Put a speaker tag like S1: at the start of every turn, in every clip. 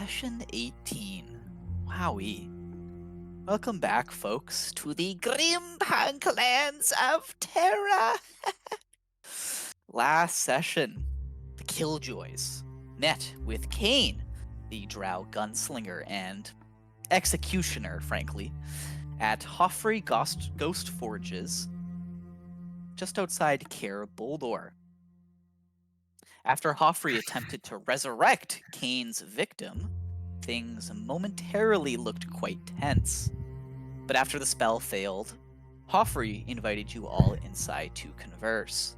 S1: Session 18. Wowee. Welcome back, folks, to the Grimpunk lands of Terra. Last session, the Killjoys met with Kane, the drow gunslinger and executioner, frankly, at Hoffrey Ghost Forges, just outside Kaer Boldor. After Hoffrey attempted to resurrect Kane's victim, things momentarily looked quite tense. But after the spell failed, Hoffrey invited you all inside to converse.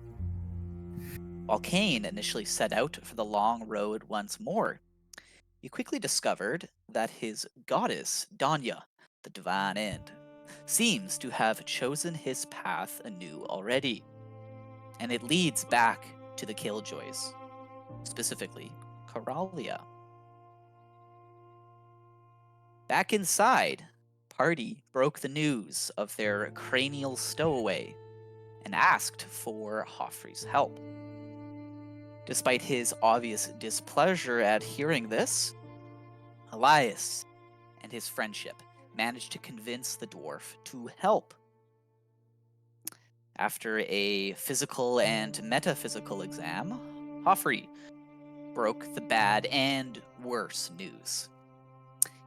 S1: While Kane initially set out for the long road once more, you quickly discovered that his goddess, Danya, the Divine End, seems to have chosen his path anew already. And it leads back to the Killjoys, specifically Coralia. Back inside, party broke the news of their cranial stowaway and asked for Hoffrey's help. Despite his obvious displeasure at hearing this, Elias and his friendship managed to convince the dwarf to help. After a physical and metaphysical exam, Hoffrey broke the bad and worse news.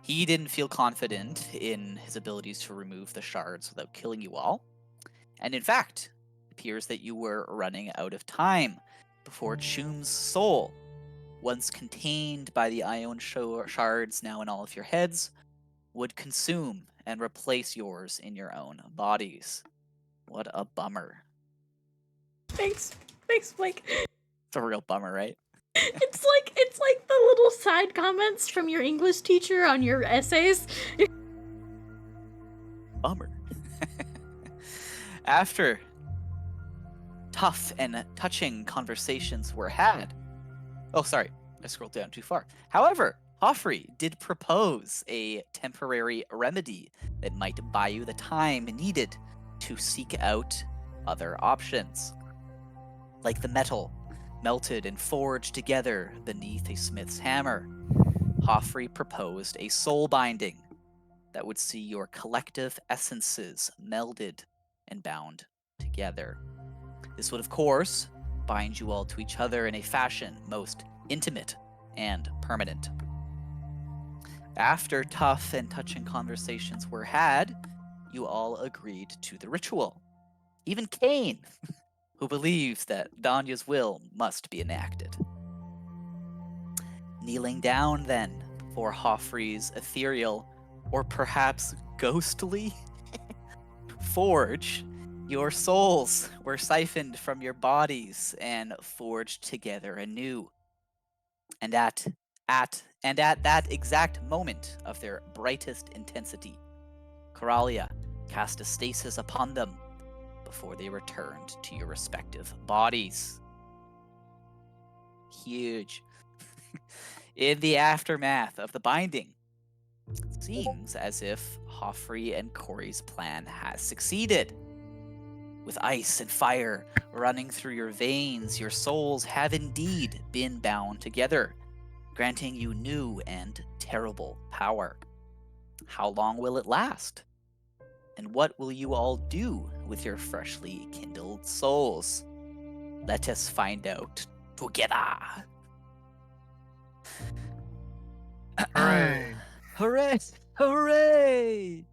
S1: He didn't feel confident in his abilities to remove the shards without killing you all. And in fact, it appears that you were running out of time before Chum's soul, once contained by the ion shards now in all of your heads, would consume and replace yours in your own bodies. What a bummer.
S2: Thanks, Blake.
S1: It's a real bummer, right?
S2: It's like the little side comments from your English teacher on your essays.
S1: Bummer. After tough and touching conversations were had. Oh, sorry, I scrolled down too far. However, Hoffrey did propose a temporary remedy that might buy you the time needed to seek out other options. Like the metal melted and forged together beneath a smith's hammer, Hoffrey proposed a soul binding that would see your collective essences melded and bound together. This would, of course, bind you all to each other in a fashion most intimate and permanent. After tough and touching conversations were had, you all agreed to the ritual. Even Kane, who believes that Danya's will must be enacted. Kneeling down then before Hoffrey's ethereal, or perhaps ghostly, forge, your souls were siphoned from your bodies and forged together anew. And at that exact moment of their brightest intensity, Coralia cast a stasis upon them before they returned to your respective bodies. Huge. In the aftermath of the binding, it seems as if Hoffrey and Corey's plan has succeeded. With ice and fire running through your veins, your souls have indeed been bound together, granting you new and terrible power. How long will it last? And what will you all do with your freshly kindled souls? Let us find out together.
S3: Hooray!
S1: Hooray! Hooray!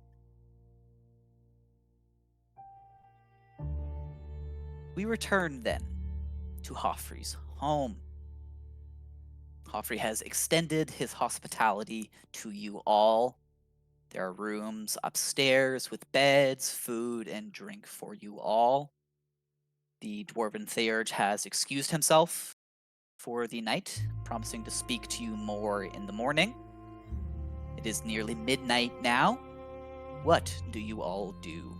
S1: We return then to Hoffrey's home. Hoffrey has extended his hospitality to you all. There are rooms upstairs with beds, food, and drink for you all. The dwarven theurge has excused himself for the night, promising to speak to you more in the morning. It is nearly midnight now. What do you all do?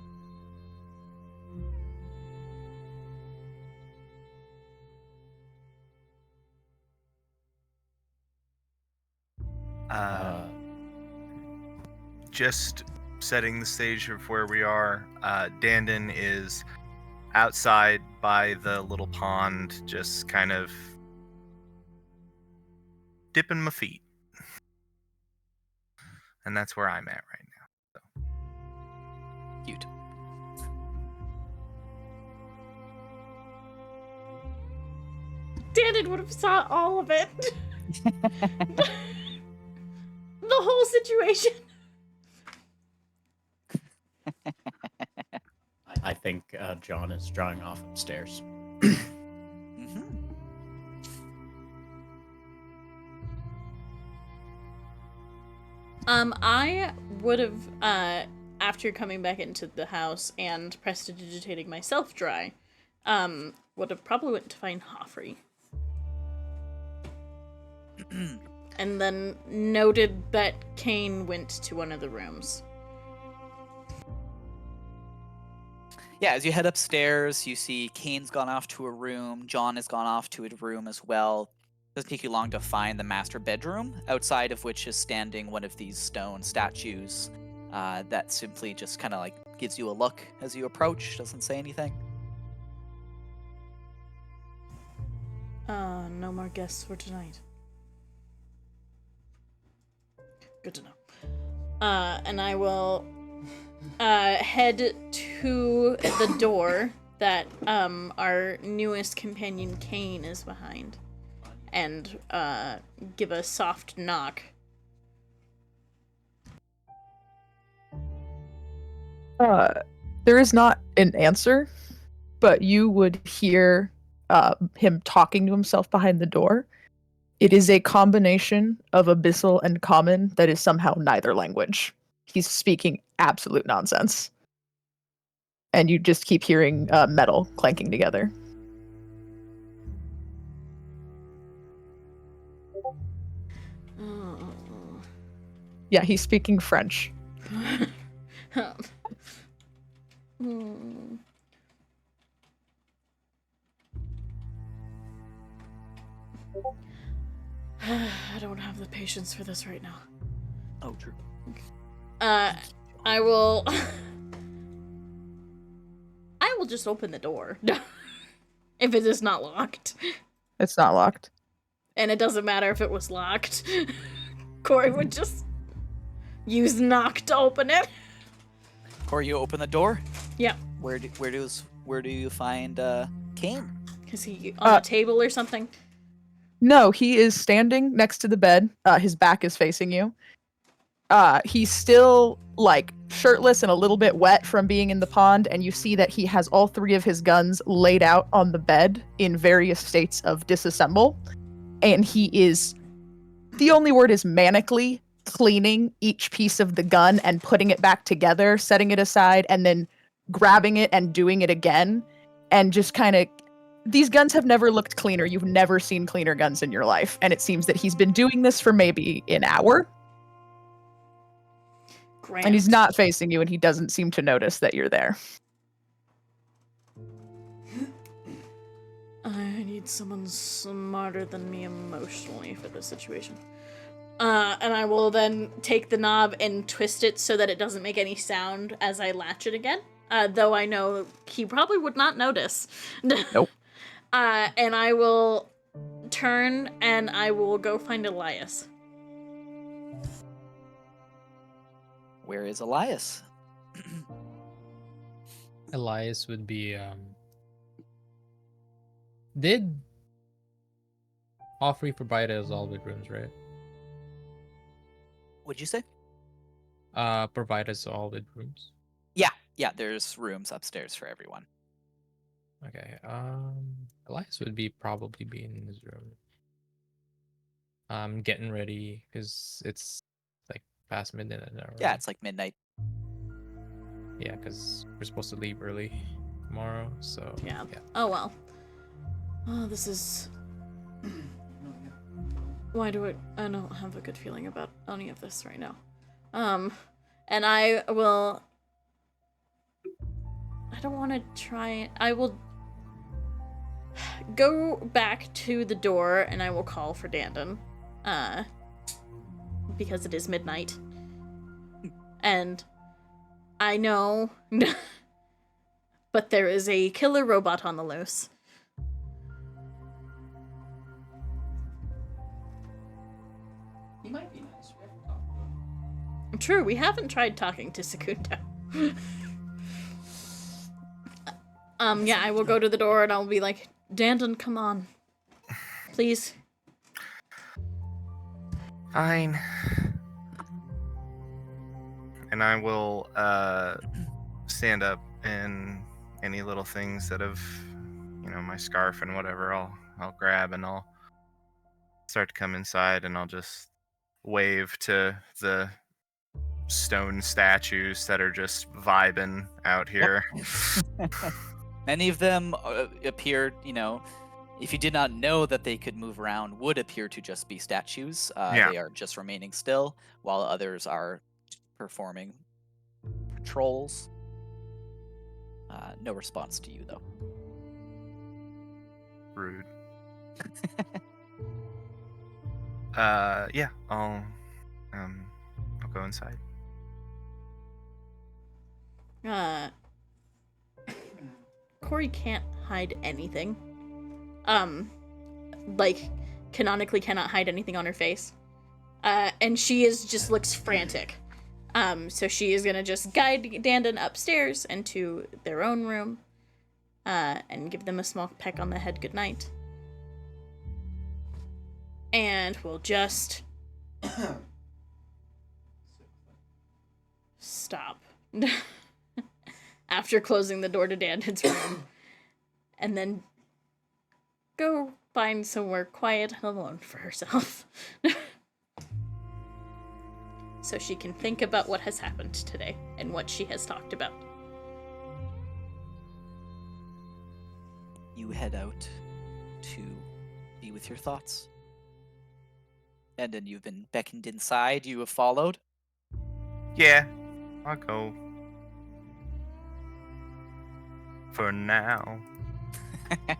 S3: Just setting the stage of where we are. Dandon is outside by the little pond, just kind of dipping my feet. and that's where I'm at right now.
S1: Cute.
S2: Dandon would have saw all of it. The whole situation.
S4: I think John is drawing off upstairs.
S1: Mm-hmm.
S2: I would have, after coming back into the house and prestidigitating myself dry, would have probably went to find Hoffrey. And then noted that Kane went to one of the rooms.
S1: Yeah, as you head upstairs, you see Kane's gone off to a room. John has gone off to a room as well. Doesn't take you long to find the master bedroom, outside of which is standing one of these stone statues that simply just kind of like gives you a look as you approach, doesn't say anything.
S2: No more guests for tonight. Good to know. And I will head to the door that our newest companion Kane is behind, and give a soft knock.
S5: There is not an answer, but you would hear him talking to himself behind the door. It is a combination of Abyssal and Common that is somehow neither language. He's speaking absolute nonsense. And you just keep hearing metal clanking together. Yeah, he's speaking French.
S2: I don't have the patience for this right now.
S1: Oh, true.
S2: I will just open the door. If it is not locked.
S5: It's not locked.
S2: And it doesn't matter if it was locked. Corey would just use knock to open it.
S1: Corey, you open the door.
S2: Yeah.
S1: Where do you find Kane?
S2: Is he on a table or something?
S5: No, he is standing next to the bed. His back is facing you. He's still like shirtless and a little bit wet from being in the pond, and you see that he has all three of his guns laid out on the bed in various states of disassemble. And he is, the only word is manically, cleaning each piece of the gun and putting it back together, setting it aside, and then grabbing it and doing it again. And just kind of, these guns have never looked cleaner. You've never seen cleaner guns in your life. And it seems that he's been doing this for maybe an hour.
S2: Grant.
S5: And he's not facing you, and he doesn't seem to notice that you're there.
S2: I need someone smarter than me emotionally for this situation. And I will then take the knob and twist it so that it doesn't make any sound as I latch it again. Though I know he probably would not notice.
S5: Nope.
S2: And I will turn and I will go find Elias.
S1: Where is Elias?
S6: Elias would be did Offrey provide us all with rooms, right?
S1: What'd you say?
S6: Provide us all with rooms.
S1: Yeah, there's rooms upstairs for everyone.
S6: Okay. Elias would probably be in his room. Getting ready because it's like past midnight now. Right?
S1: Yeah, it's like midnight.
S6: Yeah, because we're supposed to leave early tomorrow. So
S2: Yeah. Oh well. Oh, this is. Why do I don't have a good feeling about any of this right now. And I will. I don't want to try. I will go back to the door and I will call for Dandon. Because it is midnight. And I know, but there is a killer robot on the loose.
S4: He might be nice. We haven't talked about him.
S2: True, we haven't tried talking to Sekundo. Yeah, I will go to the door and I'll be like, Dandon, come on. Please.
S3: Fine. And I will stand up, and any little things that have, my scarf and whatever, I'll grab, and I'll start to come inside, and I'll just wave to the stone statues that are just vibing out here.
S1: Many of them appear, if you did not know that they could move around, would appear to just be statues.
S3: Yeah.
S1: They are just remaining still, while others are performing patrols. No response to you, though.
S3: Rude. Yeah, I'll go inside.
S2: Corey can't hide anything. Canonically cannot hide anything on her face. And she just looks frantic. So she is gonna just guide Dandon upstairs into their own room, and give them a small peck on the head goodnight. And we'll just stop after closing the door to Dandon's room, and then go find somewhere quiet and alone for herself. So she can think about what has happened today and what she has talked about.
S1: You head out to be with your thoughts. And then you've been beckoned inside. You have followed.
S3: Yeah, I'll go. For now. Okay.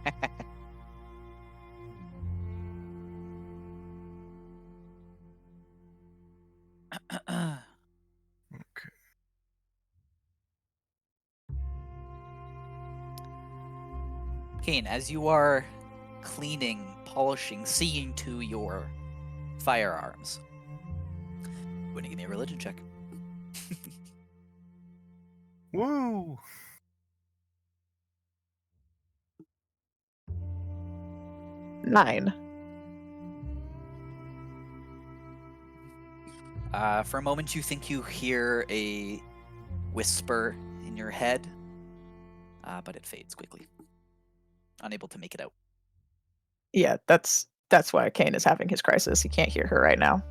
S1: Kane, as you are cleaning, polishing, seeing to your firearms, you want to give me a religion check?
S3: Woo!
S5: Nine.
S1: For a moment, you think you hear a whisper in your head, but it fades quickly. Unable to make it out.
S5: Yeah, that's why Kane is having his crisis. He can't hear her right now.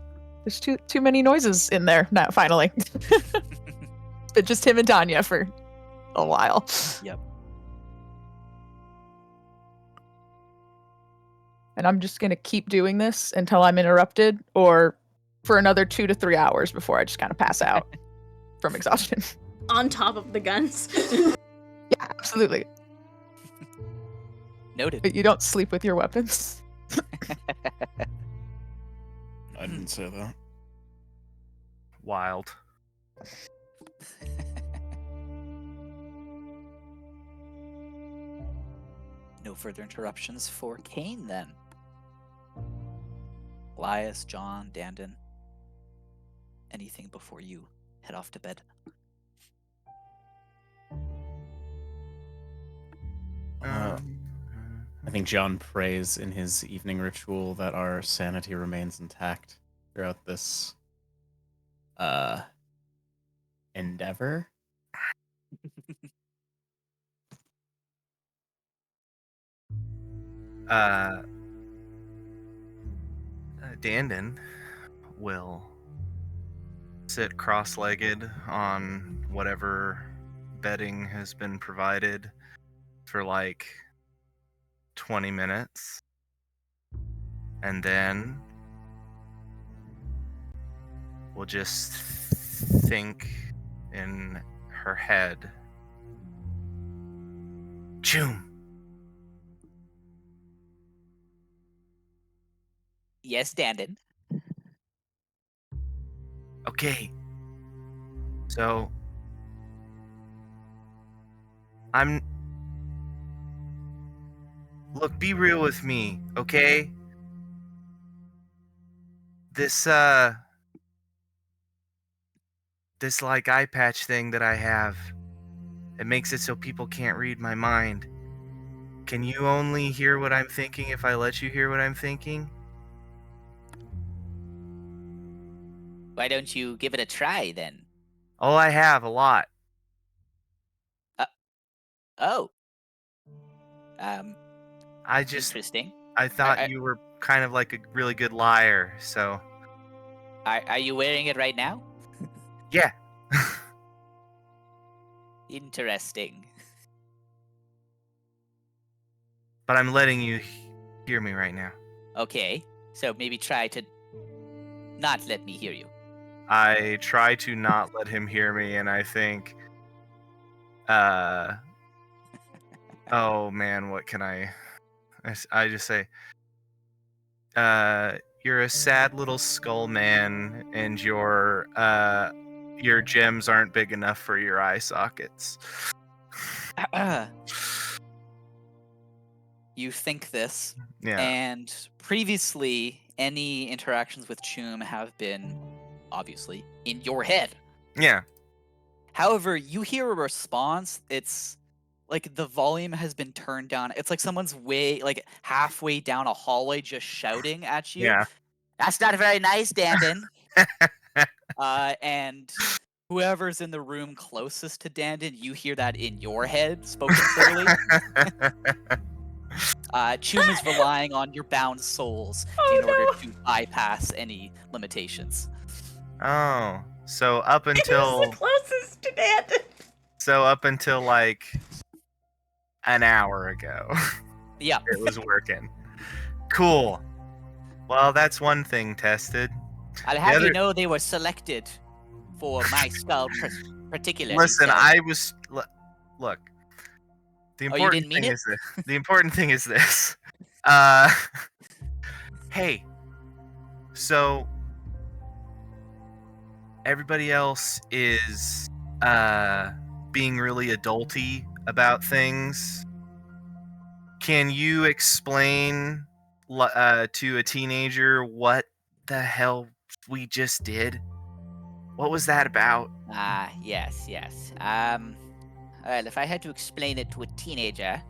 S5: There's too many noises in there now, finally. It's been just him and Tanya for a while.
S1: Yep.
S5: And I'm just going to keep doing this until I'm interrupted, or for another 2 to 3 hours before I just kind of pass out from exhaustion.
S2: On top of the guns.
S5: Yeah, absolutely.
S1: Noted.
S5: But you don't sleep with your weapons.
S4: I didn't say that.
S3: Wild.
S1: No further interruptions for Kane, then. Elias, John, Dandon. Anything before you head off to bed?
S4: I think John prays in his evening ritual that our sanity remains intact throughout this endeavor.
S3: Dandon will sit cross-legged on whatever bedding has been provided for like 20 minutes. And then we'll just think in her head. Choom.
S1: Yes, Dandon.
S3: Okay. So look, be real with me, okay? This this like eye patch thing that I have. It makes it so people can't read my mind. Can you only hear what I'm thinking if I let you hear what I'm thinking?
S1: Why don't you give it a try then?
S3: Oh, I have a lot.
S1: Oh. Um,
S3: I just
S1: interesting.
S3: I thought
S1: I-
S3: you were kind of like a really good liar, so
S1: Are you wearing it right now?
S3: yeah.
S1: Interesting.
S3: But I'm letting you hear me right now.
S1: Okay, so maybe try to not let me hear you.
S3: I try to not let him hear me, and I think, oh man, what can I just say, you're a sad little skull man, and your gems aren't big enough for your eye sockets.
S1: You think this,
S3: Yeah.
S1: and previously, any interactions with Choom have been, obviously, in your head.
S3: Yeah.
S1: However, you hear a response. It's like the volume has been turned down. It's like someone's like halfway down a hallway just shouting at you.
S3: Yeah.
S1: That's not very nice, Dandon. And whoever's in the room closest to Dandon, you hear that in your head, spoken clearly. Choom is relying on your bound souls in order to bypass any limitations.
S3: Oh, so up
S2: Who's
S3: until
S2: the closest to Dandon?
S3: up until like an hour ago,
S1: Yeah.
S3: it was working. Cool. Well, that's one thing tested.
S1: I'll have
S3: other-
S1: you know they were selected for my skull particularly.
S3: Listen,
S1: so-
S3: I was look. The
S1: Oh, you
S3: important
S1: didn't mean
S3: thing
S1: it?
S3: is this. The important thing is this. Hey. So everybody else is being really adulty about things. Can you explain to a teenager what the hell we just did? What was that about?
S1: Yes. Well, if I had to explain it to a teenager,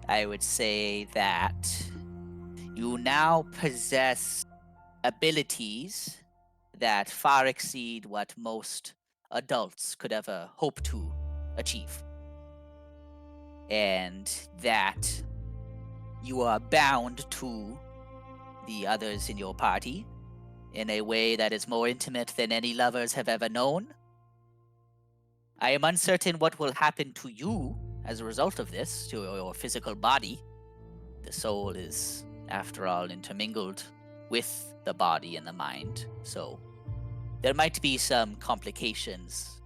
S1: I would say that you now possess abilities that far exceed what most adults could ever hope to achieve. And that you are bound to the others in your party in a way that is more intimate than any lovers have ever known. I am uncertain what will happen to you as a result of this, to your physical body. The soul is, after all, intermingled with the body and the mind, so there might be some complications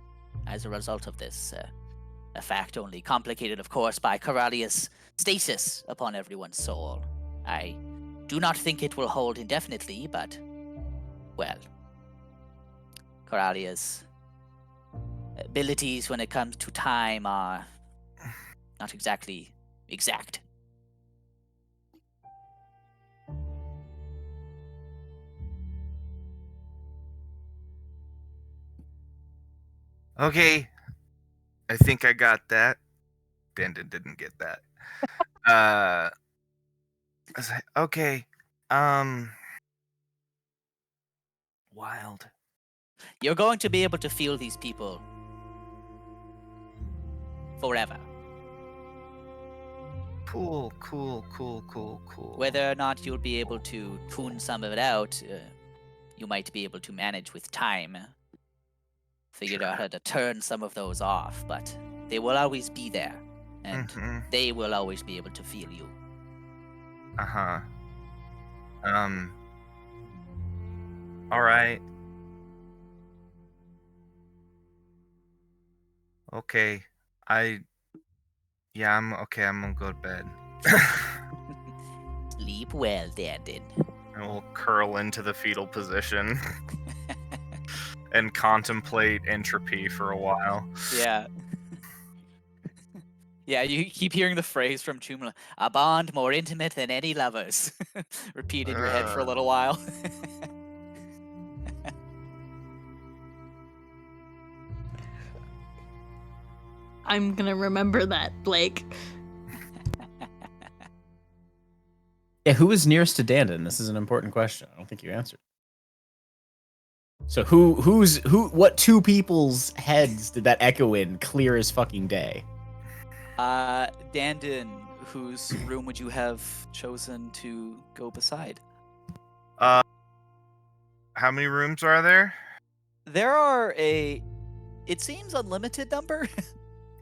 S1: as a result of this. A fact only complicated, of course, by Coralia's stasis upon everyone's soul. I do not think it will hold indefinitely, but, well, Coralia's abilities when it comes to time are not exactly exact.
S3: Okay. I think I got that. Dandon didn't get that. I was like, okay. Wild.
S1: You're going to be able to feel these people forever.
S3: Cool.
S1: Whether or not you'll be able to tune some of it out, you might be able to manage with time. Figure out how to turn some of those off, but they will always be there, and they will always be able to feel you.
S3: Uh-huh. All right. Okay. I'm okay. I'm gonna go to bed.
S1: Sleep well, Dandon.
S3: I will curl into the fetal position and contemplate entropy for a while.
S1: Yeah. Yeah, you keep hearing the phrase from Chumla, a bond more intimate than any lovers. Repeat in your head for a little while.
S2: I'm gonna remember that, Blake.
S4: Yeah, who is nearest to Dandon? This is an important question. I don't think you answered. So what two people's heads did that echo in clear as fucking day?
S1: Dandon, whose room would you have chosen to go beside?
S3: How many rooms are there?
S1: There are it seems unlimited number.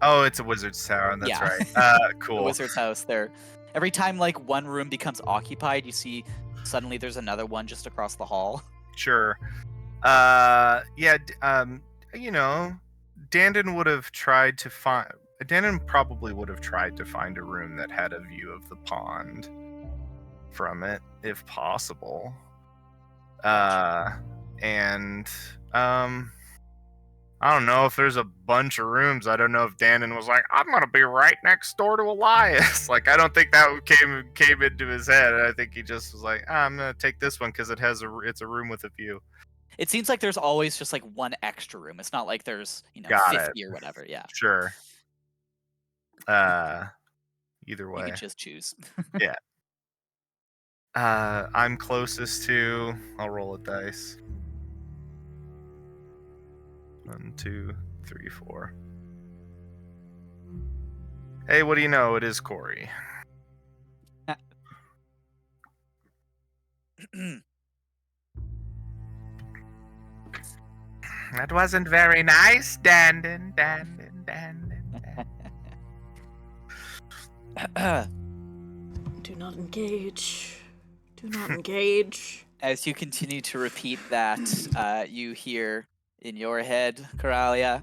S3: Oh, it's a wizard's tower. That's
S1: Yeah.
S3: right.
S1: The
S3: Cool.
S1: wizard's house there. Every time like one room becomes occupied, you see suddenly there's another one just across the hall.
S3: Sure. Yeah. You know, Dandon would have tried to find. Dandon probably would have tried to find a room that had a view of the pond from it, if possible. And I don't know if there's a bunch of rooms. I don't know if Dandon was like, I'm gonna be right next door to Elias. Like, I don't think that came into his head. I think he just was like, I'm gonna take this one because it's a room with a view.
S1: It seems like there's always just like one extra room. It's not like there's,
S3: Got
S1: 50
S3: it.
S1: or whatever. Yeah.
S3: Sure. Either
S1: You
S3: way.
S1: could just choose.
S3: Yeah. I'm closest to. I'll roll a dice. 1, 2, 3, 4. Hey, what do you know? It is Corey. That wasn't very nice, Dandon.
S2: Do not engage. Do not engage.
S1: As you continue to repeat that, you hear in your head, Coralia,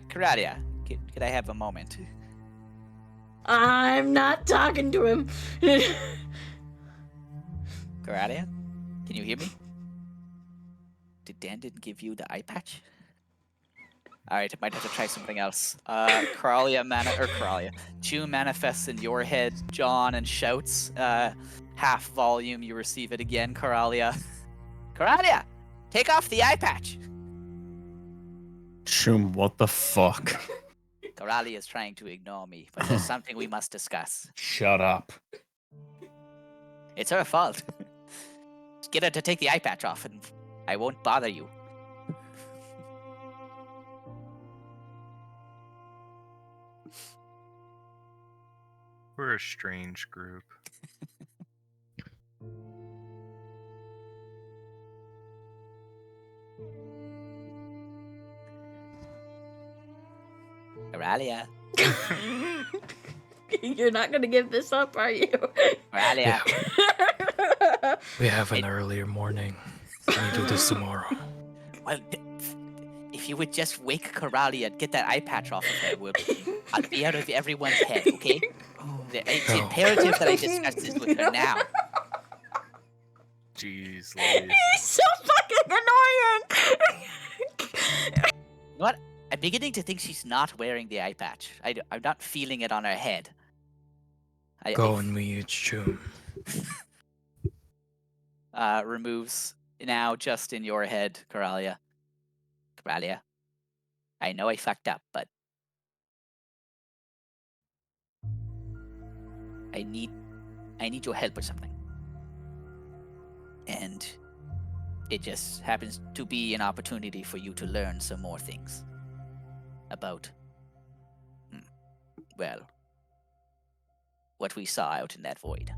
S1: could I have a moment?
S2: I'm not talking to him.
S1: Coralia, can you hear me? Did Dandon give you the eye patch? Alright, I might have to try something else. Chew manifests in your head, John, and shouts. Half volume, you receive it again, Coralia. Coralia, take off the eye patch!
S4: Shum, what the fuck?
S1: Coralia is trying to ignore me, but there's something we must discuss.
S4: Shut up.
S1: It's her fault. Just get her to take the eye patch off, and I won't bother you.
S3: We're a strange group.
S1: Coralia.
S2: You're not gonna give this up, are you?
S1: Coralia.
S6: We have an earlier morning. Can you do this tomorrow?
S1: Well, if you would just wake Coralia and get that eye patch off of her, I'll be out of everyone's head, okay? It's
S6: No.
S1: imperative that I discuss this with her now.
S3: Jeez, Louise.
S2: He's so fucking annoying.
S1: You know what? I'm beginning to think she's not wearing the eye patch. I'm not feeling it on her head.
S6: Go and meet Chum.
S1: Removes now just in your head, Coralia. Coralia, I know I fucked up, but I need your help with something. And it just happens to be an opportunity for you to learn some more things about, well, what we saw out in that void.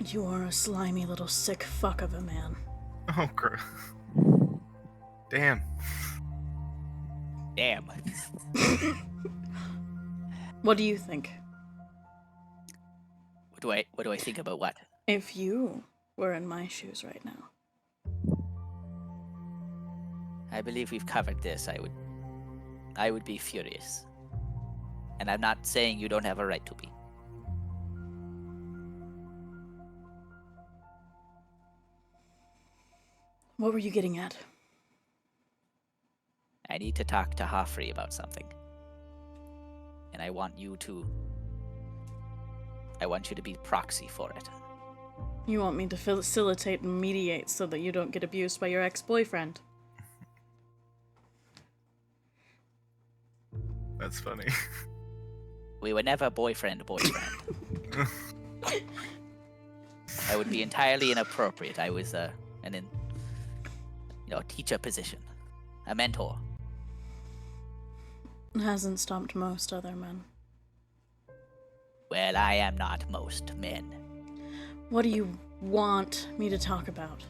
S2: You are a slimy little sick fuck of a man.
S3: Oh, gross. Damn.
S1: Damn.
S2: What do you think?
S1: What do I think about what?
S2: If you were in my shoes right now.
S1: I believe we've covered this. I would be furious. And I'm not saying you don't have a right to be.
S2: What were you getting at?
S1: I need to talk to Hoffrey about something. And I want you to be proxy for it.
S2: You want me to facilitate and mediate so that you don't get abused by your ex-boyfriend.
S3: That's funny.
S1: We were never boyfriend. I would be entirely inappropriate. I was a teacher position, a mentor.
S2: It hasn't stopped most other men.
S1: Well, I am not most men.
S2: What do you want me to talk about?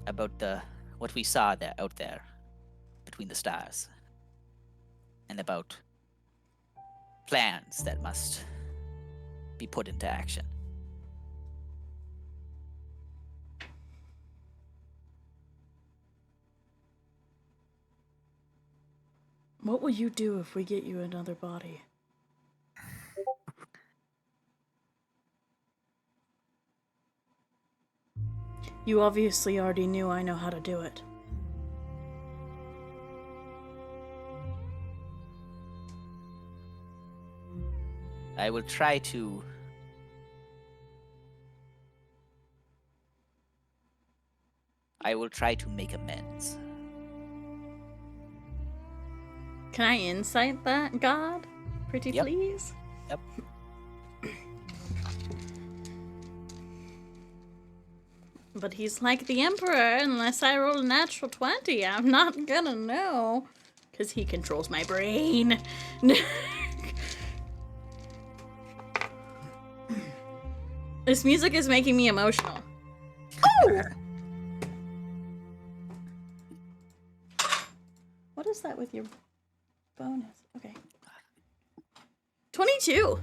S1: About what we saw out there between the stars, and about plans that must be put into action.
S2: What will you do if we get you another body? You obviously already knew I know how to do it.
S1: I will try to make amends.
S2: Can I insight that, God? Pretty
S1: Yep.
S2: please?
S1: Yep.
S2: But he's like the Emperor, unless I roll a natural 20, I'm not gonna know. Because he controls my brain. This music is making me emotional. Oh! What is that with your bonus? Okay. 22!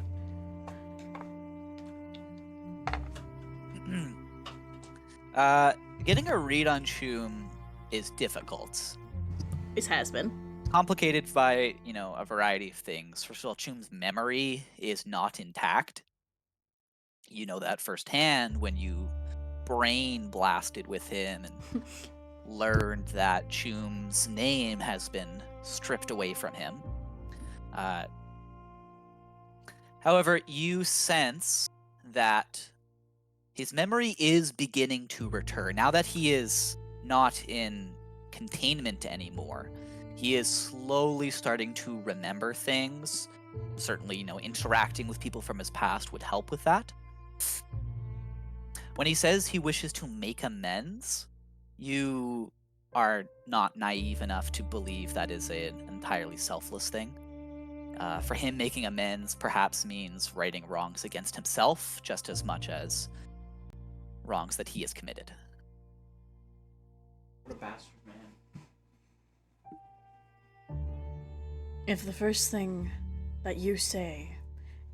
S1: Getting a read on Shum is difficult.
S2: It has been.
S1: Complicated by, a variety of things. First of all, Chum's memory is not intact. You know that firsthand when you brain blasted with him and learned that Chum's name has been stripped away from him. However, you sense that his memory is beginning to return. Now that he is not in containment anymore, he is slowly starting to remember things. Certainly, interacting with people from his past would help with that. When he says he wishes to make amends, you are not naive enough to believe that is an entirely selfless thing. For him, making amends perhaps means righting wrongs against himself just as much as wrongs that he has committed.
S4: What a bastard, man.
S2: If the first thing that you say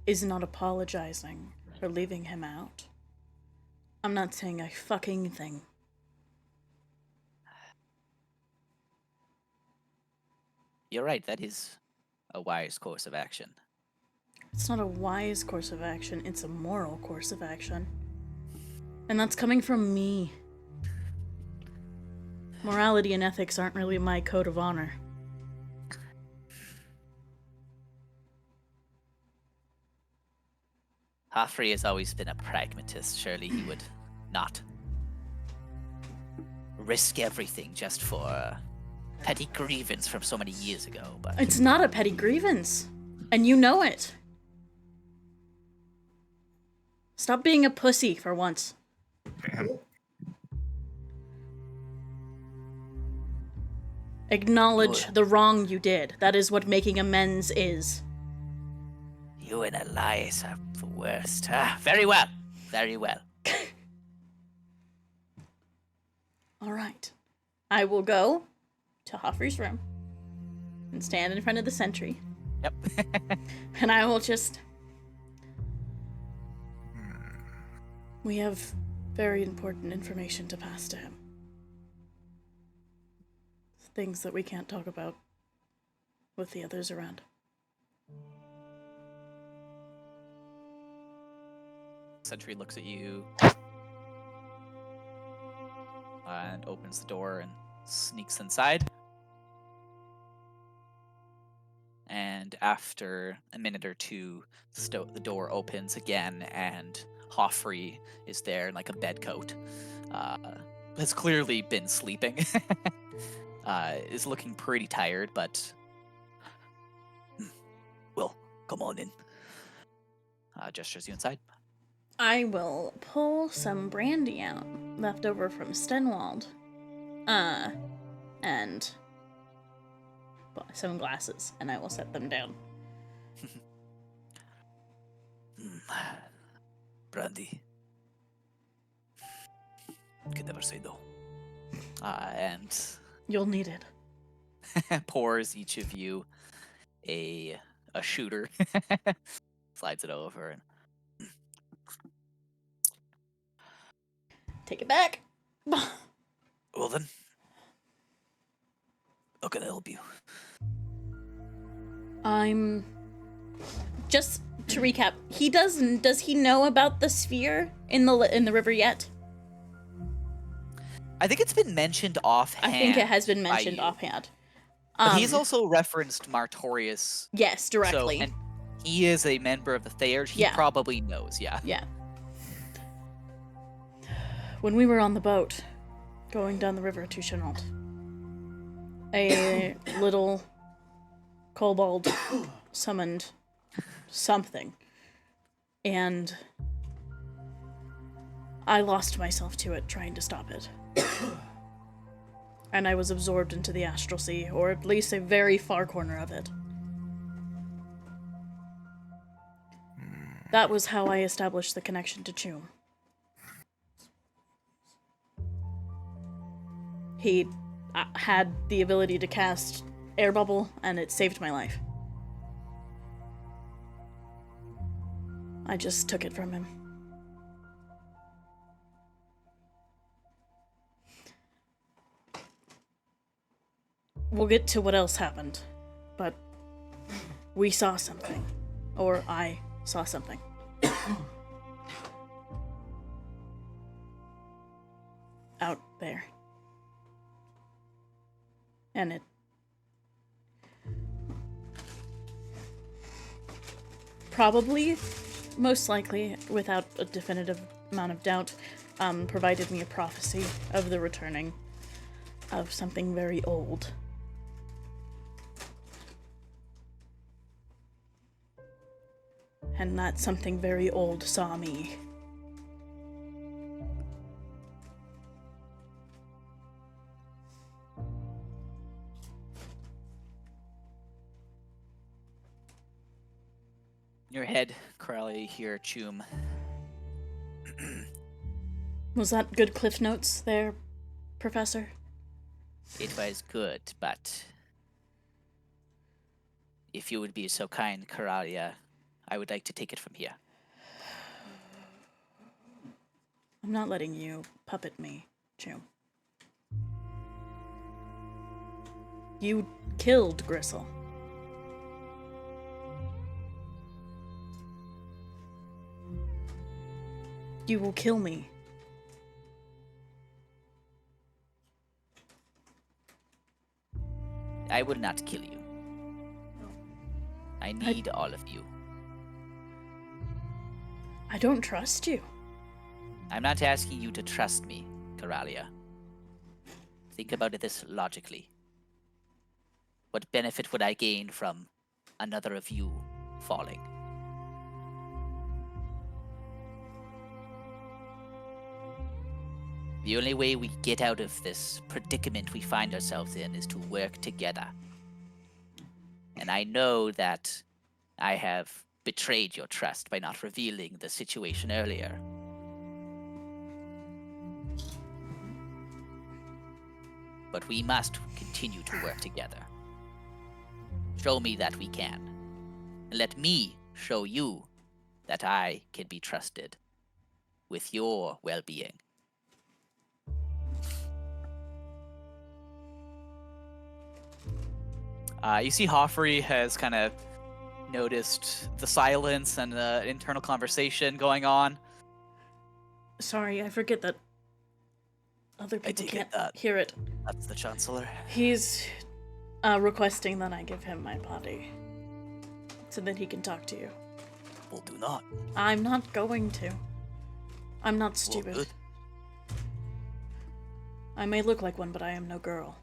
S2: is not apologizing for leaving him out, I'm not saying a fucking thing.
S1: You're right, that is a wise course of action.
S2: It's not a wise course of action, it's a moral course of action. And that's coming from me. Morality and ethics aren't really my code of honor.
S1: Hoffrey has always been a pragmatist. Surely he would not risk everything just for a petty grievance from so many years ago. But
S2: It's not a petty grievance. And you know it. Stop being a pussy for once.
S3: Damn.
S2: Acknowledge the wrong you did. That is what making amends is.
S1: you and Elias are the worst. Very well. Very well.
S2: All right. I will go to Hoffrey's room and stand in front of the sentry.
S1: Yep.
S2: And I will just... We have very important information to pass to him. Things that we can't talk about with the others around.
S1: Sentry looks at you. and opens the door and sneaks inside. And after a minute or two, the door opens again, and Hoffrey is there in like a bed coat. Has clearly been sleeping. Is looking pretty tired, but well, come on in. Gestures you inside.
S2: I will pull some brandy out left over from Stenwald. And some glasses, and I will set them down.
S1: Brandy. Could never say no. And
S2: You'll need it.
S1: pours each of you a shooter. Slides it over and
S2: Take it back.
S1: well then. How can I help you?
S2: I'm just to recap. Does he know about the sphere in the river yet?
S1: I think it's been mentioned offhand.
S2: I think it has been
S1: by
S2: mentioned
S1: you.
S2: offhand.
S1: But he's also referenced Martorius.
S2: Yes, directly.
S1: So, and he is a member of the Thayers. He
S2: Yeah.
S1: probably knows, yeah.
S2: Yeah. When we were on the boat, going down the river to Chenault, a little kobold summoned something, and I lost myself to it trying to stop it. And I was absorbed into the astral sea, or at least a very far corner of it. That was how I established the connection to Choom. He had the ability to cast air bubble, and it saved my life. I just took it from him. We'll get to what else happened, but we saw something. Or I saw something. Out there. And it probably, most likely, without a definitive amount of doubt, provided me a prophecy of the returning of something very old. And that something very old saw me.
S1: Your head, Crowley, hear Choom.
S2: Was that good cliff notes there, Professor?
S1: It was good, but if you would be so kind, Karalia, I would like to take it from here.
S2: I'm not letting you puppet me, Choom. You killed Gristle. You will kill me.
S1: I will not kill you. I need all of you.
S2: I don't trust you.
S1: I'm not asking you to trust me, Karalia. Think about this logically. What benefit would I gain from another of you falling? The only way we get out of this predicament we find ourselves in is to work together. And I know that I have betrayed your trust by not revealing the situation earlier. But we must continue to work together. Show me that we can. And let me show you that I can be trusted with your well-being. You see Hoffrey has kind of noticed the silence and the internal conversation going on.
S2: Sorry, I forget that Other people
S1: take it
S2: can't
S1: that-
S2: hear it.
S1: That's the Chancellor.
S2: He's requesting that I give him my body so that he can talk to you.
S1: Well, do not.
S2: I'm not going to. I'm not
S1: Well,
S2: stupid.
S1: good.
S2: I may look like one, but I am no girl.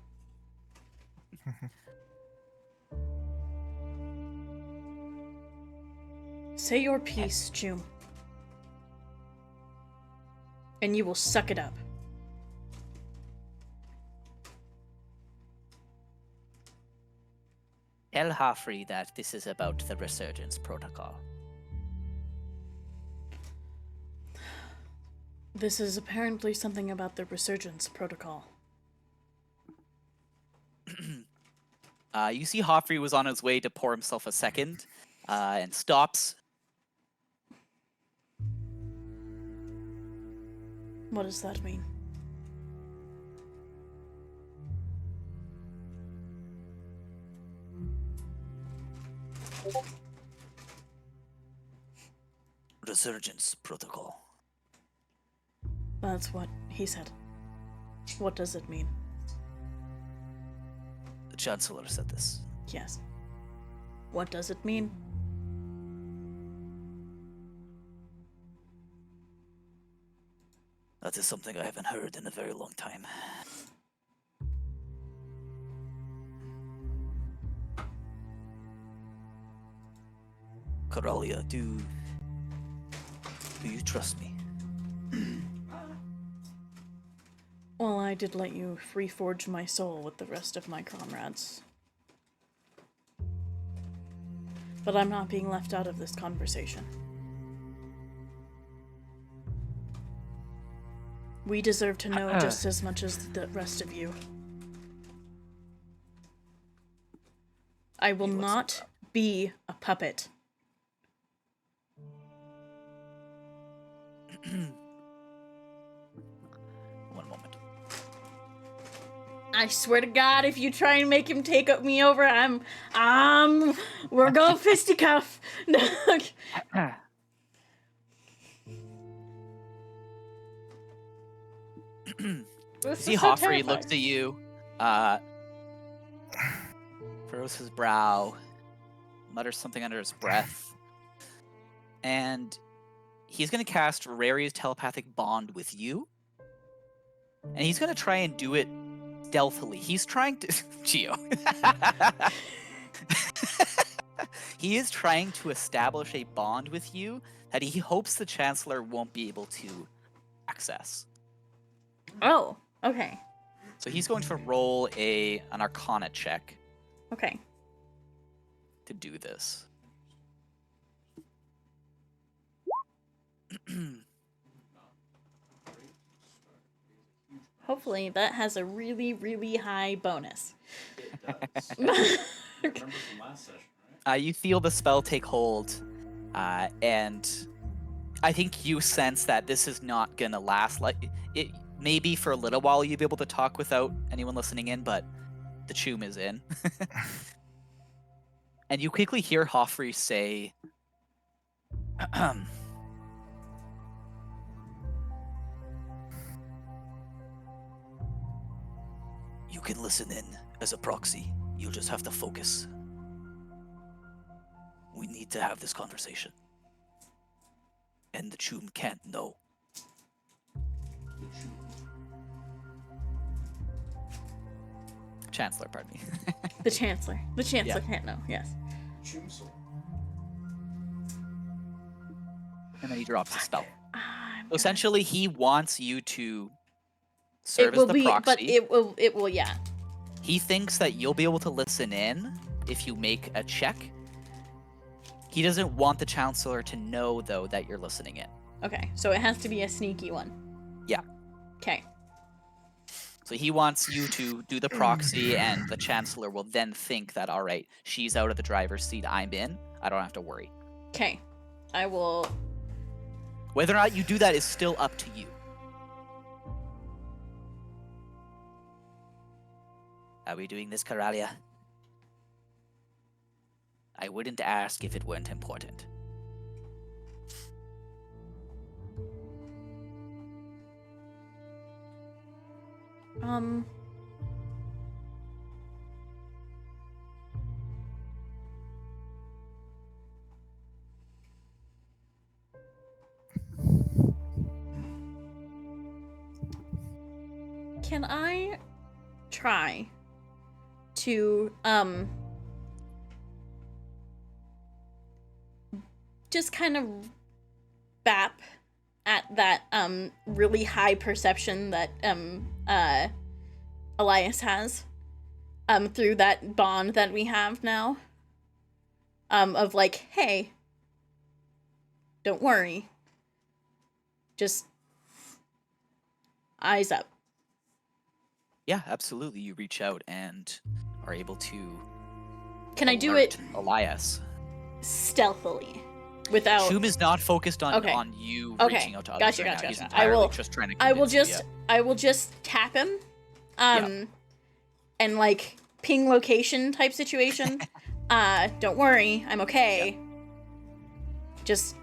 S2: Say your piece, June. And you will suck it up.
S1: Tell Harfrey that this is about the resurgence protocol.
S2: This is apparently something about the resurgence protocol.
S1: You see Hoffrey was on his way to pour himself a second, and stops.
S2: What does that mean?
S1: Resurgence protocol.
S2: That's what he said. What does it mean?
S1: The Chancellor said this.
S2: Yes. What does it mean?
S1: That is something I haven't heard in a very long time. Coralia, do you trust me?
S2: Well, I did let you reforge my soul with the rest of my comrades. But I'm not being left out of this conversation. We deserve to know just as much as the rest of you. I will not be a puppet.
S1: One moment.
S2: I swear to God, if you try and make him take me over, we're going fisticuff.
S1: See, Hoffrey looks at you, furrows his brow, mutters something under his breath, and he's going to cast Rary's telepathic bond with you, and he's going to try and do it stealthily. He's trying to... Geo. He is trying to establish a bond with you that he hopes the Chancellor won't be able to access.
S2: Oh, okay.
S1: So he's going to roll an Arcana check
S2: Okay.
S1: to do this.
S2: Hopefully that has a really, really high bonus.
S1: You feel the spell take hold, and I think you sense that this is not gonna last. Like it, maybe for a little while you'll be able to talk without anyone listening in, but the choom is in. And you quickly hear Hoffrey say, "You can listen in as a proxy. You'll just have to focus. We need to have this conversation. And the choom can't know." Chancellor, pardon me.
S2: The Chancellor. The Chancellor can't know, yes.
S1: And then he drops the spell.
S2: I'm
S1: So essentially, he wants you to serve
S2: it will
S1: as the
S2: be,
S1: proxy.
S2: but it will, yeah.
S1: He thinks that you'll be able to listen in if you make a check. He doesn't want the Chancellor to know, though, that you're listening in.
S2: Okay, so it has to be a sneaky one.
S1: Yeah.
S2: Okay.
S1: So he wants you to do the proxy, and the Chancellor will then think that, all right, she's out of the driver's seat, I'm in. I don't have to worry.
S2: Okay. I will...
S1: Whether or not you do that is still up to you. Are we doing this, Coralia? I wouldn't ask if it weren't important.
S2: Um. Can I try to just kind of bap at that really high perception that Elias has through that bond that we have now of like, hey, don't worry, just eyes up.
S1: Yeah, absolutely. You reach out and are able to.
S2: Can I do
S1: alert
S2: it
S1: Elias.
S2: stealthily without?
S1: Shum is not focused on
S2: Okay.
S1: on you
S2: Okay.
S1: reaching out to others
S2: Gotcha,
S1: right
S2: gotcha,
S1: now. He's
S2: gotcha.
S1: entirely just trying to.
S2: I will
S1: convince
S2: just
S1: you,
S2: I will just tap him, and like ping location type situation. Don't worry, I'm okay. Just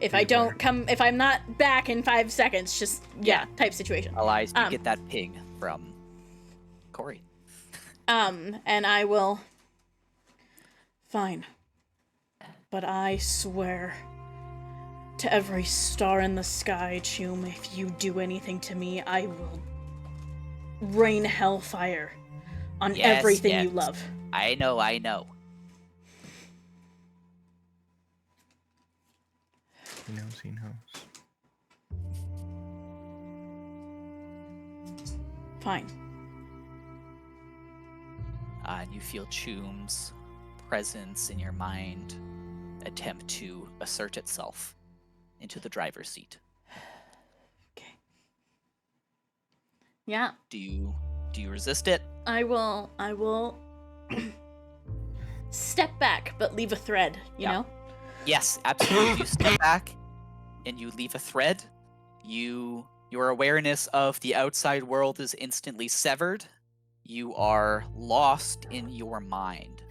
S2: if I don't come, if I'm not back in 5 seconds, just type situation.
S1: Elias, you get that ping from Corey.
S2: And I will. Fine. But I swear to every star in the sky, Chum, if you do anything to me, I will rain hellfire on everything you love.
S1: I know.
S3: He knows.
S2: Fine.
S1: And you feel Chum's presence in your mind attempt to assert itself into the driver's seat.
S2: Okay. Yeah.
S1: Do you resist it?
S2: I will step back, but leave a thread, you know?
S1: Yes, absolutely. You step back and you leave a thread. Your awareness of the outside world is instantly severed. You are lost in your mind.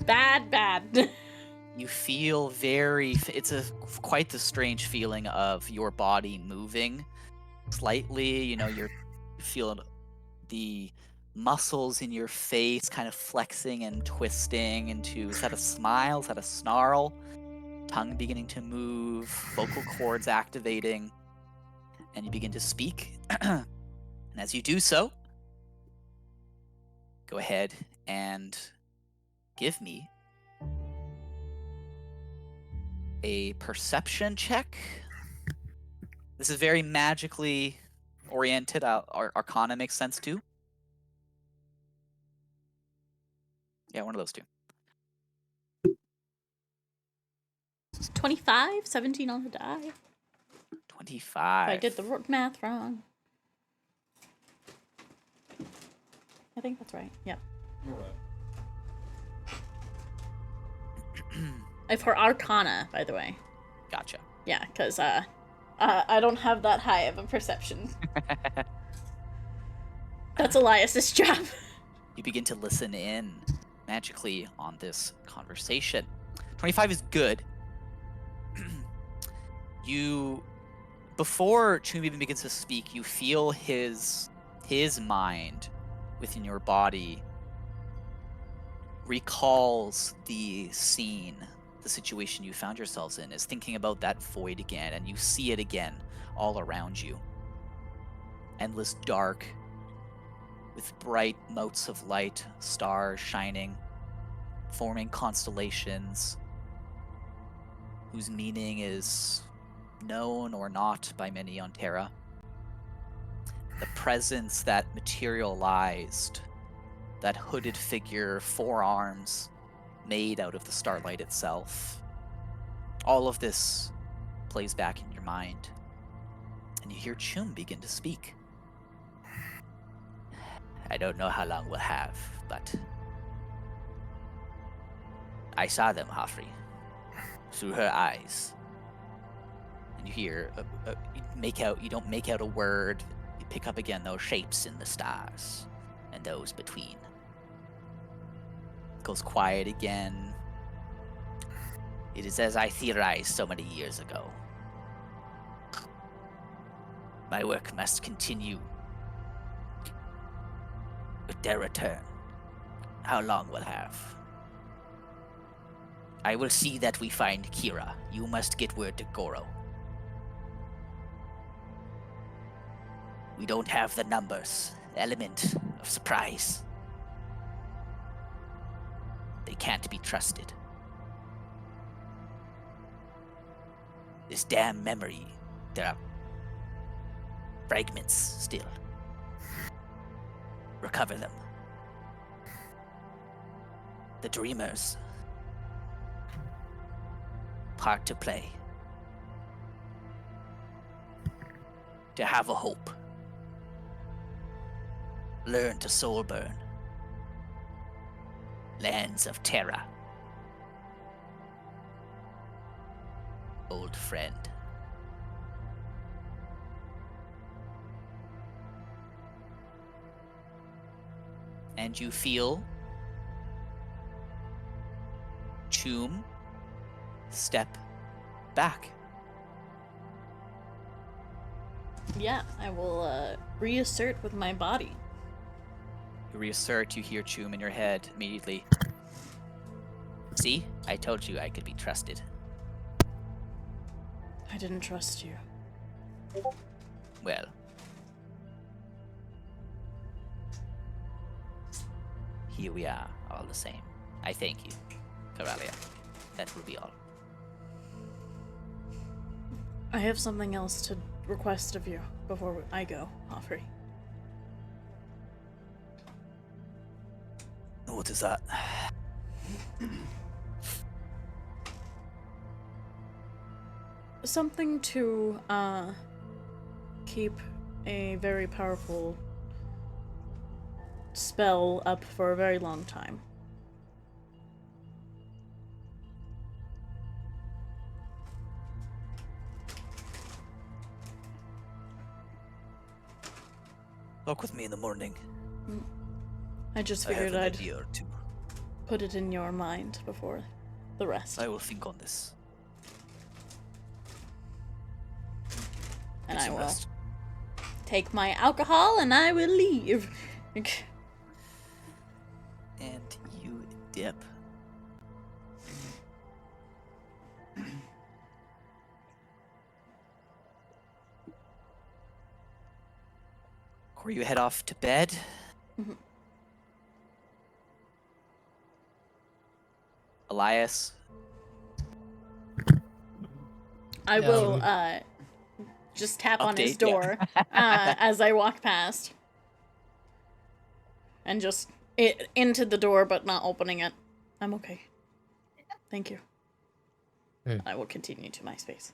S2: Bad.
S1: You feel it's quite the strange feeling of your body moving slightly. You're feeling the muscles in your face kind of flexing and twisting into, is that a smile? Is that a snarl? Tongue beginning to move, vocal cords activating, and you begin to speak. And as you do so, go ahead and give me a perception check. This is very magically oriented. Arcana makes sense too. Yeah, one of those two.
S2: 25, 17 on the die.
S1: 25.
S2: If I did the math wrong. I think that's right. Yep. For Arcana, by the way.
S1: Gotcha.
S2: Yeah, because I don't have that high of a perception. That's Elias's job.
S1: You begin to listen in magically on this conversation. 25 is good. Before Chum even begins to speak, you feel his mind within your body recalls the scene, the situation you found yourselves in, is thinking about that void again, and you see it again all around you. Endless dark, with bright motes of light, stars shining, forming constellations whose meaning is known or not by many on Terra. The presence that materialized, that hooded figure, 4 arms made out of the starlight itself. All of this plays back in your mind, and you hear Chum begin to speak. I don't know how long we'll have, but I saw them, Hoffrey, through her eyes. And you hear, you don't make out a word. You pick up again those shapes in the stars and those between. It goes quiet again. It is as I theorized so many years ago. My work must continue with their return. How long we'll have. I will see that we find Kira. You must get word to Goro. We don't have the numbers. Element of surprise. They can't be trusted. This damn memory. There are fragments still. Recover them. The dreamers. Part to play. To have a hope. Learn to soul burn. Lands of Terra. Old friend. And you feel Choom step back.
S2: Yeah, I will reassert with my body.
S1: You reassert, you hear Choom in your head immediately. See? I told you I could be trusted.
S2: I didn't trust you.
S1: Well. Here we are, all the same. I thank you, Coralia. That will be all.
S2: I have something else to request of you before I go, Offrey.
S1: What is that?
S2: Something to, keep a very powerful spell up for a very long time.
S1: Talk with me in the morning.
S2: I just
S1: I have
S2: figured
S1: an
S2: I'd
S1: idea or two.
S2: put it in your mind before the rest.
S1: I will think on this.
S2: And
S1: Get
S2: I
S1: some
S2: will
S1: rest.
S2: take my alcohol and I will leave.
S1: And you dip. Or you head off to bed.
S2: Mhm.
S1: Elias,
S2: I will just tap on his
S1: Update, yeah.
S2: door as I walk past. And just into the door but not opening it. I'm okay. Thank you. I will continue to my space.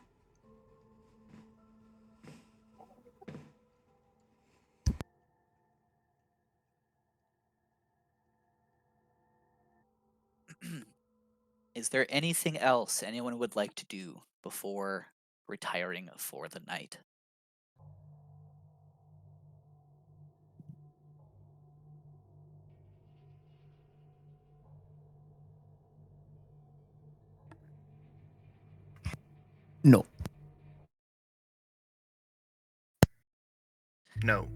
S1: is there anything else anyone would like to do before retiring for the night?
S4: No.
S3: No.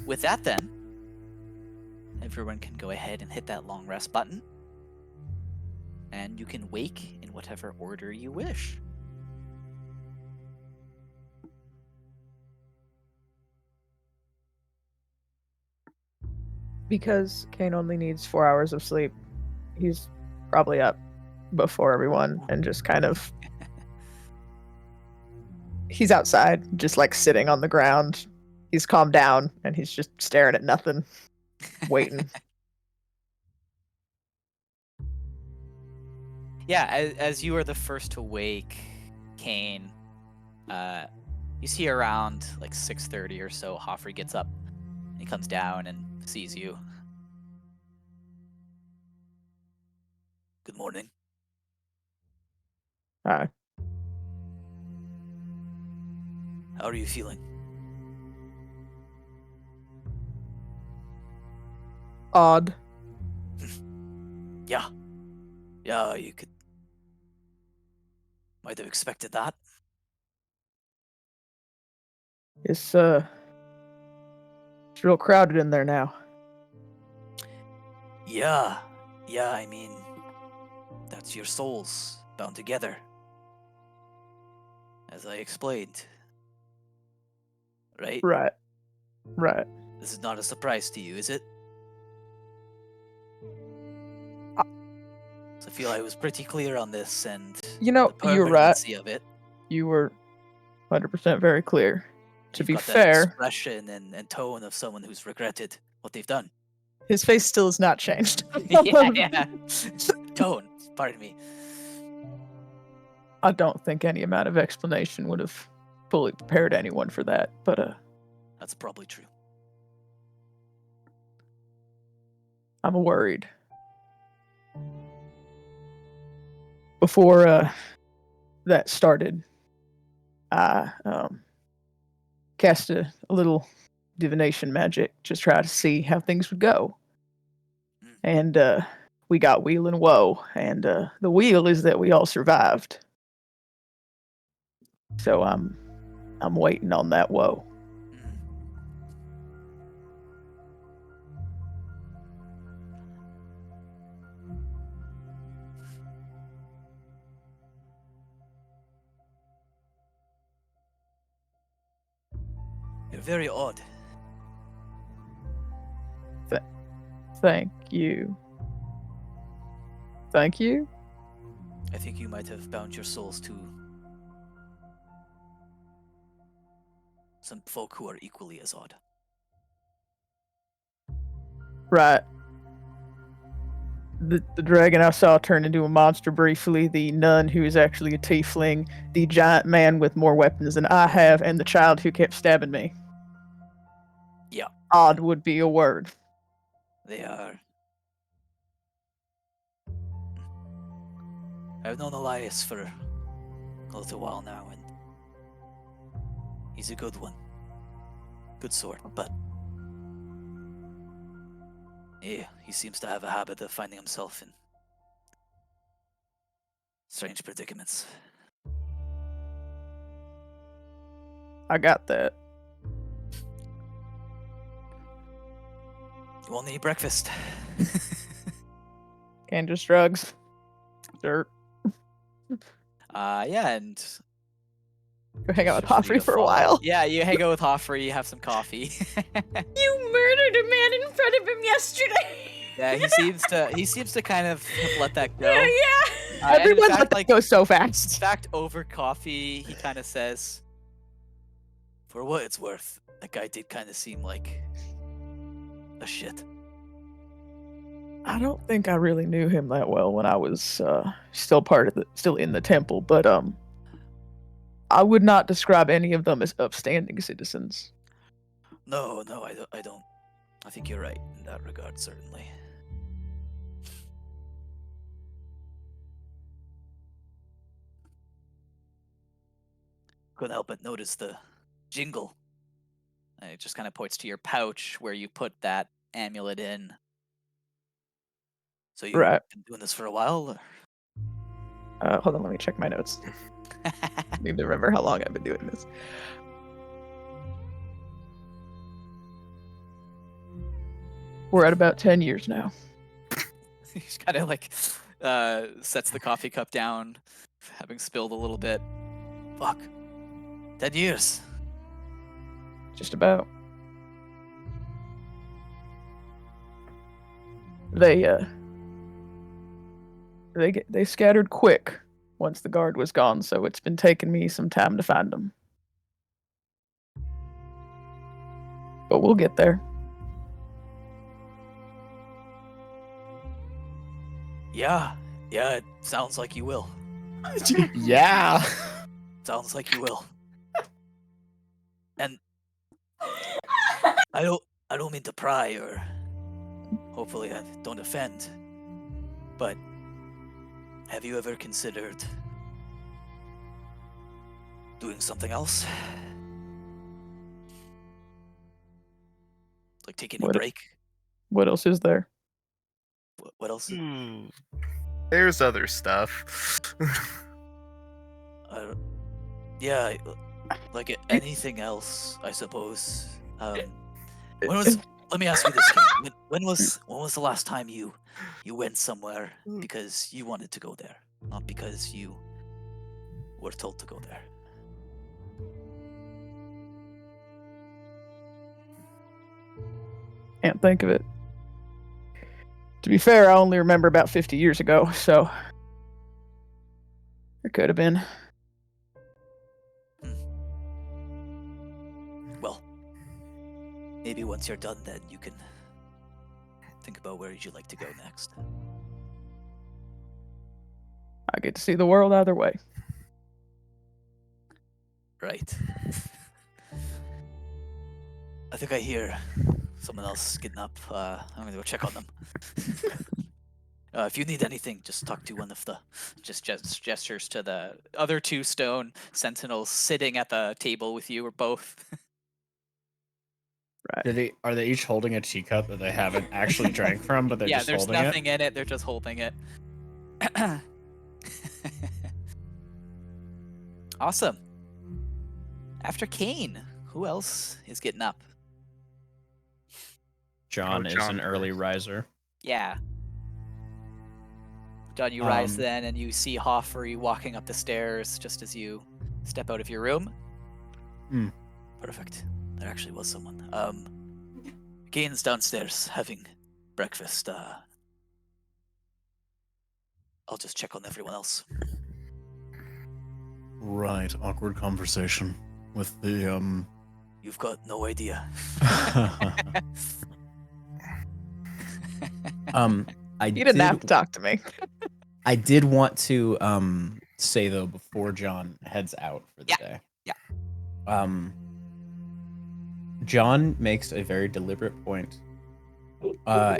S1: With that, then, everyone can go ahead and hit that long rest button. And you can wake in whatever order you wish.
S5: Because Kane only needs 4 hours of sleep, he's probably up before everyone and just kind of. He's outside, just like sitting on the ground. He's calmed down and he's just staring at nothing, waiting.
S1: Yeah, as you are the first to wake, Kane, you see around like 6:30 or so, Hoffrey gets up. He comes down and sees you. Good morning.
S5: Hi.
S1: How are you feeling?
S5: Odd.
S1: Yeah. Yeah, you could. Might have expected that.
S5: It's real crowded in there now.
S1: Yeah, I mean, that's your souls bound together. As I explained. Right?
S5: Right.
S1: This is not a surprise to you, is it? So I feel I was pretty clear on this and
S5: You know,
S1: the
S5: you're right.
S1: permanency of it.
S5: You were 100% very clear. To
S1: You've
S5: be
S1: got that
S5: fair,
S1: expression and tone of someone who's regretted what they've done.
S5: his face still has not changed.
S1: yeah. Tone, pardon me.
S5: I don't think any amount of explanation would have fully prepared anyone for that, but
S1: That's probably true.
S5: I'm worried. Before that started, I cast a little divination magic, just try to see how things would go. And we got wheel and woe, and the wheel is that we all survived. So I'm waiting on that woe.
S1: You're very odd.
S5: Thank you. Thank you.
S1: I think you might have bound your souls to some folk who are equally as odd.
S5: Right. The dragon I saw turn into a monster briefly, the nun who is actually a tiefling, the giant man with more weapons than I have, and the child who kept stabbing me.
S1: Yeah.
S5: Odd would be a word.
S1: They are. I've known Elias for a little while now, and he's a good one. Good sort, but yeah, he seems to have a habit of finding himself in strange predicaments.
S5: I got that.
S1: You want any breakfast?
S5: And just drugs. Dirt.
S1: Yeah, and
S5: Go hang out with
S1: feel free
S5: Hoffrey
S1: to
S5: for a
S1: follow.
S5: while.
S1: Yeah, you hang out with Hoffrey, have some coffee.
S2: You murdered a man in front of him yesterday.
S1: Yeah, he seems to kind of have let that go.
S2: Yeah.
S1: And in
S5: Everyone
S1: fact,
S5: let that go so
S1: in
S5: fast.
S1: fact, over coffee, he kind of says, "For what it's worth, that guy did kind of seem like a shit."
S5: I don't think I really knew him that well when I was still in the temple, but I would not describe any of them as upstanding citizens.
S1: No, I don't. I think you're right in that regard, certainly. Couldn't help but notice the jingle. And it just kind of points to your pouch where you put that amulet in. So you've
S5: Right.
S1: been doing this for a while?
S5: Hold on, let me check my notes. Need to remember how long I've been doing this. We're at about 10 years now.
S1: He just kind of like sets the coffee cup down, having spilled a little bit. Fuck. 10 years.
S5: Just about. They scattered quick once the guard was gone, so it's been taking me some time to find them. But we'll get there.
S1: Yeah, it sounds like you will.
S4: Yeah.
S1: Sounds like you will. And I don't mean to pry or hopefully I don't offend. But have you ever considered doing something else? Like taking a
S5: What-
S1: break?
S5: What else is there?
S1: What else?
S3: There's other stuff.
S1: Yeah, Like anything else, I suppose. When was? Let me ask you this, King. When was the last time you went somewhere because you wanted to go there, not because you were told to go there?
S5: Can't think of it. To be fair, I only remember about 50 years ago, so it could have been.
S1: Well, maybe once you're done, then you can think about where you'd like to go next.
S5: I get to see the world either way.
S1: Right. I think I hear someone else getting up. I'm gonna go check on them. If you need anything, just talk to one of the gestures to the other two stone sentinels sitting at the table with you, or both.
S5: Right.
S4: Are they each holding a teacup that they haven't actually drank from, but they're
S1: Yeah,
S4: just
S1: there's
S4: holding
S1: nothing in it. They're just holding it. Awesome. After Kane, who else is getting up?
S4: John
S3: Oh,
S4: is
S3: John
S4: an early
S3: first.
S4: riser.
S1: Yeah. John, you rise
S4: Um,
S1: then, and you see Hoffrey walking up the stairs just as you step out of your room.
S4: Hmm.
S1: Perfect. There actually was someone. Kane's downstairs having breakfast. I'll just check on everyone else.
S7: Right, awkward conversation with the
S1: You've got no idea.
S4: I
S5: You didn't have to
S4: did
S5: talk to me.
S4: I did want to say though, before John heads out for the day.
S1: Yeah.
S4: John makes a very deliberate point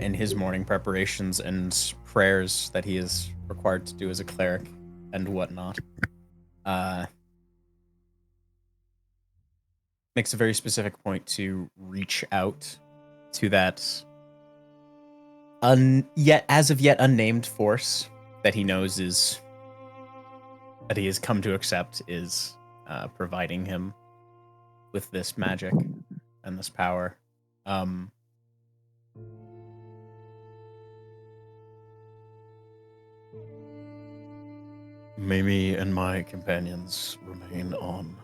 S4: in his morning preparations and prayers that he is required to do as a cleric and whatnot. Makes a very specific point to reach out to that as of yet unnamed force that he knows is that he has come to accept is providing him with this magic and this power.
S7: Mimi and my companions remain on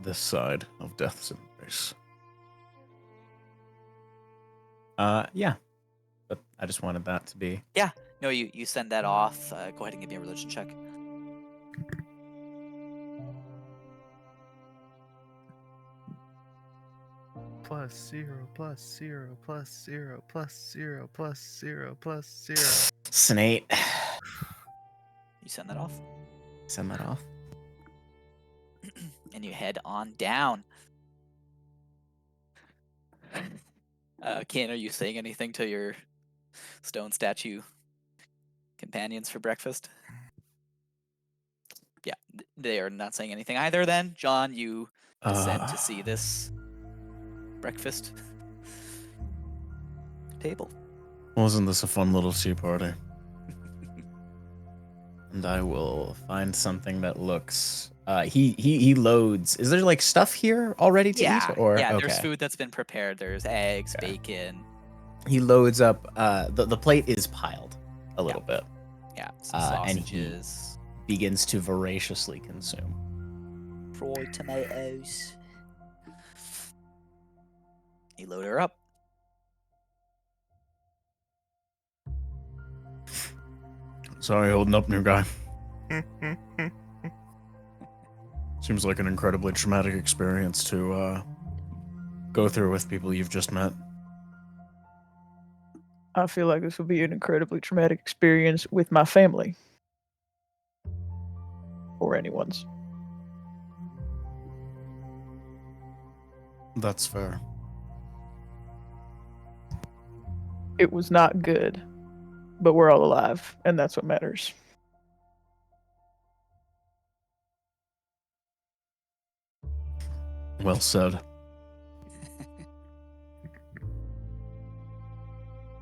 S7: this side of death's embrace.
S4: Yeah. But I just wanted that to be.
S1: No, you send that off. Go ahead and give me a religion check.
S3: +0, +0, +0, +0, +0, +0.
S4: Snate.
S1: You send that off,
S4: Send that off.
S1: and you head on down. Kane, are you saying anything to your stone statue companions for breakfast? Yeah, they are not saying anything either. Then, John, you descend to see this breakfast table.
S7: Wasn't this a fun little tea party?
S4: And I will find something that looks. He loads. Is there like stuff here already to
S1: Yeah,
S4: eat? Or
S1: yeah.
S4: okay.
S1: There's food that's been prepared. There's eggs,
S4: Okay.
S1: bacon.
S4: He loads up. The plate is piled a little bit.
S1: Yeah, some
S4: And he
S1: sausages,
S4: begins to voraciously consume.
S1: fried tomatoes. You load her up.
S7: Sorry, holding up, new guy. Seems like an incredibly traumatic experience to go through with people you've just met.
S5: I feel like this will be an incredibly traumatic experience with my family. Or anyone's.
S7: That's fair.
S5: It was not good. But we're all alive, and that's what matters.
S7: Well said.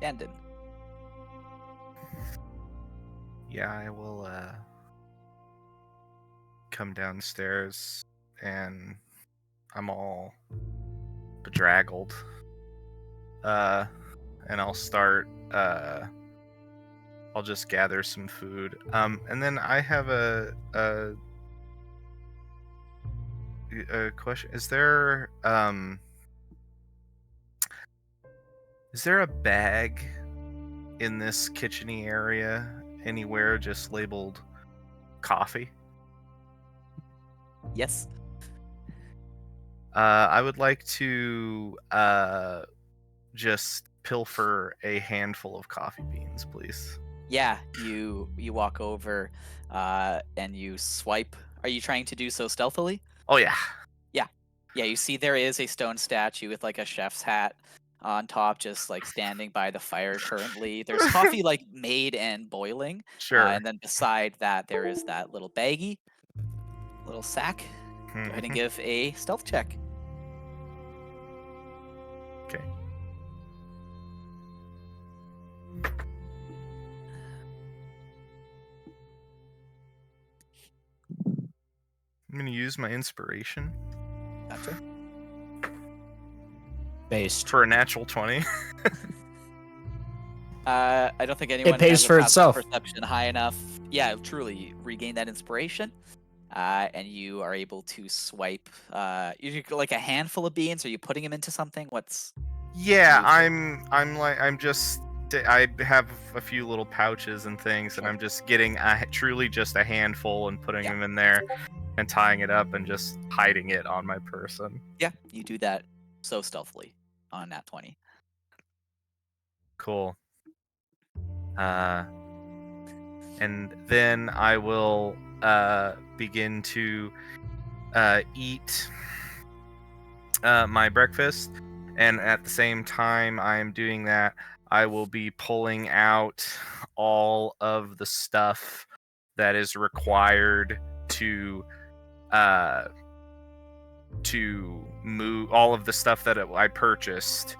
S1: Dandon.
S3: Yeah, I will come downstairs and I'm all bedraggled. And I'll start. I'll just gather some food. And then I have a question. Is there a bag in this kitcheny area anywhere just labeled coffee?
S1: Yes.
S3: I would like to just pilfer a handful of coffee beans, please.
S1: Yeah, you walk over and you swipe. Are you trying to do so stealthily?
S3: Oh yeah.
S1: Yeah, you see there is a stone statue with like a chef's hat on top, just like standing by the fire currently. There's coffee like made and boiling.
S3: Sure.
S1: And then beside that, there is that little baggie, little sack. Go ahead and
S3: Mhm.
S1: give a stealth check.
S3: Okay. I'm gonna use my inspiration
S1: Gotcha.
S4: Based.
S3: for a natural 20.
S1: I don't think anyone
S4: pays
S1: has a
S4: for
S1: passive
S4: itself.
S1: perception high enough. Yeah, truly you regain that inspiration, and you are able to swipe. You do like a handful of beans. Are you putting them into something? What's
S3: Yeah,
S1: Usually.
S3: I have a few little pouches and things, and
S1: Sure.
S3: I'm just getting truly just a handful and putting
S1: Yeah.
S3: them in there and tying it up and just hiding it on my person.
S1: Yeah, you do that so stealthily on nat 20.
S3: Cool. And then I will begin to eat my breakfast, and at the same time I am doing that, I will be pulling out all of the stuff that is required to move, all of the stuff that I purchased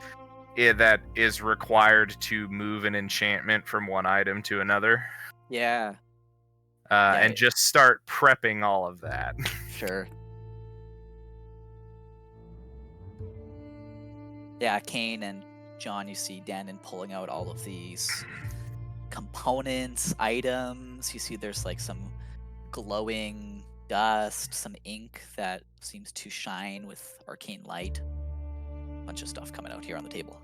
S3: that is required to move an enchantment from one item to another.
S1: Yeah,
S3: And just start prepping all of that.
S1: sure. Yeah, Kane and John, you see Dannon pulling out all of these components, items. You see there's like some glowing dust, some ink that seems to shine with arcane light. Bunch of stuff coming out here on the table.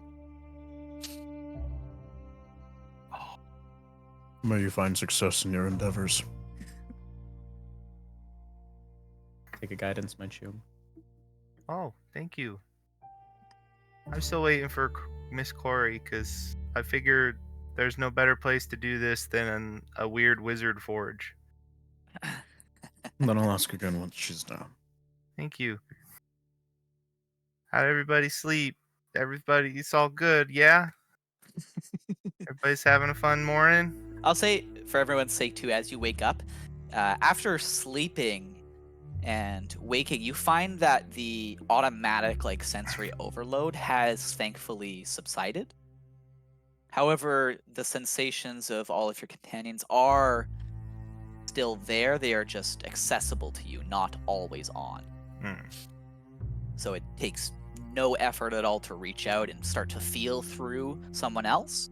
S7: May you find success in your endeavors.
S4: Take a guidance, Menchu.
S3: Oh, thank you. I'm still waiting for Miss Corey, because I figured there's no better place to do this than in a weird wizard forge.
S7: Then I'll ask again once she's down.
S3: Thank you. How'd everybody sleep? It's all good, yeah? Everybody's having a fun morning?
S1: I'll say, for everyone's sake too, as you wake up, after sleeping and waking, you find that the automatic like sensory overload has thankfully subsided. However, the sensations of all of your companions are still there. They are just accessible to you, not always on. So it takes no effort at all to reach out and start to feel through someone else,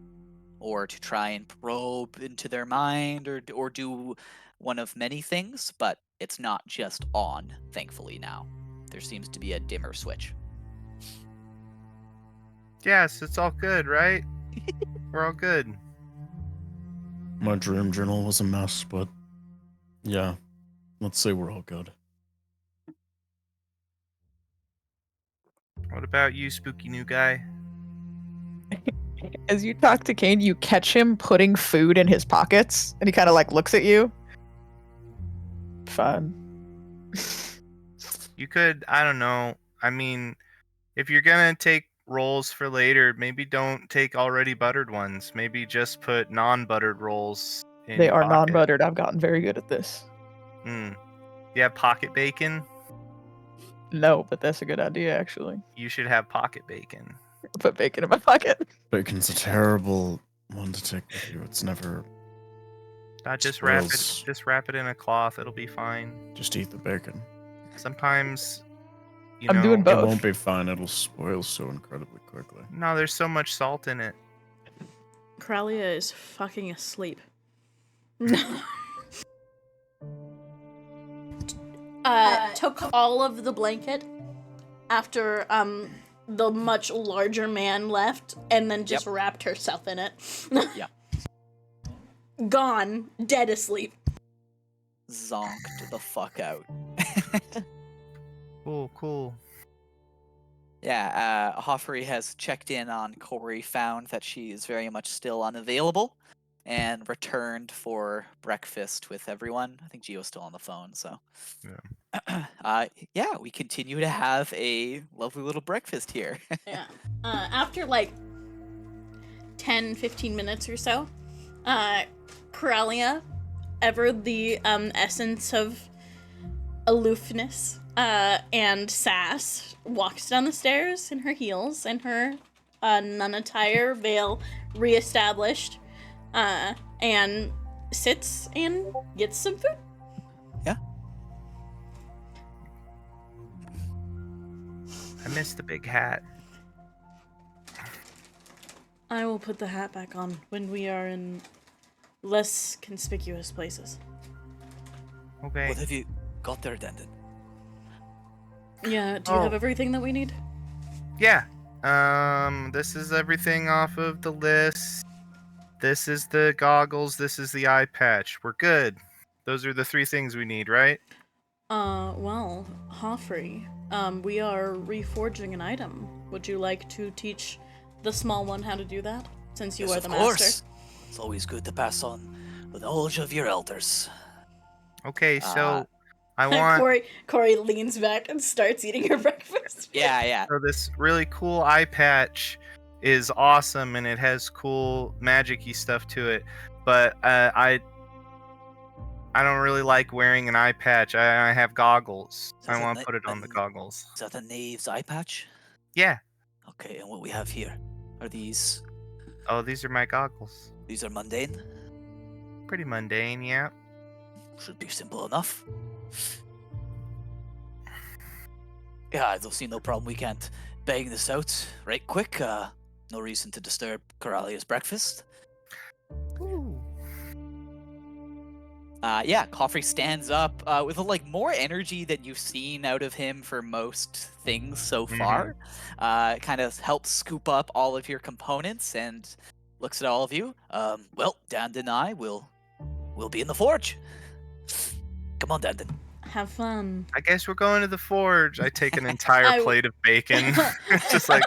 S1: or to try and probe into their mind, or do one of many things, but it's not just on, thankfully now. There seems to be a dimmer switch.
S3: Yes, it's all good, right? We're all good.
S7: My dream journal was a mess, but yeah, let's say we're all good.
S3: What about you, spooky new guy?
S5: As you talk to Kane, you catch him putting food in his pockets, and he kind of like looks at you. Fun.
S3: You could, I don't know. I mean, if you're gonna take rolls for later, maybe don't take already buttered ones. Maybe just put non-buttered rolls in
S5: They
S3: your
S5: are
S3: pocket.
S5: non-buttered. I've gotten very good at this.
S3: You have pocket bacon?
S5: No, but that's a good idea, actually.
S3: You should have pocket bacon.
S5: Put bacon in my pocket.
S7: Bacon's a terrible one to take with you. It's never.
S3: Just
S7: Spoils.
S3: wrap it in a cloth. It'll be fine.
S7: Just eat the bacon.
S3: Sometimes,
S5: I'm doing
S7: It
S5: both.
S7: won't be fun. It'll spoil so incredibly quickly.
S3: No, there's so much salt in it.
S2: Kralia is fucking asleep. Took all of the blanket after the much larger man left, and then just wrapped herself in it.
S1: Yeah.
S2: Gone, dead asleep.
S1: Zonked the fuck out.
S3: Cool.
S1: Yeah, Hoffery has checked in on Corey, found that she is very much still unavailable, and returned for breakfast with everyone. I think Gio's still on the phone, so. Yeah, we continue to have a lovely little breakfast here.
S2: Yeah. After like 10, 15 minutes or so, Coralia, ever the essence of aloofness and sass, walks down the stairs in her heels and her nun attire, veil reestablished, and sits and gets some food.
S1: Yeah.
S3: I missed the big hat.
S2: I will put the hat back on when we are in less conspicuous places.
S3: Okay.
S1: What have you got there, Denton?
S2: Yeah, do you have everything that we need?
S3: Yeah. This is everything off of the list. This is the goggles. This is the eye patch. We're good. Those are the 3 things we need, right?
S2: Well, Hoffrey, we are reforging an item. Would you like to teach the small one how to do that? Since you are the master.
S1: It's always good to pass on the knowledge of your elders.
S3: Okay, so I want
S2: Corey leans back and starts eating her breakfast.
S1: Yeah.
S3: so this really cool eye patch is awesome and it has cool magic-y stuff to it, but I don't really like wearing an eye patch. I have goggles. I want to put it on the goggles.
S1: Is that the knave's eye patch?
S3: Yeah.
S1: Okay, and what we have here are these.
S3: Oh, these are my goggles.
S1: These are mundane.
S3: Pretty mundane, yeah.
S1: Should be simple enough. Yeah, I don't see no problem. We can't bang this out right quick. No reason to disturb Coralia's breakfast. Yeah, Coffrey stands up with more energy than you've seen out of him for most things so far. Kind of helps scoop up all of your components and looks at all of you. Well, Dandon and I will be in the forge. Come on, Dandon.
S2: Have fun.
S3: I guess we're going to the forge. I take an entire plate of bacon. It's just like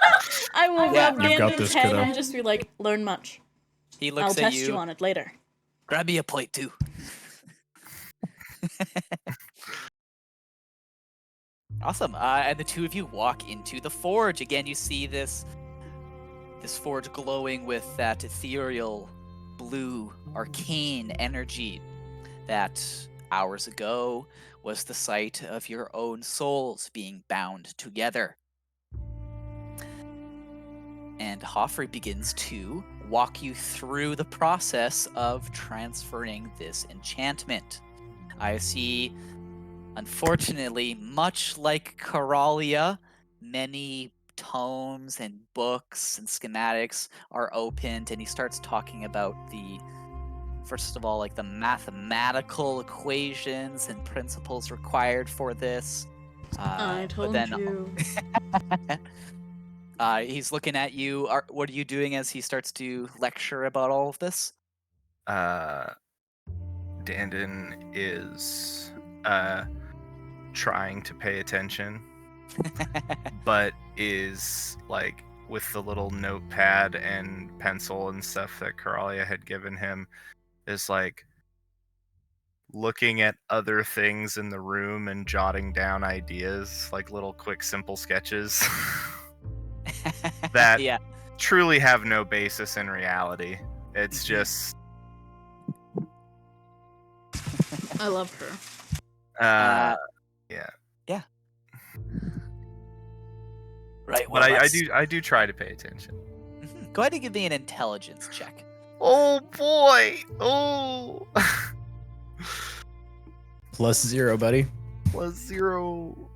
S2: I will rub
S7: You've got
S2: Dandon's
S7: this,
S2: head
S7: kiddo.
S2: and just be like, learn much.
S1: He looks
S2: I'll
S1: at
S2: test you on it later.
S1: Grab me a plate too. Awesome. And the 2 of you walk into the forge. Again, you see this forge glowing with that ethereal, blue, arcane energy that hours ago was the site of your own souls being bound together. And Hoffrey begins to walk you through the process of transferring this enchantment. I see, unfortunately, much like Coralia, many tomes and books and schematics are opened, and he starts talking about first of all, the mathematical equations and principles required for this.
S2: I told you.
S1: He's looking at you. What are you doing as he starts to lecture about all of this?
S3: Dandon is trying to pay attention, but is with the little notepad and pencil and stuff that Coralia had given him, is looking at other things in the room and jotting down ideas, little quick simple sketches that truly have no basis in reality. It's just
S2: I love her.
S3: Yeah.
S1: Right.
S3: But I do try to pay attention.
S1: Go ahead and give me an intelligence check.
S3: Oh boy! Oh.
S7: +0, buddy.
S3: +0.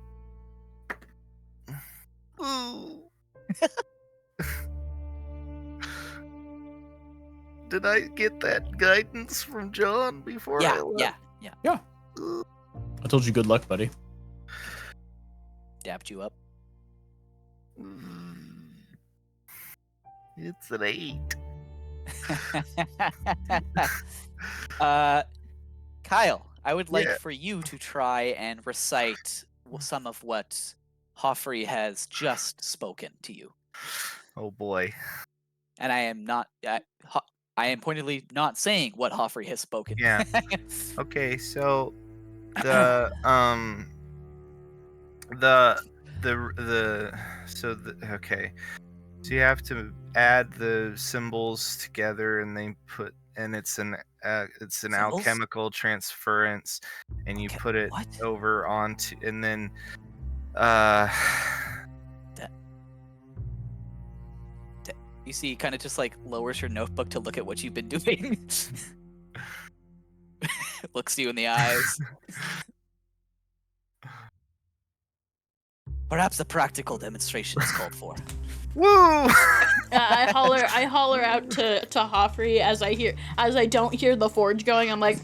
S3: Did I get that guidance from John before I
S1: Yeah.
S3: left?
S7: I told you good luck, buddy.
S1: Dapped you up.
S3: It's an 8.
S1: Kyle, I would like
S3: Yeah.
S1: for you to try and recite some of what Hoffrey has just spoken to you.
S3: Oh boy.
S1: And I am not. I am pointedly not saying what Hoffrey has spoken.
S3: Yeah. Okay, so the okay. So you have to add the symbols together, and it's an
S1: Symbols?
S3: alchemical transference, and you
S1: Okay,
S3: put it
S1: what?
S3: over onto, and then
S1: You see, kind of just like lowers your notebook to look at what you've been doing. Looks you in the eyes. Perhaps a practical demonstration is called for.
S3: woo.
S2: I holler out to Hoffrey as I don't hear the forge going. I'm like,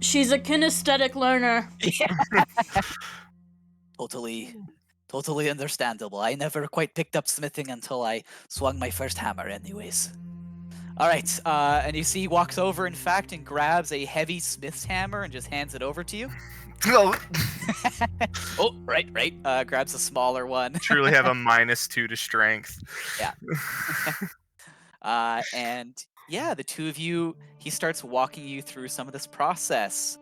S2: she's a kinesthetic learner.
S1: Totally understandable. I never quite picked up smithing until I swung my first hammer anyways. Alright, and you see he walks over, in fact, and grabs a heavy smith's hammer and just hands it over to you.
S3: Oh,
S1: Oh, right. Grabs a smaller one.
S3: truly have a -2 to strength.
S1: Yeah. And yeah, the two of you, he starts walking you through some of this process.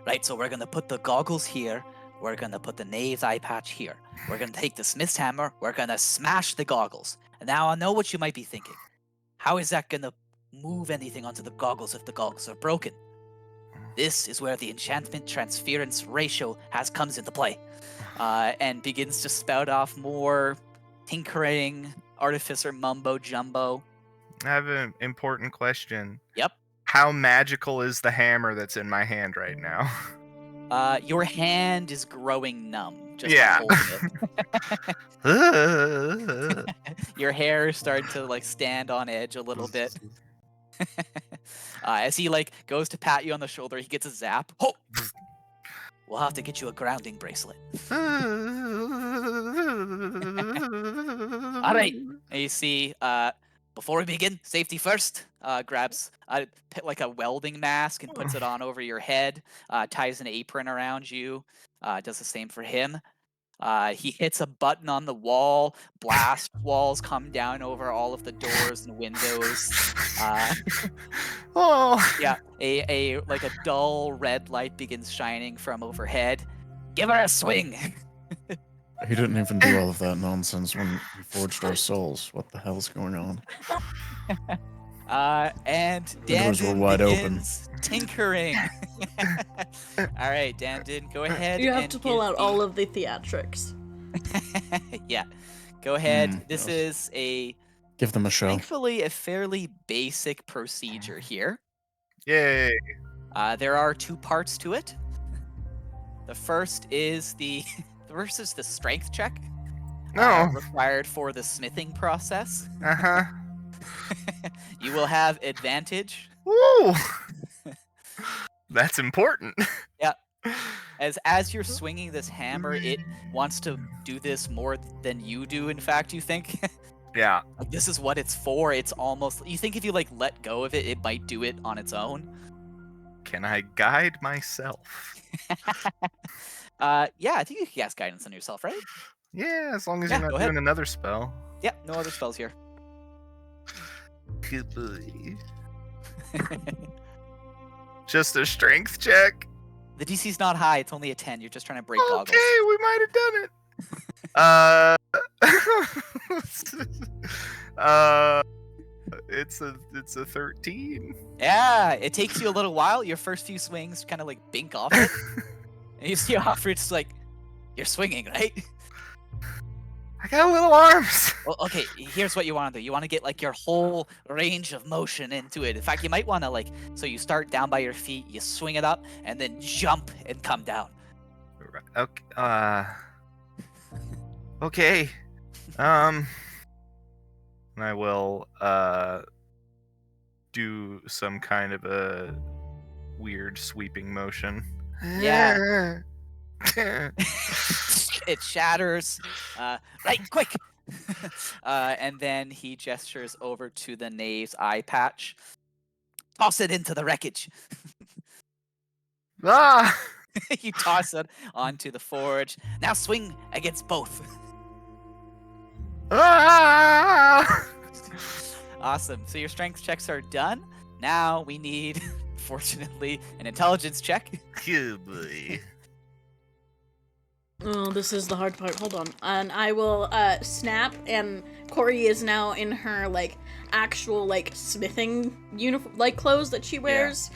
S1: Right, so we're gonna put the goggles here. We're gonna put the knave's eye patch here. We're gonna take the smith's hammer. We're gonna smash the goggles. And now I know what you might be thinking. How is that gonna move anything onto the goggles if the goggles are broken? This is where the enchantment transference ratio comes into play, and begins to spout off more tinkering, artificer mumbo jumbo.
S3: I have an important question.
S1: Yep.
S3: How magical is the hammer that's in my hand right now?
S1: Your hand is growing numb. Just
S3: Yeah.
S1: holding it. Your hair is starting to like stand on edge a little bit. As he like goes to pat you on the shoulder, he gets a zap. Oh! We'll have to get you a grounding bracelet. All right. And you see, before we begin, safety first. Grabs like a welding mask and puts it on over your head. Ties an apron around you. Does the same for him. He hits a button on the wall. Blast walls come down over all of the doors and windows.
S3: Oh.
S1: Yeah, a like a dull red light begins shining from overhead. Give her a swing.
S7: He didn't even do all of that nonsense when he forged our souls. What the hell's going on?
S1: And
S7: Windows were
S1: Dandin
S7: wide open.
S1: begins tinkering. All right, Dandin, go ahead.
S2: You have
S1: and
S2: to pull
S1: give
S2: out all of the theatrics.
S1: Yeah, go ahead. This
S7: yes.
S1: is a
S7: Give them a show.
S1: thankfully a fairly basic procedure here.
S3: Yay.
S1: There are two parts to it. The first is the strength check.
S3: No.
S1: Required for the smithing process.
S3: Uh-huh.
S1: You will have advantage.
S3: Woo. That's important.
S1: As you're swinging this hammer, it wants to do this more than you do, in fact, you think.
S3: Yeah.
S1: Like, this is what it's for. It's almost, you think if you like let go of it, it might do it on its own.
S3: Can I guide myself?
S1: Yeah, I think you can cast guidance on yourself, right?
S3: Yeah, as long as
S1: Yeah,
S3: you're
S1: go
S3: not
S1: ahead.
S3: doing another spell.
S1: Yeah, no other spells here.
S3: Good boy. Just a strength check.
S1: The DC's not high, it's only a 10. You're just trying to break goggles.
S3: Okay, we might have done it. It's a 13.
S1: Yeah, it takes you a little while. Your first few swings kind of like bink off it. And you see Offred's like, you're swinging, right?
S3: I got little arms.
S1: Well, okay, here's what you want to do. You want to get like your whole range of motion into it. In fact, you might want to like, so you start down by your feet, you swing it up, and then jump and come down.
S3: Okay. Okay. And I will do some kind of a weird sweeping motion.
S1: Yeah. It shatters. Right, quick! And then he gestures over to the knave's eye patch. Toss it into the wreckage.
S3: Ah!
S1: You toss it onto the forge. Now swing against both.
S3: Ah!
S1: Awesome. So your strength checks are done. Now we need, fortunately, an intelligence check.
S3: Good boy.
S2: Oh, this is the hard part. Hold on. And I will snap, and Corey is now in her like actual like smithing uniform like clothes that she wears.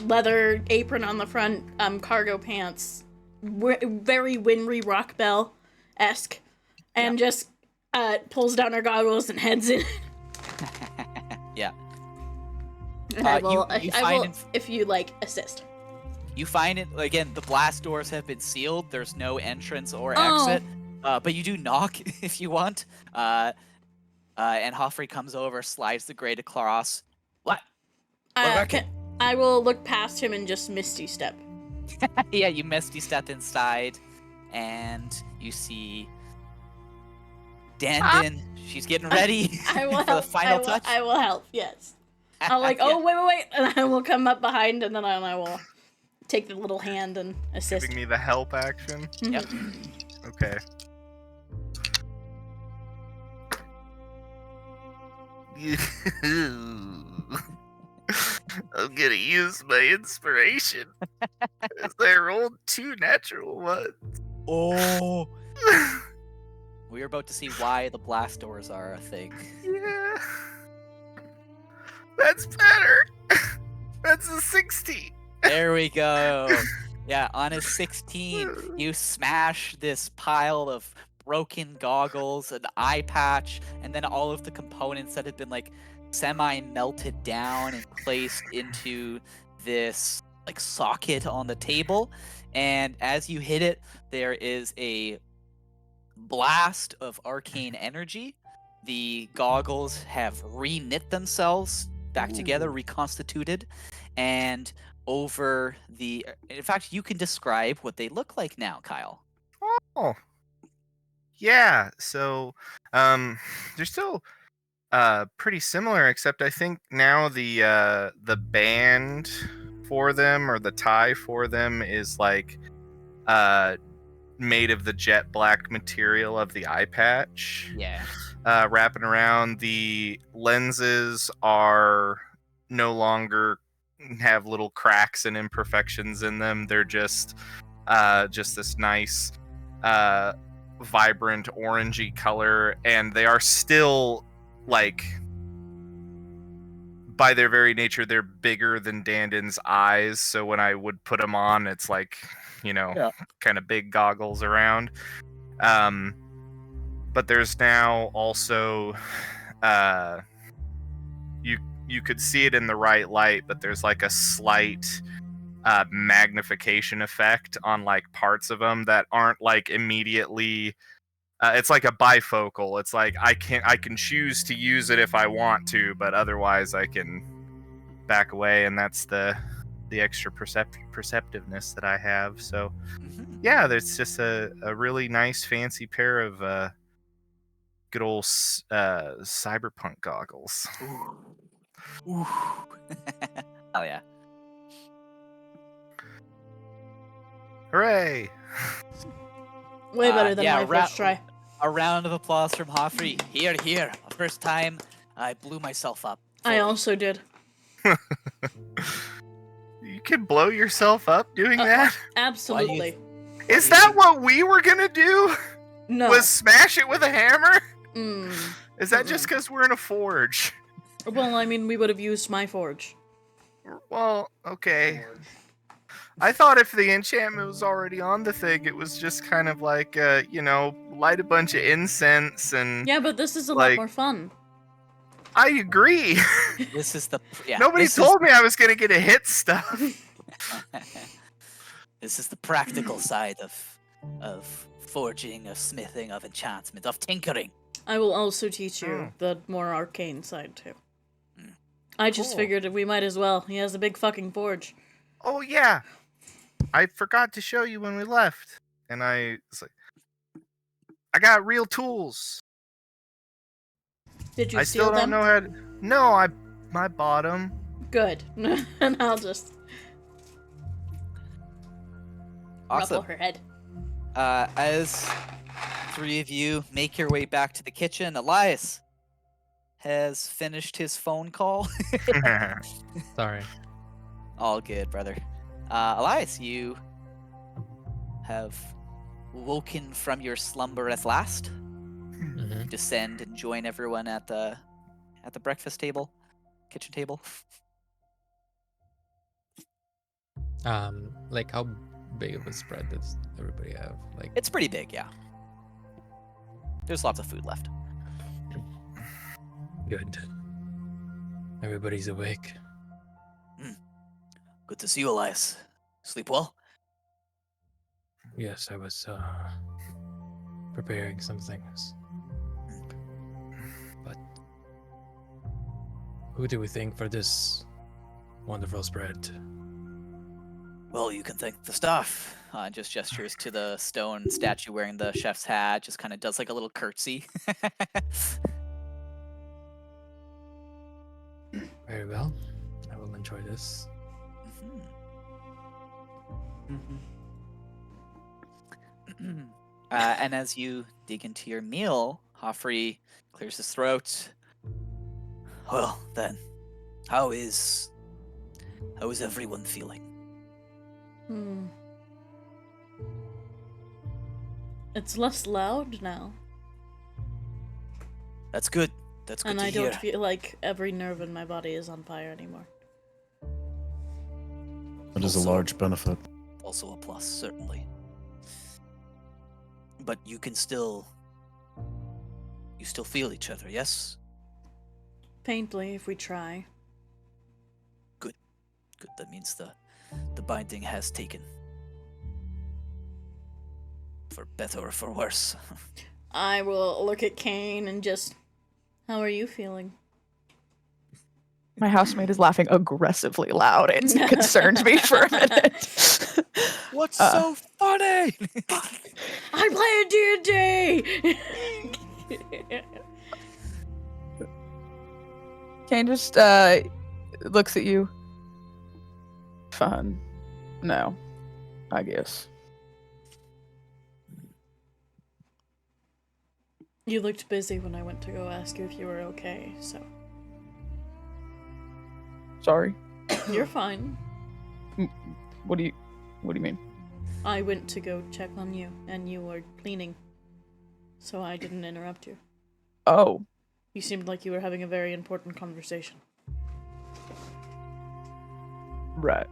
S2: Leather apron on the front, cargo pants, very Winry Rock Bell-esque, and just pulls down her goggles and heads in.
S1: Yeah.
S2: And I will,
S1: you
S2: I
S1: find
S2: will if you like assist.
S1: You find it, again, the blast doors have been sealed. There's no entrance or
S2: Oh.
S1: exit. But you do knock if you want. And Hoffrey comes over, slides the grate across. What? We're working.
S2: I will look past him and just misty step.
S1: Yeah, you misty step inside, and you see Dandin. She's getting ready
S2: I will
S1: for the
S2: help.
S1: final touch.
S2: I will help. Yes. I'm like,
S1: Yeah.
S2: oh wait, and I will come up behind, and then I will take the little hand and assist.
S3: Giving me the help action.
S1: Yep.
S3: Okay. I'm gonna use my inspiration. As I rolled 2 natural ones.
S1: Oh. We're about to see why the blast doors are a thing.
S3: Yeah. That's better. That's a 16.
S1: There we go. Yeah, on a 16, you smash this pile of broken goggles, an eye patch, and then all of the components that had been like semi-melted down and placed into this like socket on the table. And as you hit it, there is a blast of arcane energy. The goggles have re-knit themselves back together, reconstituted, and over the... In fact, you can describe what they look like now, Kyle.
S3: Oh. Yeah, so they're still pretty similar, except I think now the band for them, or the tie for them, is like made of the jet black material of the eye patch.
S1: Yeah.
S3: Wrapping around. The lenses are no longer have little cracks and imperfections in them. They're just this nice vibrant orangey color, and they are still, like, by their very nature, they're bigger than Dandin's eyes. So when I would put them on, it's like, kind of big goggles around. But there's now also, you could see it in the right light, but there's like a slight magnification effect on like parts of them that aren't like immediately. It's like a bifocal. It's like I can choose to use it if I want to, but otherwise I can back away, and that's the extra perceptiveness that I have. So yeah, there's just a really nice fancy pair of good old cyberpunk goggles.
S1: Ooh. Oh yeah.
S3: Hooray!
S2: Way better than
S1: yeah,
S2: my first try.
S1: A round of applause from Hoffrey. Here. First time I blew myself up.
S2: I also did.
S3: You can blow yourself up doing that?
S2: Absolutely.
S3: Is that what we were gonna do?
S2: No.
S3: Was smash it with a hammer?
S2: Mm.
S3: Is that just because we're in a forge?
S2: Well, I mean, we would have used my forge.
S3: Well, okay. I thought if the enchantment was already on the thing, it was just kind of like, light a bunch of incense and...
S2: Yeah, but this is a lot more fun.
S3: I agree.
S1: This is the... Yeah,
S3: Nobody told me I was going to get a hit stuff.
S1: This is the practical side of of forging, of smithing, of enchantment, of tinkering.
S2: I will also teach you
S3: Oh.
S2: the more arcane side too.
S1: Mm.
S2: I just
S3: Cool.
S2: figured we might as well. He has a big fucking forge.
S3: Oh yeah, I forgot to show you when we left, and I was like, I got real tools.
S2: Did you
S3: I
S2: steal
S3: still
S2: them?
S3: don't know how to. No, I bought them.
S2: Good. And I'll just ruffle
S1: Awesome.
S2: her head.
S1: As three of you make your way back to the kitchen, Elias has finished his phone call.
S6: Sorry.
S1: All good, brother. Elias, you have woken from your slumber at last.
S6: hmm
S1: Descend and join everyone at the breakfast table, kitchen table.
S6: Like how big of a spread does everybody have? Like,
S1: It's pretty big, yeah. There's lots of food left.
S6: good. Everybody's awake.
S1: Good to see you, Elias. Sleep well?
S6: Yes, I was preparing some things. But who do we think for this wonderful spread?
S1: Well, you can thank the staff. Just gestures to the stone statue wearing the chef's hat, just kind of does like a little curtsy.
S6: Very well. I will enjoy this.
S1: And as you dig into your meal, Hoffrey clears his throat. Well, then, how is everyone feeling?
S2: Hmm. It's less loud now.
S1: That's good. That's good
S2: And
S1: to
S2: I
S1: hear.
S2: don't feel like every nerve in my body is on fire anymore.
S7: That is a
S1: Also-
S7: large benefit.
S1: Also a plus, certainly. But you still feel each other, yes?
S2: Faintly, if we try.
S1: Good. That means the binding has taken. For better or for worse.
S2: I will look at Kane and just, how are you feeling?
S5: My housemate is laughing aggressively loud. It concerned me for a minute.
S1: What's
S5: so
S1: funny?
S2: I play D&D!
S5: Kane just looks at you. Fun. No, I guess.
S2: You looked busy when I went to go ask you if you were okay, so.
S5: Sorry.
S2: You're fine.
S5: What do you mean?
S2: I went to go check on you, and you were cleaning. So I didn't interrupt you.
S5: Oh,
S2: You seemed like you were having a very important conversation.
S5: right.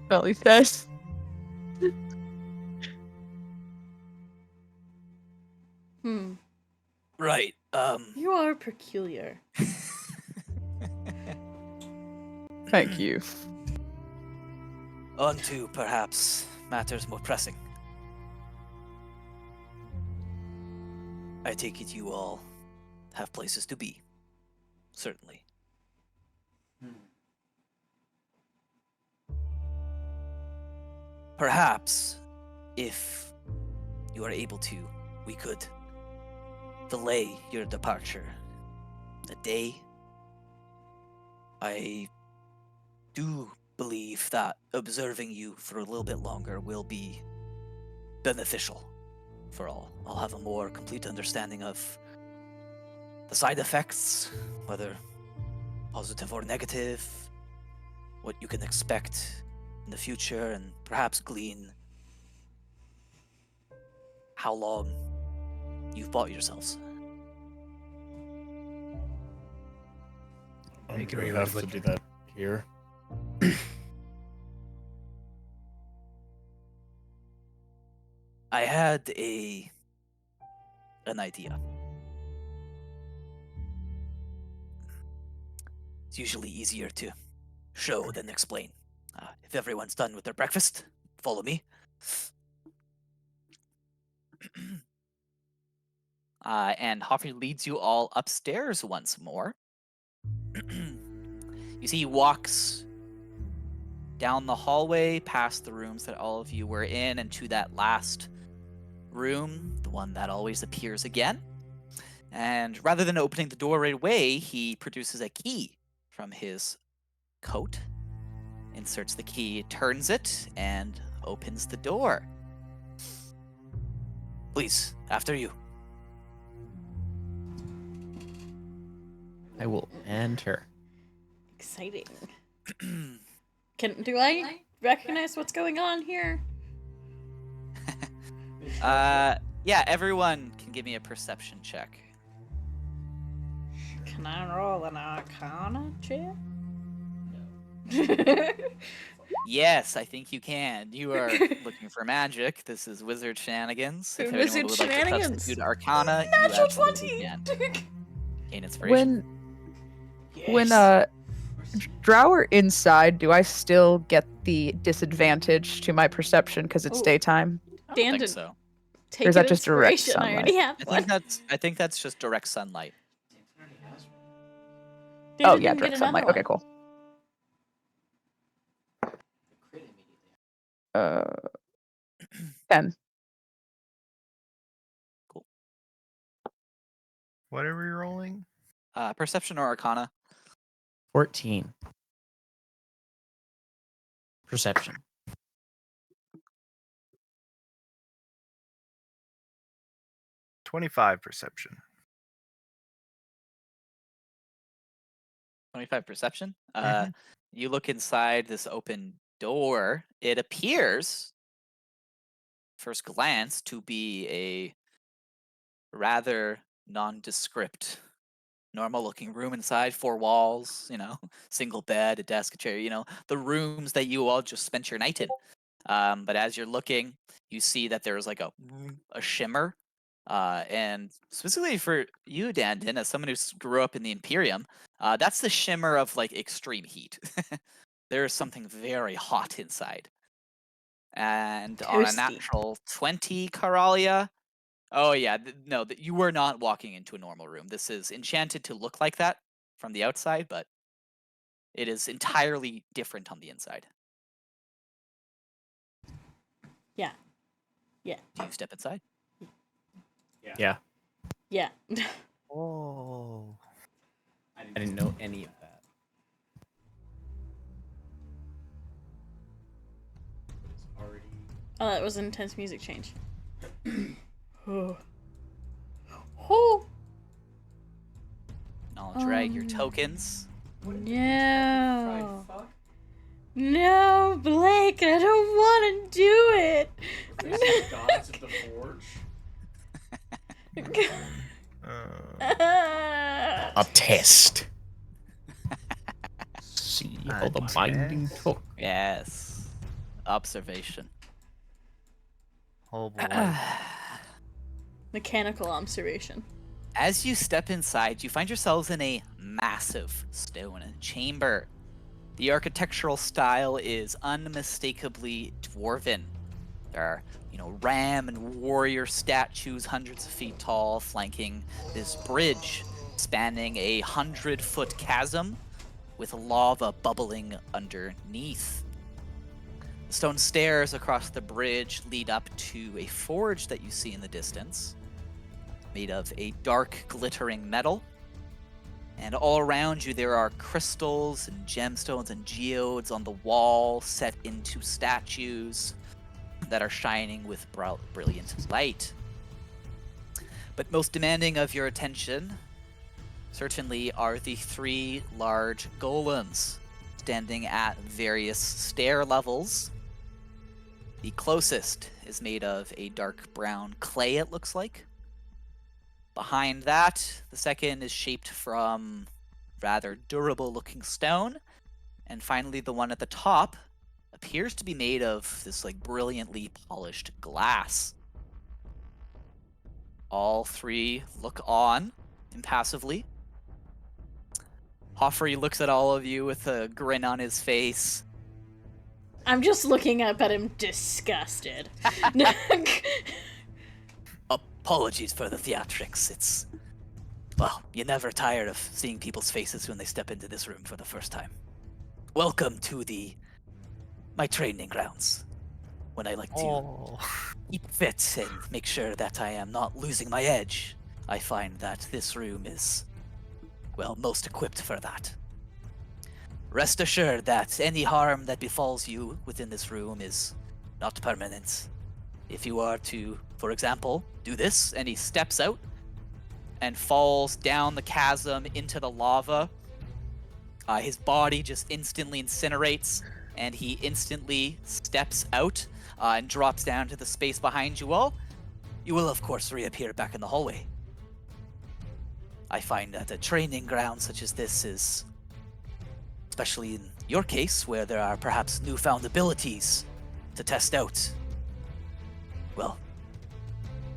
S5: Belly says.
S1: Right.
S2: You are peculiar.
S5: Thank you.
S1: On to perhaps matters more pressing. I take it you all have places to be. Certainly. Perhaps, if you are able to, we could delay your departure a day. I do believe that observing you for a little bit longer will be beneficial for all. I'll have a more complete understanding of the side effects, whether positive or negative, what you can expect in the future, and perhaps glean how long you've bought yourselves.
S6: Make it
S7: Do we
S6: real,
S7: have to
S6: but-
S7: do that here?
S1: I had an idea. It's usually easier to show than explain. If everyone's done with their breakfast, follow me. And Hoffrey leads you all upstairs once more. You see he walks down the hallway, past the rooms that all of you were in, and to that last room, the one that always appears again. And rather than opening the door right away, he produces a key from his coat, inserts the key, turns it, and opens the door. Please, after you.
S4: I will enter.
S2: Exciting. Do I recognize what's going on here?
S1: Yeah, everyone can give me a perception check.
S2: Can I roll an Arcana check?
S1: Yes, I think you can. You are looking for magic. This is wizard shenanigans. If anyone
S2: Wizard
S1: would like to
S2: shenanigans.
S1: substitute Arcana, you
S2: Natural
S1: absolutely
S2: 20!
S1: can. Gain inspiration.
S5: When
S2: Yes.
S5: Drow are inside, do I still get the disadvantage to my perception because it's
S2: Ooh.
S5: daytime?
S1: I
S2: Dan
S1: don't think
S2: didn't
S1: so.
S2: take
S5: Or is that
S2: an
S5: just direct
S2: inspiration. I already have
S1: I
S2: one.
S1: think that's just direct sunlight.
S2: Dan
S5: Oh
S2: didn't
S5: yeah,
S2: get
S5: direct
S2: another
S5: sunlight.
S2: one.
S5: Okay, cool. 10.
S3: What are we rolling?
S1: Perception or Arcana?
S4: 14. Perception.
S3: 25 perception.
S1: 25 perception.
S3: Mhm.
S1: You look inside this open door. It appears, first glance, to be a rather nondescript, normal-looking room inside. 4 walls, single bed, a desk, a chair. The rooms that you all just spent your night in. But as you're looking, you see that there's like a shimmer. And specifically for you, Dandin, as someone who grew up in the Imperium, that's the shimmer of like extreme heat. There is something very hot inside. And on a
S2: Toasty.
S1: natural 20, Coralia. Oh yeah, no, you were not walking into a normal room. This is enchanted to look like that from the outside, but it is entirely different on the inside.
S2: Yeah. Yeah.
S1: Do you step inside?
S4: Yeah.
S2: Yeah.
S3: Oh.
S4: I didn't know any of that.
S2: Oh, that was an intense music change. Oh. Oh.
S1: Knowledge, right? Your tokens.
S2: No. No, Blake, I don't want to do it.
S7: Gods of the Forge. A test. See how the
S3: A
S7: binding
S3: test?
S7: took.
S1: Yes. Observation.
S3: Oh boy.
S2: Mechanical observation.
S1: As you step inside, you find yourselves in a massive stone chamber. The architectural style is unmistakably dwarven. There are, ram and warrior statues hundreds of feet tall flanking this bridge spanning 100-foot chasm with lava bubbling underneath. The stone stairs across the bridge lead up to a forge that you see in the distance, made of a dark, glittering metal. And all around you, there are crystals and gemstones and geodes on the wall set into statues that are shining with brilliant light. But most demanding of your attention, certainly, are the 3 large golems standing at various stair levels. The closest is made of a dark brown clay, it looks like. Behind that, the second is shaped from rather durable-looking stone. And finally, the one at the top appears to be made of this brilliantly polished glass. All 3 look on impassively. Hoffrey looks at all of you with a grin on his face.
S2: I'm just looking up at him disgusted.
S1: Apologies for the theatrics. It's... Well, you're never tired of seeing people's faces when they step into this room for the first time. Welcome to my training grounds. When I like to keep fit and make sure that I am not losing my edge, I find that this room is, well, most equipped for that. Rest assured that any harm that befalls you within this room is not permanent. If you are to, for example, do this, and he steps out and falls down the chasm into the lava, his body just instantly incinerates, and he instantly steps out and drops down to the space behind you all. You will, of course, reappear back in the hallway. I find that a training ground such as this is, especially in your case, where there are perhaps newfound abilities to test out, well,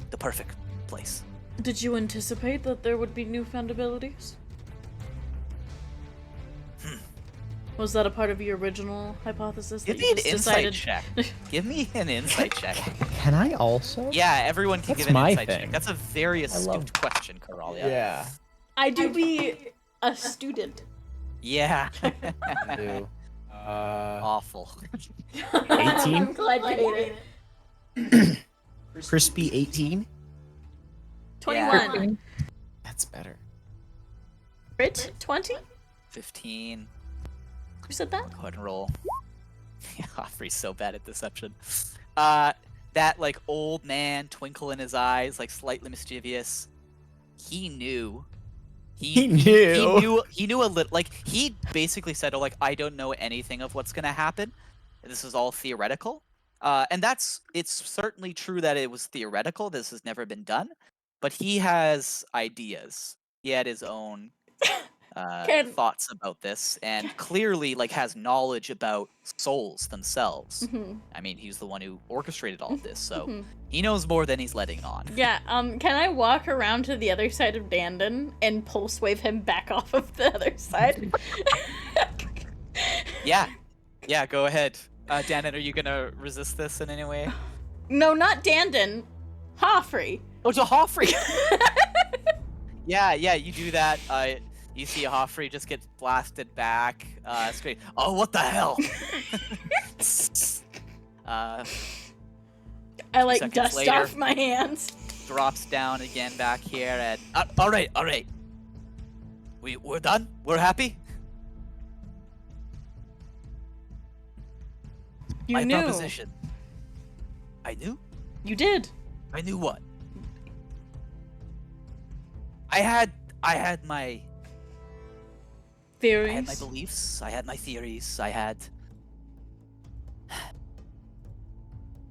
S1: the perfect place.
S2: Did you anticipate that there would be newfound abilities? Was that a part of your original hypothesis?
S1: Give
S2: that
S1: me
S2: you
S1: an
S2: just
S1: insight
S2: decided...
S1: check. Give me an insight check.
S4: Can I also?
S1: Yeah, everyone can
S4: That's
S1: give an
S4: my
S1: insight
S4: thing.
S1: check. That's a very astute
S4: love-
S1: question, Coral.
S4: Yeah.
S2: I do be a student.
S1: Yeah.
S4: I do.
S1: Awful.
S4: 18?
S2: I'm glad you ate it.
S4: Crispy 18?
S2: 21.
S4: That's better.
S2: Crit 20?
S1: 15.
S2: Who said that?
S1: Go ahead and roll. Yeah, Joffrey's so bad at deception. That like old man twinkle in his eyes, like slightly mischievous. He knew.
S4: He knew.
S1: He knew a little. Like he basically said, "Oh, like I don't know anything of what's gonna happen. This is all theoretical." And it's certainly true that it was theoretical. This has never been done, but he has ideas. He had his own thoughts about this, and clearly like has knowledge about souls themselves. I mean, he's the one who orchestrated all of this, so he knows more than he's letting on.
S2: Yeah, can I walk around to the other side of Dandon and pulse wave him back off of the other side?
S1: Yeah, go ahead. Danon, are you gonna resist this in any way?
S2: No, not Dandon. Hoffrey.
S1: Oh, it's a Joffrey! Yeah, you do that. You see Joffrey just gets blasted back. It's great. Oh, what the hell?
S2: I like
S1: seconds
S2: dust
S1: later.
S2: off my hands.
S1: Drops down again back here, and all right. We're done. We're happy.
S2: You
S1: My
S2: knew.
S1: proposition. I knew.
S2: You did.
S1: I knew what? I had my
S2: Theories.
S1: I had my beliefs. I had my theories.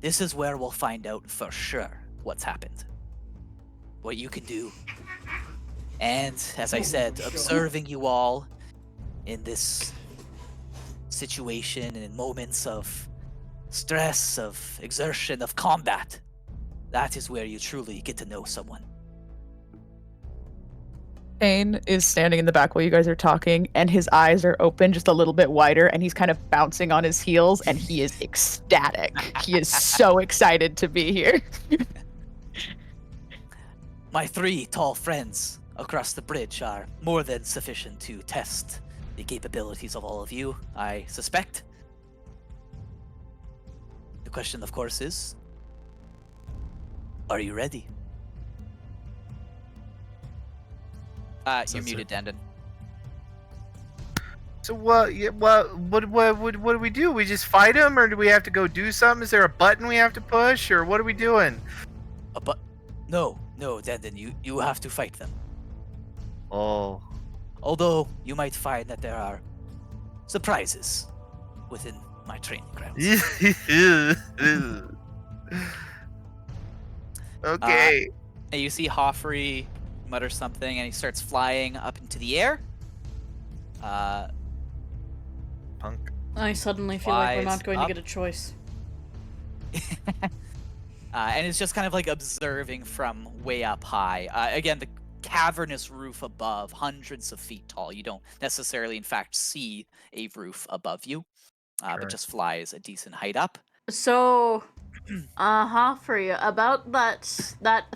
S1: This is where we'll find out for sure what's happened. What you can do. And, as I said, observing you all in this situation and in moments of stress, of exertion, of combat, that is where you truly get to know someone.
S5: Kane is standing in the back while you guys are talking, and his eyes are open just a little bit wider, and he's kind of bouncing on his heels, and he is ecstatic. He is so excited to be here.
S1: My 3 tall friends across the bridge are more than sufficient to test the capabilities of all of you, I suspect. The question, of course, is, are you ready? You're muted, Dandon.
S3: So what? Yeah, what do we do? We just fight him, or do we have to go do something? Is there a button we have to push, or what are we doing?
S1: But no, Dandon, you have to fight them.
S3: Oh,
S1: Although you might find that there are surprises within my training grounds.
S3: okay.
S1: And you see Joffrey mutter something, and he starts flying up into the air.
S3: Punk.
S2: I suddenly feel like we're
S1: Flies
S2: not going
S1: up.
S2: to get a choice.
S1: And it's just kind of like observing from way up high. Again, the cavernous roof above, hundreds of feet tall. You don't necessarily, in fact, see a roof above you.
S3: Sure.
S1: but just flies a decent height up.
S2: So, for you about that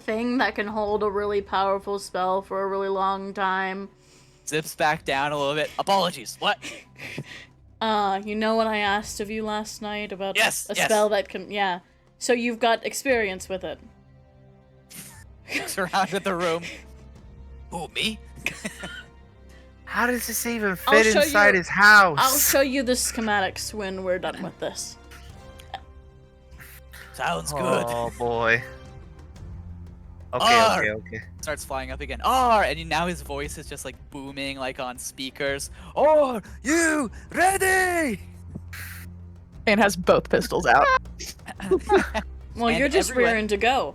S2: thing that can hold a really powerful spell for a really long time.
S1: Zips back down a little bit. Apologies. What?
S2: You know what I asked of you last night about
S1: Yes,
S2: a
S1: yes.
S2: spell that can, yeah. So you've got experience with it.
S1: Surrounded the room. Who, me?
S3: How does this even
S2: I'll
S3: fit
S2: show
S3: inside
S2: you-
S3: his house?
S2: I'll show you the schematics when we're done with this.
S1: Sounds good.
S3: Oh boy. Okay,
S1: Arr!
S3: okay.
S1: Starts flying up again. And now his voice is just like booming like on speakers. Are you ready?
S5: And has both pistols out.
S2: Well,
S1: And
S2: you're just
S1: everyone-
S2: rearing to go.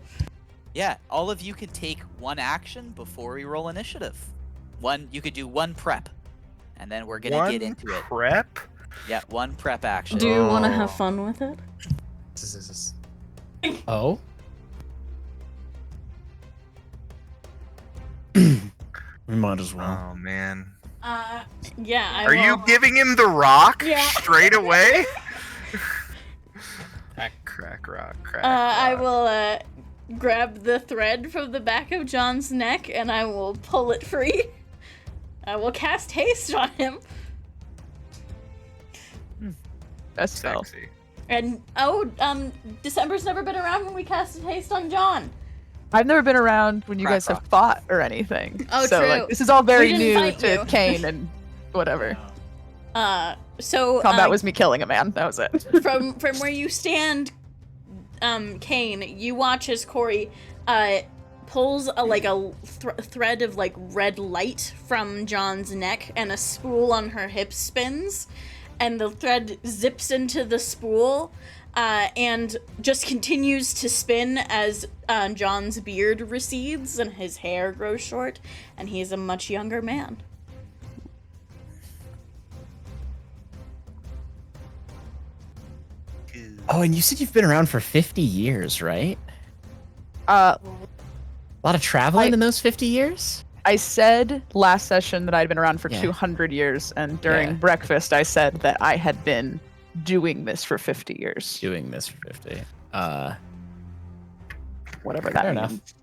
S1: Yeah, all of you can take one action before we roll initiative. You could do one prep, and then we're gonna
S3: One
S1: get into it.
S3: prep?
S1: Yeah, one prep action.
S2: Do you want to
S3: Oh.
S2: have fun with it?
S4: Oh.
S7: We might as well.
S3: Oh man.
S2: Yeah. I
S3: Are you
S2: will-
S3: giving him the rock
S2: Yeah.
S3: straight away?
S6: Crack.
S3: Crack rock, crack
S2: I
S3: rock.
S2: will grab the thread from the back of John's neck and I will pull it free. I will cast haste on him.
S5: Best spell.
S3: Sexy.
S2: And December's never been around when we casted haste on John.
S5: I've never been around when you
S1: Crack
S5: guys have
S1: rock.
S5: fought or anything.
S2: Oh,
S5: so
S2: true.
S5: like this is all very
S2: didn't
S5: new
S2: fight
S5: to
S2: you.
S5: Kane and whatever.
S2: So
S5: Combat was me killing a man. That was it.
S2: from where you stand, Kane, you watch as Corey pulls a thread of like red light from John's neck, and a spool on her hip spins, and the thread zips into the spool, and just continues to spin as John's beard recedes and his hair grows short, and he's a much younger man.
S4: Oh, and you said you've been around for 50 years, right?
S5: Uh,
S4: A lot of traveling in those 50 years?
S5: I said last session that I'd been around for
S4: Yeah.
S5: 200 years, and during
S4: Yeah.
S5: breakfast I said that I had been doing this for 50 years.
S4: Doing this for 50.
S5: Whatever that
S4: Fair
S5: means.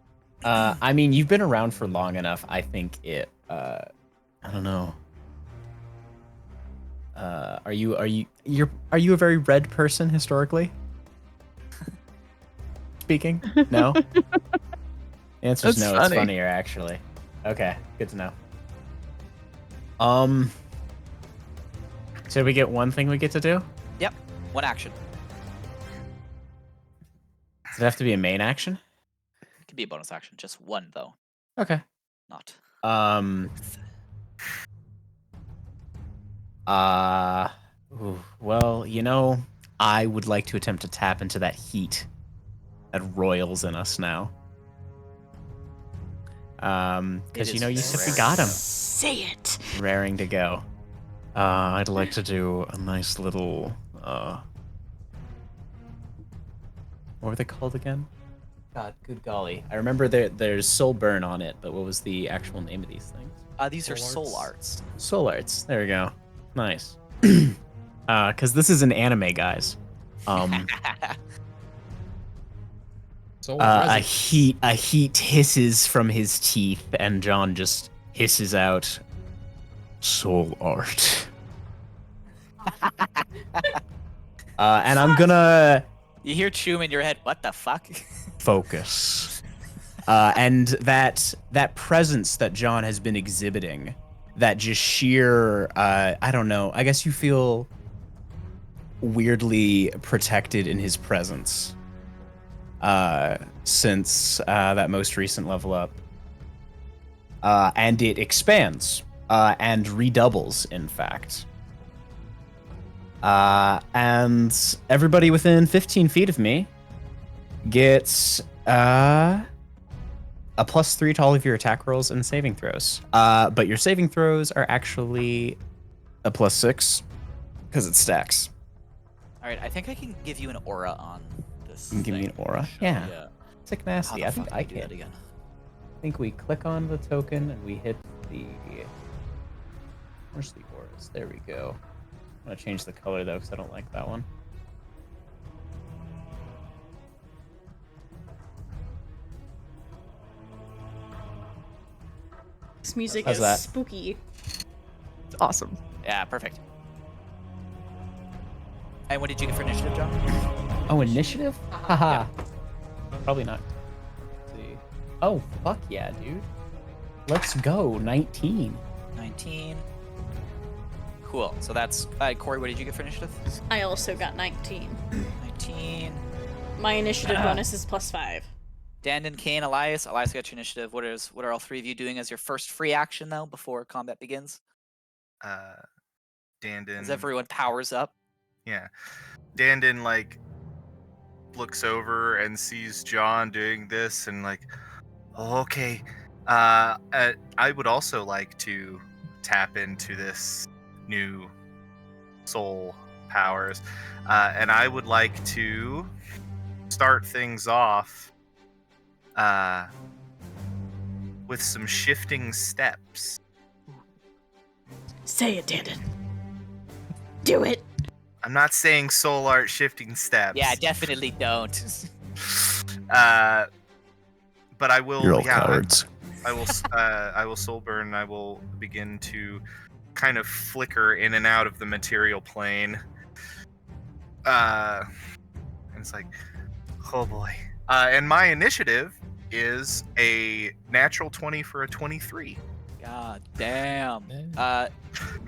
S4: enough. I mean, you've been around for long enough. I think it. I don't know. Are you a very red person historically? Speaking? No. The answer's
S5: That's
S4: no.
S5: funny.
S4: It's funnier actually. Okay, good to know. So we get one thing we get to do.
S1: Yep, one action.
S4: Does it have to be a main action?
S1: It can be a bonus action. Just one though,
S4: Okay.
S1: not.
S4: Well, I would like to attempt to tap into that heat that roils in us now. Because
S1: It
S4: you
S1: is
S4: said we
S1: rare.
S4: got him,
S2: Say it.
S4: raring to go.
S7: I'd like to do a nice little.
S4: What were they called again? God, good golly, I remember there's soul burn on it, but what was the actual name of these things?
S1: These are
S6: Soul
S1: soul
S6: arts.
S1: arts.
S4: Soul arts. There we go. Nice. Because this is an anime, guys.
S6: So
S4: A heat hisses from his teeth, and John just hisses out, "Soul art." And I'm gonna
S1: You hear Chum in your head. What the fuck?
S4: focus. And that presence that John has been exhibiting, that just sheer, I don't know, I guess you feel weirdly protected in his presence since that most recent level up. And it expands and redoubles, in fact. And everybody within 15 feet of me gets a +3 to all of your attack rolls and saving throws. But your saving throws are actually a +6 because it stacks.
S1: All right, I think I can give you an aura on this.
S4: You can give me
S1: thing.
S4: an aura? Yeah.
S1: Yeah.
S4: Sick
S1: How
S4: nasty.
S1: the
S4: I think
S1: fuck
S4: I
S1: do that
S4: can.
S1: again?
S4: I think we click on the token and we hit the. Where's the auras? There we go. gonna change the color though, because I don't like that one.
S2: This music
S4: How's
S2: is
S4: that?
S2: spooky.
S5: It's awesome.
S1: Yeah, perfect. And what did you get for initiative, John?
S4: Oh, initiative? Haha. Probably not. Let's see. Oh, fuck yeah, dude. Let's go. 19.
S1: 19. Cool. So that's Corey. What did you get for initiative?
S2: I also got 19.
S1: 19.
S2: My initiative bonus is +5.
S1: Dandon, Kane, Elias. Elias got your initiative. What are all three of you doing as your first free action though before combat begins?
S3: Dandon.
S1: As everyone powers up.
S3: Yeah. Dandon like looks over and sees John doing this and like, oh, okay. I would also like to tap into this new soul powers, and I would like to start things off with some shifting steps.
S2: Say it, Dandon. Do it.
S3: I'm not saying soul art shifting steps.
S1: Yeah, definitely don't.
S3: But I will.
S7: You're all
S3: yeah,
S7: cowards.
S3: I will soul burn. I will begin to kind of flicker in and out of the material plane. And it's like, oh boy. And my initiative is a natural 20 for a 23.
S1: God damn.
S3: Who
S1: Load up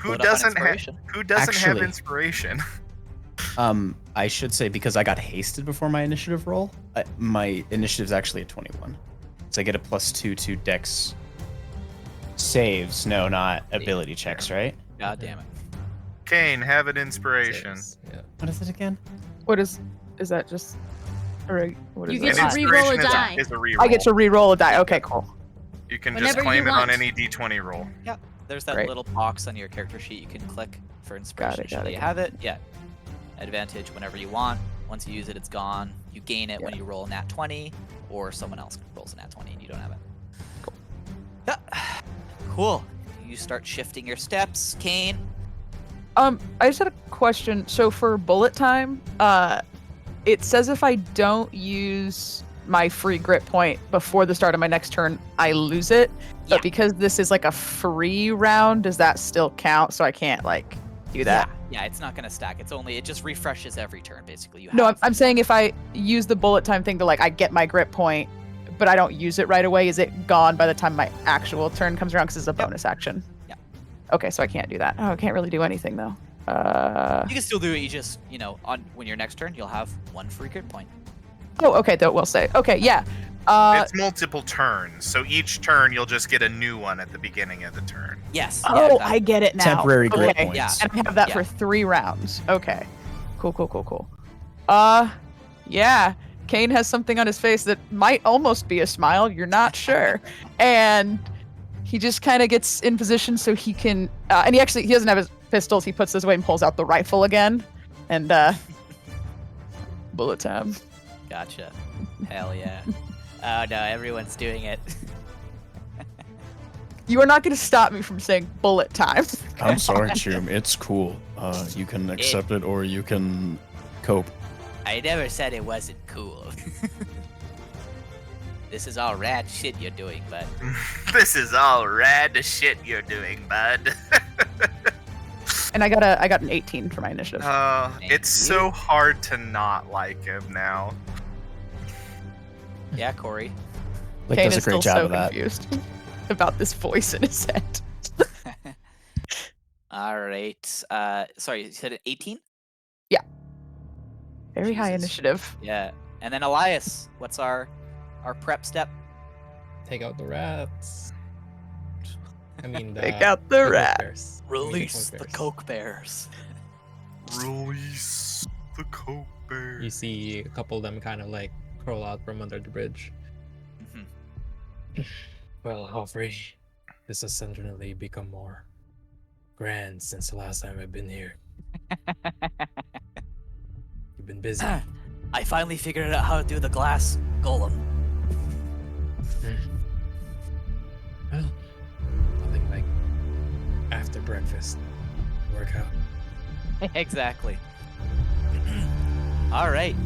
S1: on
S3: doesn't have
S1: inspiration.
S4: Actually-
S3: inspiration?
S4: I should say because I got hasted before my initiative roll, my initiative's actually a 21. So I get a +2 to dex saves. No, not ability checks, right?
S1: God damn it.
S3: Kane, have an inspiration.
S6: Yeah.
S4: What is it again?
S5: What is that just what is
S2: You
S5: that?
S2: get to
S3: An
S2: re-roll a
S3: inspiration
S2: die.
S3: is a reroll.
S5: I get to re-roll a die. Okay, cool.
S3: You can
S2: Whenever
S3: just
S2: you
S3: claim it on
S2: want.
S3: any d20 roll.
S1: There's that
S5: Great.
S1: little box on your character sheet you can click for inspiration.
S5: got it,
S1: You have it? Yeah. Advantage whenever you want. Once you use it, it's gone. You gain it when you roll a nat 20, or someone else rolls a nat 20 and you don't have it. Cool. Yeah. Cool. You start shifting your steps, Kane.
S5: I just had a question. So for bullet time, it says if I don't use my free grit point before the start of my next turn, I lose it. But
S1: Yeah.
S5: because this is like a free round, does that still count? So I can't like do that.
S1: Yeah, it's not gonna stack. It just refreshes every turn basically. You
S5: No,
S1: have
S5: I'm saying if I use the bullet time thing to like I get my grit point, but I don't use it right away, is it gone by the time my actual turn comes around because it's a bonus action?
S1: Yeah.
S5: Okay, so I can't do that. Oh, I can't really do anything though.
S1: You can still do it. You just, on when your next turn, you'll have one free grit point.
S5: Oh, okay, that will stay. Okay, yeah.
S3: It's multiple turns, so each turn you'll just get a new one at the beginning of the turn.
S1: Yes.
S5: Oh,
S1: yeah, exactly.
S5: I get it now.
S7: Temporary grit
S5: Okay,
S7: points.
S1: Yeah.
S5: and I have that
S1: Yeah.
S5: for 3 rounds. Okay. Cool. Yeah. Kane has something on his face that might almost be a smile. You're not sure. And he just kind of gets in position so he can, and he doesn't have his pistols. He puts this away and pulls out the rifle again. And, bullet time.
S1: Gotcha. Hell yeah. Oh no, everyone's doing it.
S5: You are not going to stop me from saying bullet time.
S7: I'm sorry, Chum. It's cool. You can accept it or you can cope.
S1: I never said it wasn't cool. This is all rad shit you're doing, bud.
S3: This is all rad shit you're doing, bud.
S5: And I got an 18 for my initiative.
S1: Thank
S3: It's
S1: you.
S3: so hard to not like him now.
S1: Yeah, Corey.
S7: Like,
S5: Kane
S7: does a
S5: is
S7: great
S5: still
S7: job
S5: so
S7: of that.
S5: confused about this voice in his head.
S1: All right. Sorry, you said an 18?
S5: Very high
S1: Jesus.
S5: initiative.
S1: Yeah. And then Elias, what's our prep step?
S6: Take out the rats. I mean,
S5: Take out the
S6: coke
S5: rat.
S6: bears. I mean,
S1: Release the
S6: bears.
S1: Coke Bears.
S3: Release the Coke Bear.
S6: You see a couple of them kind of like crawl out from under the bridge.
S1: Mhm.
S6: Well, Joffrey, this has certainly become more grand since the last time I've been here. You've been busy.
S1: I finally figured out how to do the glass golem.
S6: Well, nothing like after breakfast workout.
S1: Exactly. All right.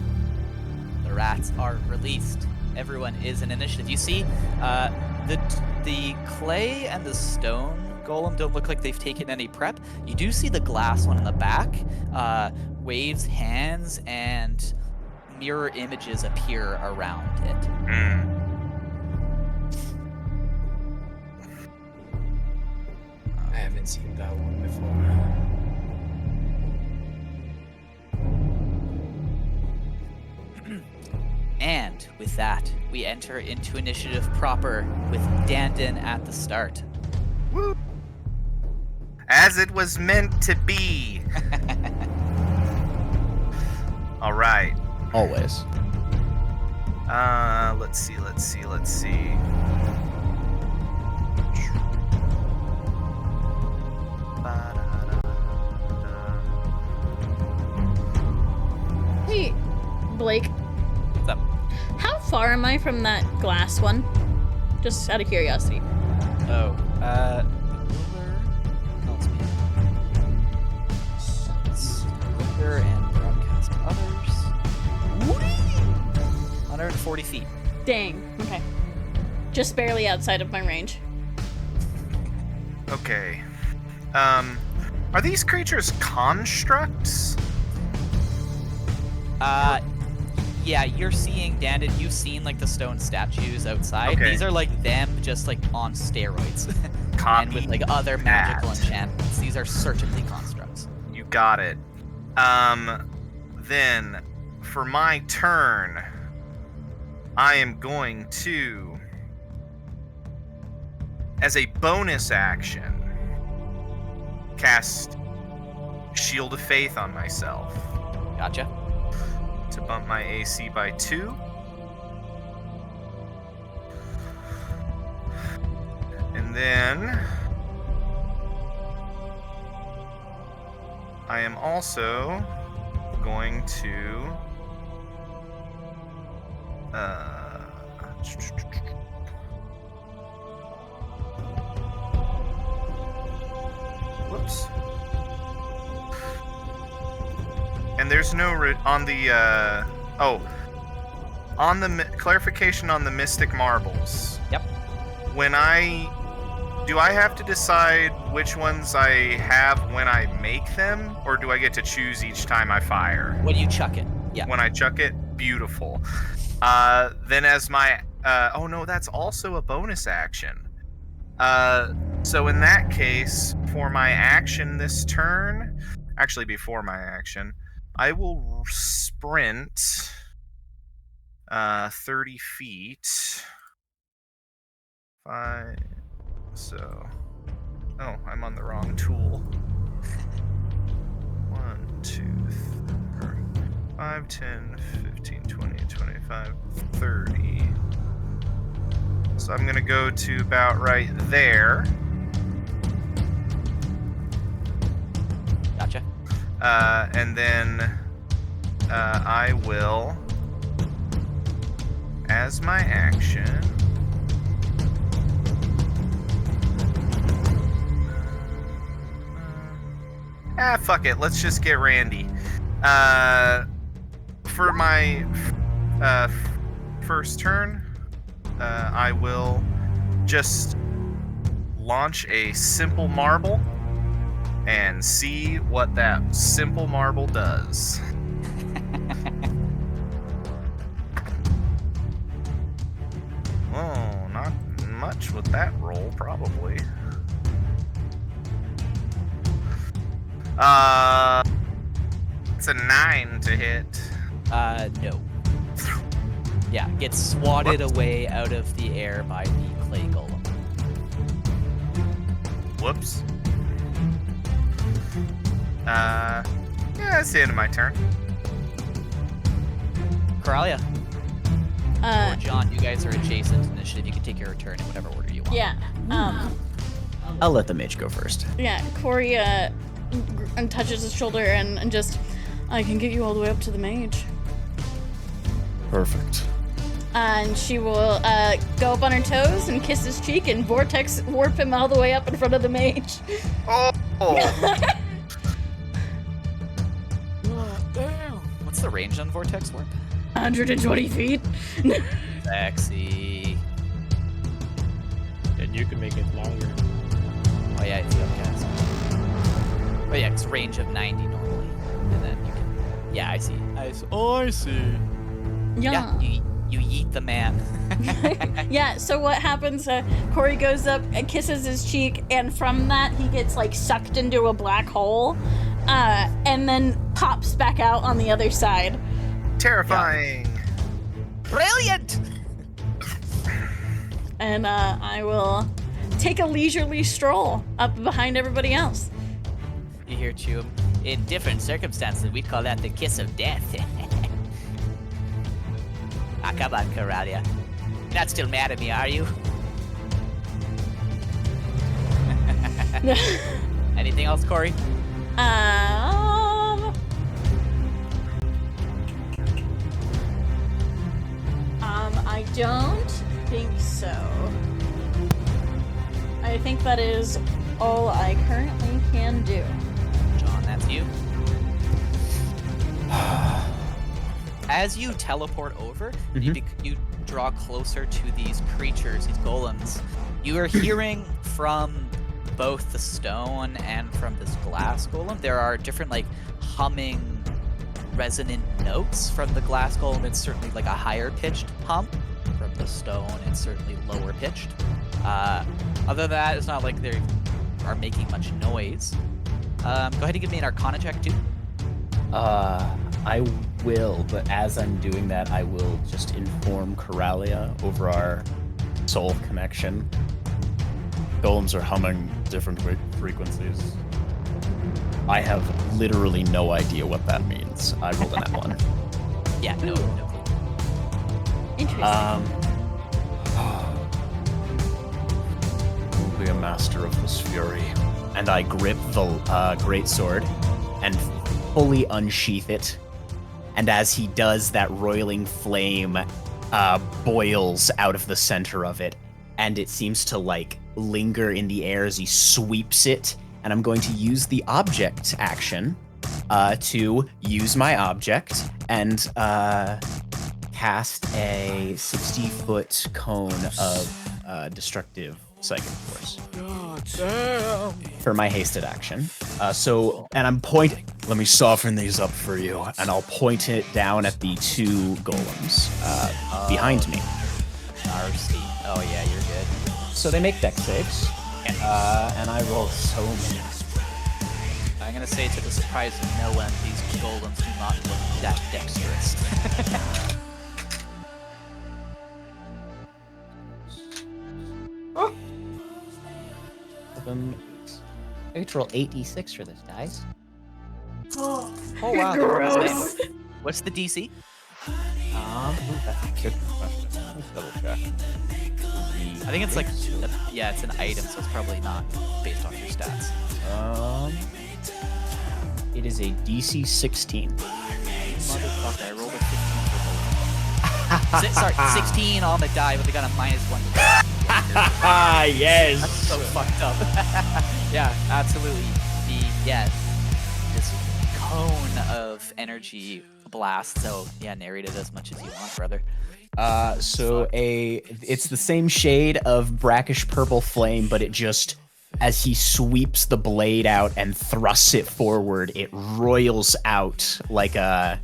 S1: The rats are released. Everyone is in initiative. You see, the clay and the stone golem don't look like they've taken any prep. You do see the glass one in the back. Waves hands and mirror images appear around it.
S6: I haven't seen that one before.
S1: And with that, we enter into initiative proper with Dandin at the start.
S3: Woo! As it was meant to be. All right.
S4: Always.
S3: Let's see.
S2: Hey, Blake.
S1: What's up?
S2: How far am I from that glass one? Just out of curiosity.
S1: Oh, the ruler tells me it's render and broadcast others. 140 feet.
S2: Dang. Okay. Just barely outside of my range.
S3: Okay. Are these creatures constructs?
S1: Yeah, you're seeing, Dandin, you've seen like the stone statues outside.
S3: Okay.
S1: These are like them just like on steroids. And with like other
S3: Copy
S1: magical
S3: that.
S1: enchantments. These are certainly constructs.
S3: You got it. Then for my turn, I am going to, as a bonus action, cast Shield of Faith on myself
S1: Gotcha.
S3: to bump my AC by 2. And then I am also going to whoops. And there's no on the on the clarification on the Mystic Marbles.
S1: Yep.
S3: When do I have to decide which ones I have when I make them, or do I get to choose each time I fire?
S1: When you chuck it. Yeah.
S3: When I chuck it, beautiful. Then as my oh no, that's also a bonus action. So in that case, for my action this turn, actually before my action, I will sprint 30 feet. 5. So, oh, I'm on the wrong tool. 1, 2, 3, 5, 10, 15, 20, 25, 30. So I'm gonna go to about right there.
S1: Gotcha.
S3: And then I will, as my action, fuck it. Let's just get Randy. For my first turn, I will just launch a simple marble and see what that simple marble does. Oh, not much with that roll, probably. It's a 9 to hit.
S1: No. Yeah, gets swatted away out of the air by the clay golem.
S3: Whoops. Yeah, that's the end of my turn.
S1: Coralia or John, you guys are adjacent to initiative. You can take your turn in whatever order you want.
S2: Yeah.
S4: I'll let the mage go first.
S2: Yeah, Corey touches his shoulder and just, I can get you all the way up to the mage.
S7: Perfect.
S2: And she will go up on her toes and kiss his cheek and vortex warp him all the way up in front of the mage.
S3: Oh!
S1: the range on Vortex Warp?
S2: 120 feet.
S1: Sexy.
S6: And you can make it longer.
S1: Oh yeah, it's upcast. Oh yeah, it's range of 90 normally, and then you can. Yeah, I see. Oh, I see.
S2: Yeah.
S1: You yeet the man.
S2: Yeah, so what happens, Corey goes up and kisses his cheek, and from that he gets like sucked into a black hole, and then pops back out on the other side.
S3: Terrifying.
S1: Brilliant.
S2: And I will take a leisurely stroll up behind everybody else.
S1: You hear Chum. In different circumstances, we'd call that the kiss of death. Ah, come on, Coralia. You're not still mad at me, are you? Anything else, Corey?
S2: I don't think so. I think that is all I currently can do.
S1: John, that's you. As you teleport over, you draw closer to these creatures, these golems. You are hearing from both the stone and from this glass golem. There are different, like, humming, resonant notes from the glass golem. It's certainly like a higher pitched hum. From the stone, it's certainly lower pitched. Other than that, it's not like they are making much noise. Go ahead and give me an Arcana check too.
S4: I will, but as I'm doing that, I will just inform Coralia over our soul connection.
S7: Golems are humming different frequencies.
S4: I have literally no idea what that means. I rolled an N1.
S1: Yeah, no clue.
S2: Interesting.
S7: Will be a master of this fury.
S4: And I grip the great sword and fully unsheath it. And as he does, that roiling flame boils out of the center of it, and it seems to like linger in the air as he sweeps it. And I'm going to use the object action to use my object and cast a 60-foot cone of destructive psychic force. For my hasted action. And I'm pointing.
S7: Let me soften these up for you.
S4: And I'll point it down at the two golems behind me.
S1: RC. Oh yeah, you're good.
S4: So they make dex saves. And I roll so many.
S1: I'm gonna say to the surprise of no one, these golems do not look that dexterous.
S4: I get to roll 8d6 for this, guys.
S1: Oh wow, gross. What's the DC?
S4: That's a good question. Let's double check.
S1: I think it's like, yeah, it's an item, so it's probably not based on your stats.
S4: It is a DC 16.
S1: Motherfucker, I rolled a 15 for both. Sorry, 16 on the die, but they got a -1.
S4: Yes.
S1: That's so fucked up. Yeah, absolutely. This cone of energy blast. So yeah, narrate it as much as you want, brother.
S4: It's the same shade of brackish purple flame, but it just, as he sweeps the blade out and thrusts it forward, it roils out like a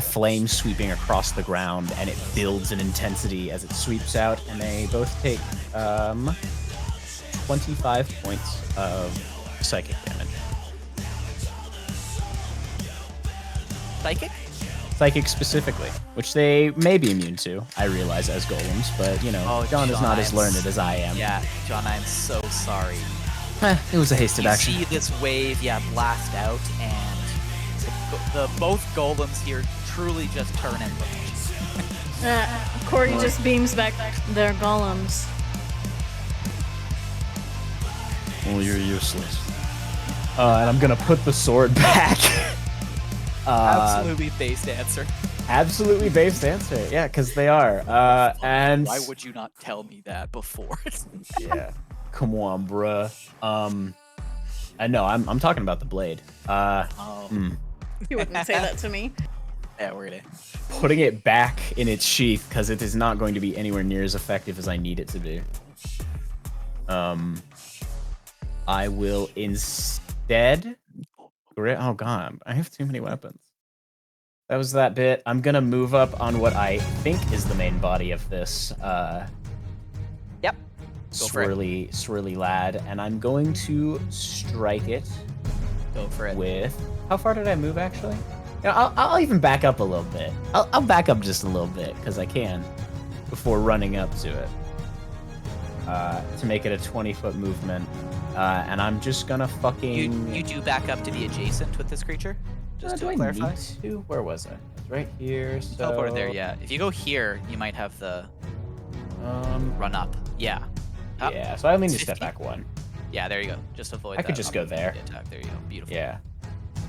S4: flame sweeping across the ground, and it builds in intensity as it sweeps out, and they both take 25 points of psychic damage.
S1: Psychic?
S4: Psychic specifically, which they may be immune to, I realize, as golems, but, you know, John is not as learned as I am.
S1: Yeah, John, I'm so sorry.
S4: It was a hasted action.
S1: You see this wave, blast out, and the both golems here truly just turn and look at you.
S2: Corey just beams back their golems.
S7: Well, you're useless.
S4: And I'm gonna put the sword back.
S1: Absolutely based answer.
S4: Absolutely based answer. Yeah, because they are. And
S1: why would you not tell me that before?
S4: Yeah. Come on, bruh. I know. I'm talking about the blade.
S2: You wouldn't say that to me.
S1: Yeah, we're gonna.
S4: putting it back in its sheath because it is not going to be anywhere near as effective as I need it to be. I will instead. Oh god, I have too many weapons. That was that bit. I'm gonna move up on what I think is the main body of this
S1: Yep. Go for it.
S4: swirly lad, and I'm going to strike it
S1: Go for it.
S4: with. How far did I move actually? I'll even back up a little bit. I'll back up just a little bit because I can before running up to it to make it a 20-foot movement. And I'm just gonna fucking.
S1: You do back up to be adjacent with this creature. Just
S4: do
S1: to
S4: I
S1: clarify.
S4: need to? Where was I? It's right here. So
S1: Teleported there. Yeah. If you go here, you might have the run up. Yeah. Up.
S4: Yeah. So I only need to step
S1: 50.
S4: back one.
S1: Yeah. There you go. Just avoid.
S4: I could
S1: that
S4: just go there.
S1: Attack. There you go. Beautiful.
S4: Yeah.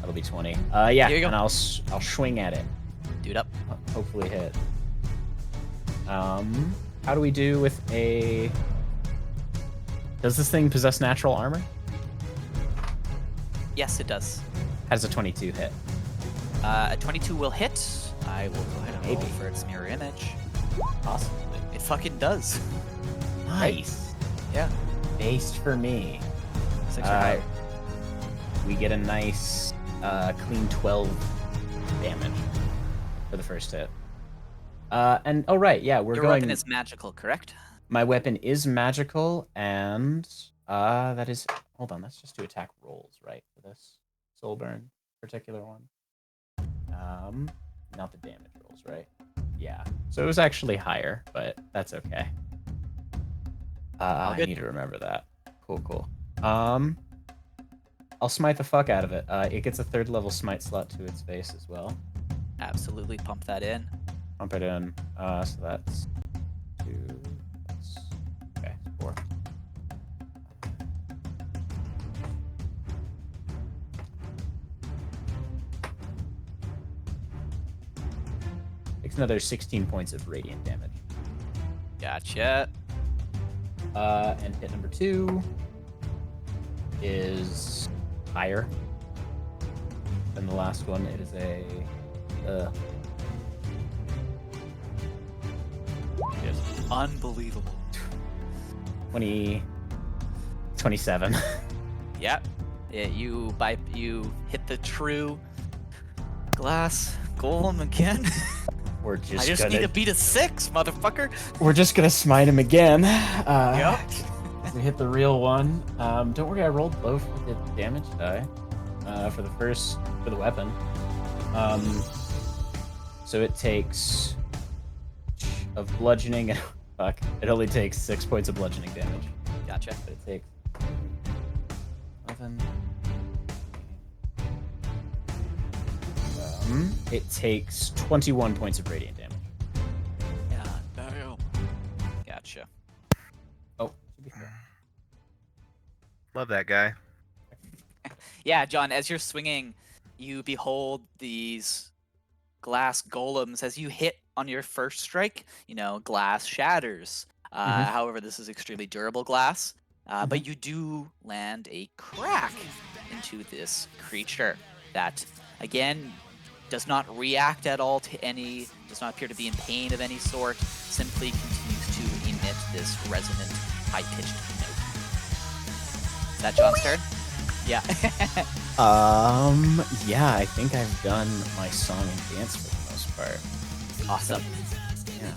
S4: That'll be 20. Yeah.
S1: Here you go.
S4: And I'll swing at it.
S1: Dude up.
S4: Hopefully hit. How do we do with a? Does this thing possess natural armor?
S1: Yes, it does.
S4: How does a 22 hit?
S1: A 22 will hit. I will go ahead and roll
S4: Maybe.
S1: for its mirror image.
S4: Possibly.
S1: It fucking does.
S4: Nice.
S1: Yeah.
S4: Based for me.
S1: 6 or higher.
S4: We get a nice clean 12 damage for the first hit. And oh right, yeah, we're
S1: Your
S4: going.
S1: weapon is magical, correct?
S4: My weapon is magical, and that is. Hold on, let's just do attack rolls, right, for this Soulburn particular one. Not the damage rolls, right? Yeah. So it was actually higher, but that's okay. I
S1: good.
S4: need to remember that. Cool. I'll smite the fuck out of it. It gets a 3rd level smite slot to its face as well.
S1: Absolutely. Pump that in.
S4: Pump it in. So that's 2. That's okay. 4. Takes another 16 points of radiant damage.
S1: Gotcha.
S4: And hit number 2 is higher than the last one. It is a. Yes,
S1: Unbelievable.
S4: 27.
S1: Yep. You hit the true glass golem again.
S4: We're
S1: I
S4: just
S1: just
S4: gonna.
S1: need to beat a 6, motherfucker.
S4: We're just gonna smite him again.
S1: Yep.
S4: We hit the real one. Don't worry, I rolled low for the damage die. For the weapon. So it takes of bludgeoning. Fuck. It only takes 6 points of bludgeoning damage.
S1: Gotcha.
S4: But it takes 11. It takes 21 points of radiant damage.
S1: Yeah. Damn. Gotcha.
S4: Oh, to be fair.
S3: Love that guy.
S1: Yeah, John, as you're swinging, you behold these glass golems. As you hit on your first strike, glass shatters. However, this is extremely durable glass. But you do land a crack into this creature that, again, does not react at all to does not appear to be in pain of any sort, simply continues to emit this resonant, high-pitched note. Is that John's turn? Yeah.
S4: Yeah, I think I've done my song and dance for the most part.
S1: Awesome.
S4: Yeah.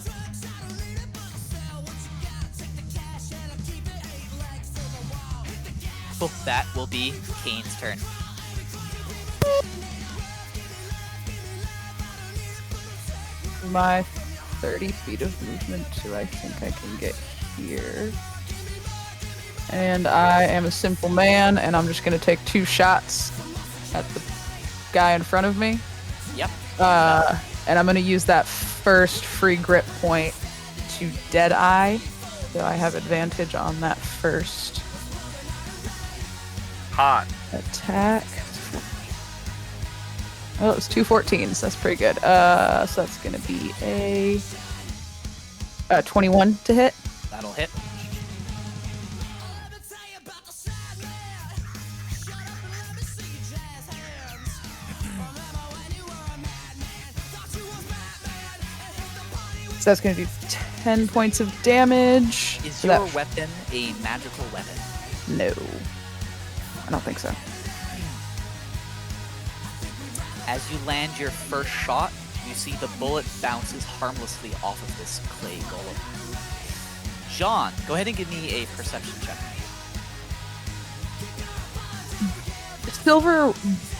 S1: Cool. That will be Kane's turn.
S5: My 30 feet of movement, so I think I can get here. And I am a simple man, and I'm just gonna take 2 shots at the guy in front of me.
S1: Yep.
S5: And I'm gonna use that first free grip point to Deadeye, so I have advantage on that first
S3: Hot.
S5: attack. Oh, it was 2 14s. That's pretty good. So that's gonna be a 21 to hit.
S1: That'll hit.
S5: So that's going to do 10 points of damage.
S1: Is
S5: So
S1: your
S5: that-
S1: weapon a magical weapon?
S5: No. I don't think so.
S1: As you land your first shot, you see the bullet bounces harmlessly off of this clay golem. John, go ahead and give me a perception check.
S5: Silver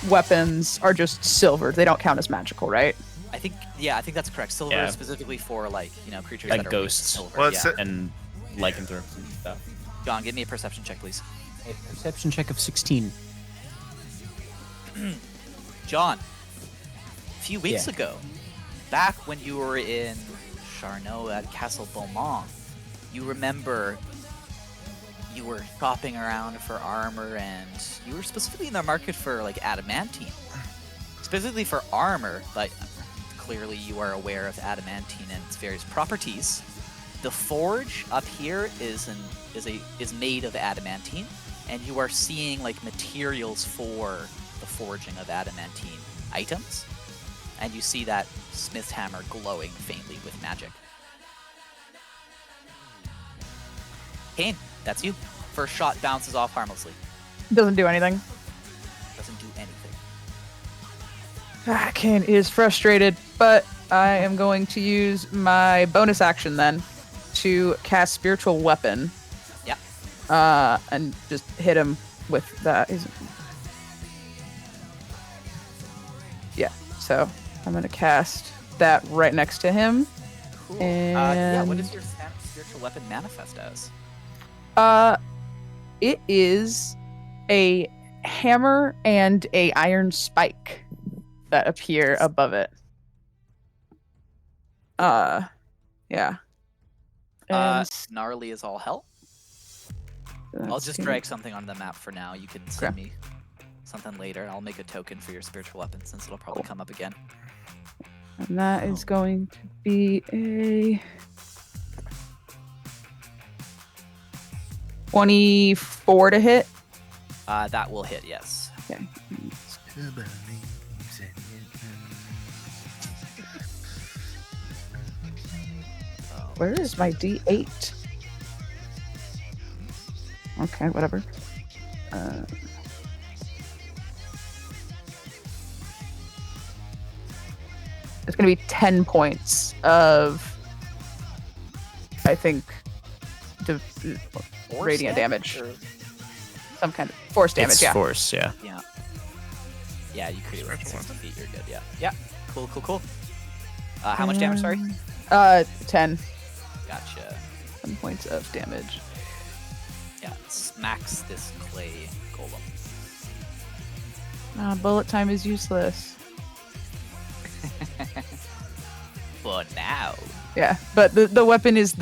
S5: weapons are just silver. They don't count as magical, right?
S1: I think that's correct. Silver
S4: Yeah.
S1: is specifically for creatures
S4: Like
S1: that are
S4: ghosts.
S1: silver.
S3: Well,
S1: yeah.
S3: it's
S4: And lycanthropes and stuff.
S1: John, give me a perception check, please.
S4: A perception check of 16.
S1: John, a few weeks
S4: Yeah.
S1: ago, back when you were in Charnot at Castle Beaumont, you remember you were shopping around for armor, and you were specifically in the market for adamantine. Specifically for armor, but clearly you are aware of adamantine and its various properties. The forge up here is made of adamantine, and you are seeing materials for the forging of adamantine items, and you see that smith's hammer glowing faintly with magic. Kane, that's you. First shot bounces off harmlessly.
S5: Doesn't do anything.
S1: Doesn't do anything.
S5: Kane is frustrated, but I am going to use my bonus action then to cast Spiritual Weapon.
S1: Yeah.
S5: And just hit him with that. Yeah, so I'm going to cast that right next to him.
S1: Cool. Yeah, what
S5: And-
S1: does your spiritual weapon manifest as?
S5: It is a hammer and a iron spike that appear above it. Yeah. And
S1: Gnarly as all hell. I'll
S5: that's
S1: just
S5: gonna-
S1: drag something onto the map for now. You can send
S5: Okay.
S1: me something later. I'll make a token for your spiritual weapon since it'll probably come up again.
S5: And that is going to be a 24 to hit.
S1: That will hit, yes.
S5: Okay. Where is my D8? Okay, whatever. It's gonna be 10 points of, I think,
S1: Force
S5: radiant damage.
S1: or-
S5: Some kind of force damage.
S4: It's
S5: Yeah.
S4: force, yeah.
S1: Yeah. Yeah, you create like
S3: Spiritual
S1: 60 feet. You're good. Yeah. Yeah. Cool. How much damage? Sorry.
S5: 10.
S1: Gotcha.
S5: 10 points of damage.
S1: Yeah. Smacks this clay golem.
S5: Bullet time is useless.
S1: For now.
S5: Yeah, but the weapon is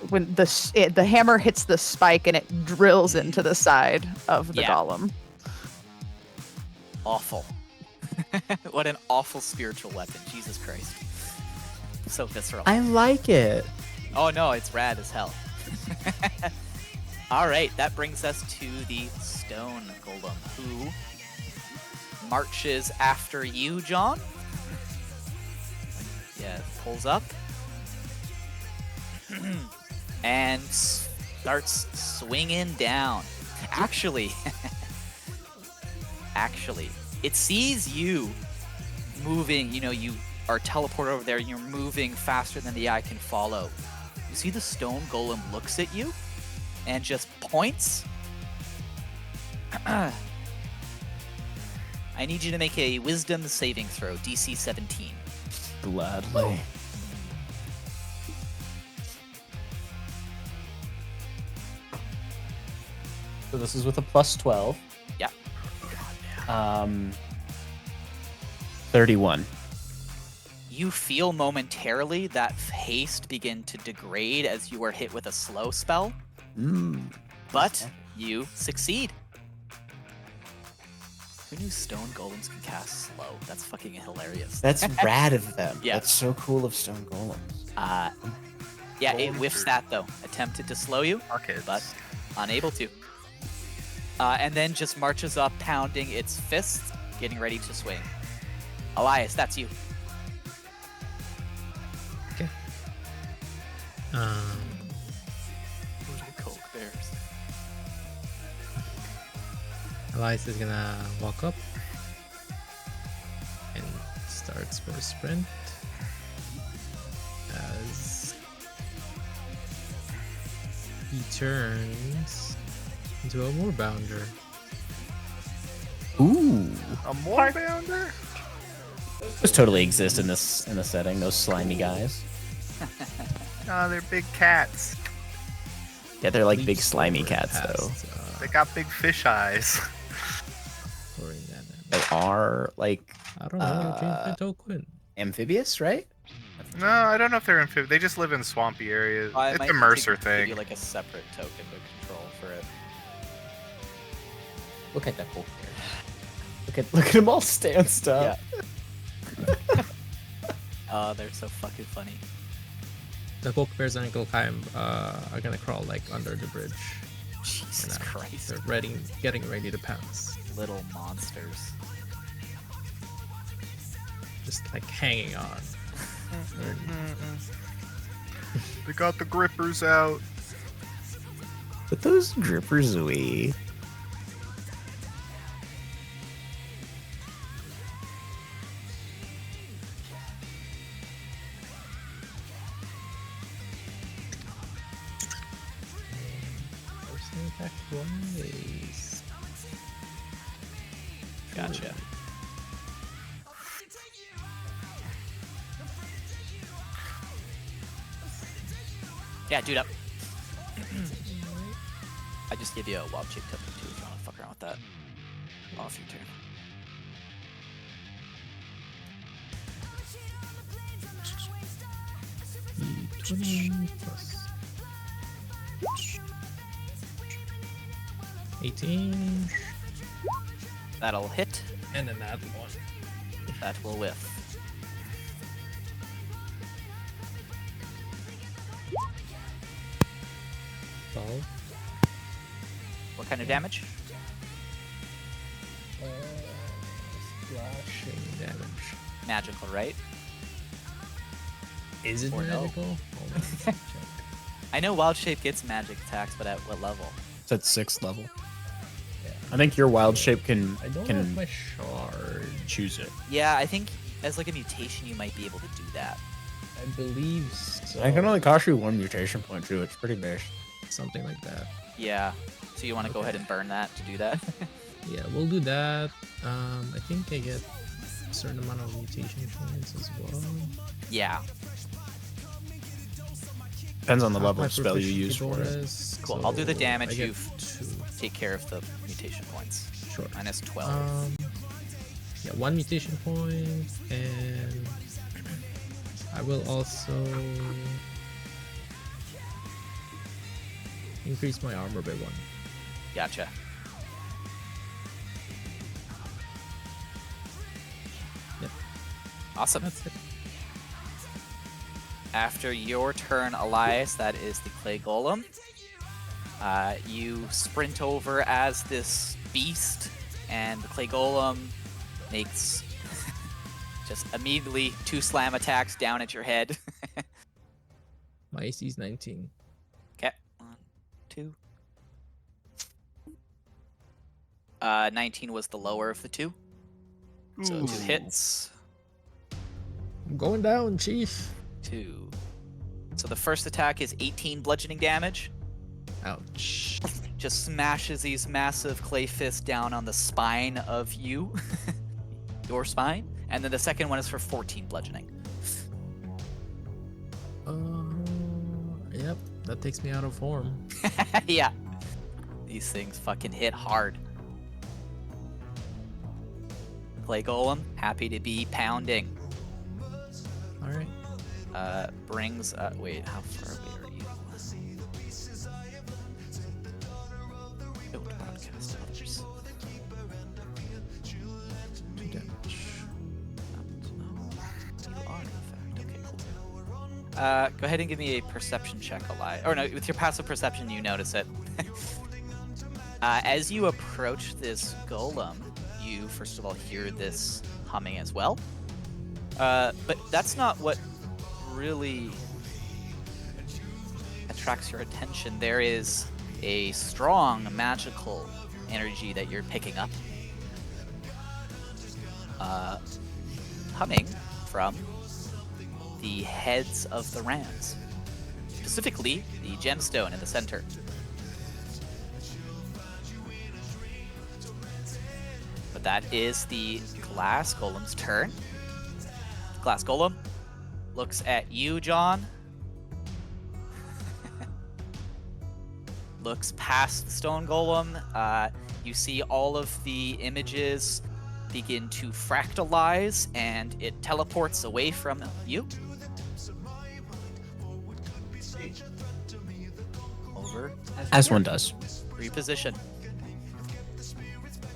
S5: when the hammer hits the spike and it drills into the side of the
S1: Yeah.
S5: golem.
S1: Awful. What an awful spiritual weapon. Jesus Christ. So visceral.
S4: I like it.
S1: Oh no, it's rad as hell. Alright, that brings us to the stone golem, who marches after you, John. Yeah, pulls up. And starts swinging down. Actually, it sees you moving, you are teleported over there, and you're moving faster than the eye can follow. You see the stone golem looks at you and just points. I need you to make a wisdom saving throw, DC 17.
S4: Gladly. So this is with a plus 12.
S1: Yeah.
S4: 31.
S1: You feel momentarily that haste begin to degrade as you are hit with a slow spell, but you succeed. Who knew stone golems can cast slow? That's fucking hilarious.
S4: That's rad of them.
S1: Yeah.
S4: That's so cool of stone golems.
S1: Yeah, it whiffs that though. Attempted to slow you,
S3: Pockets.
S1: but unable to. And then just marches up, pounding its fists, getting ready to swing. Elias, that's you. Little Coke bears.
S6: Elias is gonna walk up and starts for a sprint as he turns into a moorbounder.
S4: Ooh,
S3: A more bounder?
S4: those totally exist in this setting. Those slimy guys.
S3: Oh, they're big cats.
S4: Yeah, they're like big
S6: Leaps
S4: slimy
S6: over
S4: cats though.
S6: past,
S3: They got big fish eyes.
S6: pouring that in.
S4: They are like
S6: I don't know how to change my token.
S4: amphibious, right?
S3: No, I don't know if they're amphibious. They just live in swampy areas.
S1: I
S3: It's
S1: might
S3: a
S1: need
S3: Mercer
S1: to give
S3: thing.
S1: you like a separate token to control for it.
S4: Look at that whole bear. Look at them all stanced up.
S1: Oh, they're so fucking funny.
S6: The poke bears and Golkaim are gonna crawl like under the bridge.
S1: Jesus
S6: now.
S1: Christ.
S6: They're getting ready to pounce.
S1: Little monsters.
S6: Just like hanging on.
S3: They got the grippers out.
S4: But those grippers away.
S6: Forcing attack twice.
S1: Gotcha. Yeah, dude up. I just give you a wild shape token too if you want to fuck around with that. Off your turn.
S6: D20 plus 18,
S1: That'll hit.
S6: and then that one.
S1: That will whiff.
S6: Twelve.
S1: What kind of damage?
S6: Slashing damage.
S1: Magical, right?
S6: Is it
S1: Or no.
S6: magical? Hold on, let's check.
S1: I know wild shape gets magic attacks, but at what level?
S7: It's at 6th level.
S6: Yeah.
S7: I think your wild shape can
S6: I don't know
S7: can
S6: if my shard.
S7: choose it.
S1: Yeah, I think as like a mutation you might be able to do that.
S6: I believe so.
S7: I can only cost you 1 mutation point too. It's pretty base.
S6: Something like that.
S1: Yeah. So you want to go ahead and burn that to do that?
S6: Yeah, we'll do that. I think I get a certain amount of mutation points as well.
S1: Yeah.
S7: Depends on the
S6: Half
S7: level
S6: my
S7: of spell you use
S6: proficiency
S7: for it.
S6: bonus,
S1: Cool. I'll do the
S6: so
S1: damage.
S6: I get
S1: You
S6: 2.
S1: take care of the mutation points.
S6: Sure.
S1: Minus 12.
S6: Yeah, 1 mutation point, and I will also increase my armor by 1.
S1: Gotcha.
S6: Yep.
S1: Awesome.
S6: That's it.
S1: After your turn, Elias, that is the clay golem. You sprint over as this beast, and the clay golem makes just immediately 2 slam attacks down at your head.
S6: My AC is 19.
S1: Okay, 1, 2. 19 was the lower of the 2, so 2 hits.
S6: I'm going down, Chief.
S1: 2. So the first attack is 18 bludgeoning damage.
S6: Ouch.
S1: Just smashes these massive clay fists down on the spine of you. Your spine. And then the second one is for 14 bludgeoning.
S6: Yep, that takes me out of form.
S1: Yeah. These things fucking hit hard. Clay golem, happy to be pounding.
S6: Alright.
S1: Brings wait, how far away are you? Don't broadcast others.
S6: 2 damage.
S1: You are, in fact. Okay, cool. Go ahead and give me a perception check, Eli. Or no, with your passive perception, you notice it. As you approach this golem, you first of all hear this humming as well. But that's not what really attracts your attention. There is a strong magical energy that you're picking up. Coming from the heads of the rams. Specifically, the gemstone in the center. But that is the glass golem's turn. Glass golem looks at you, John. Looks past the stone golem. You see all of the images begin to fractalize, and it teleports away from you. Over.
S4: As one does.
S1: Reposition.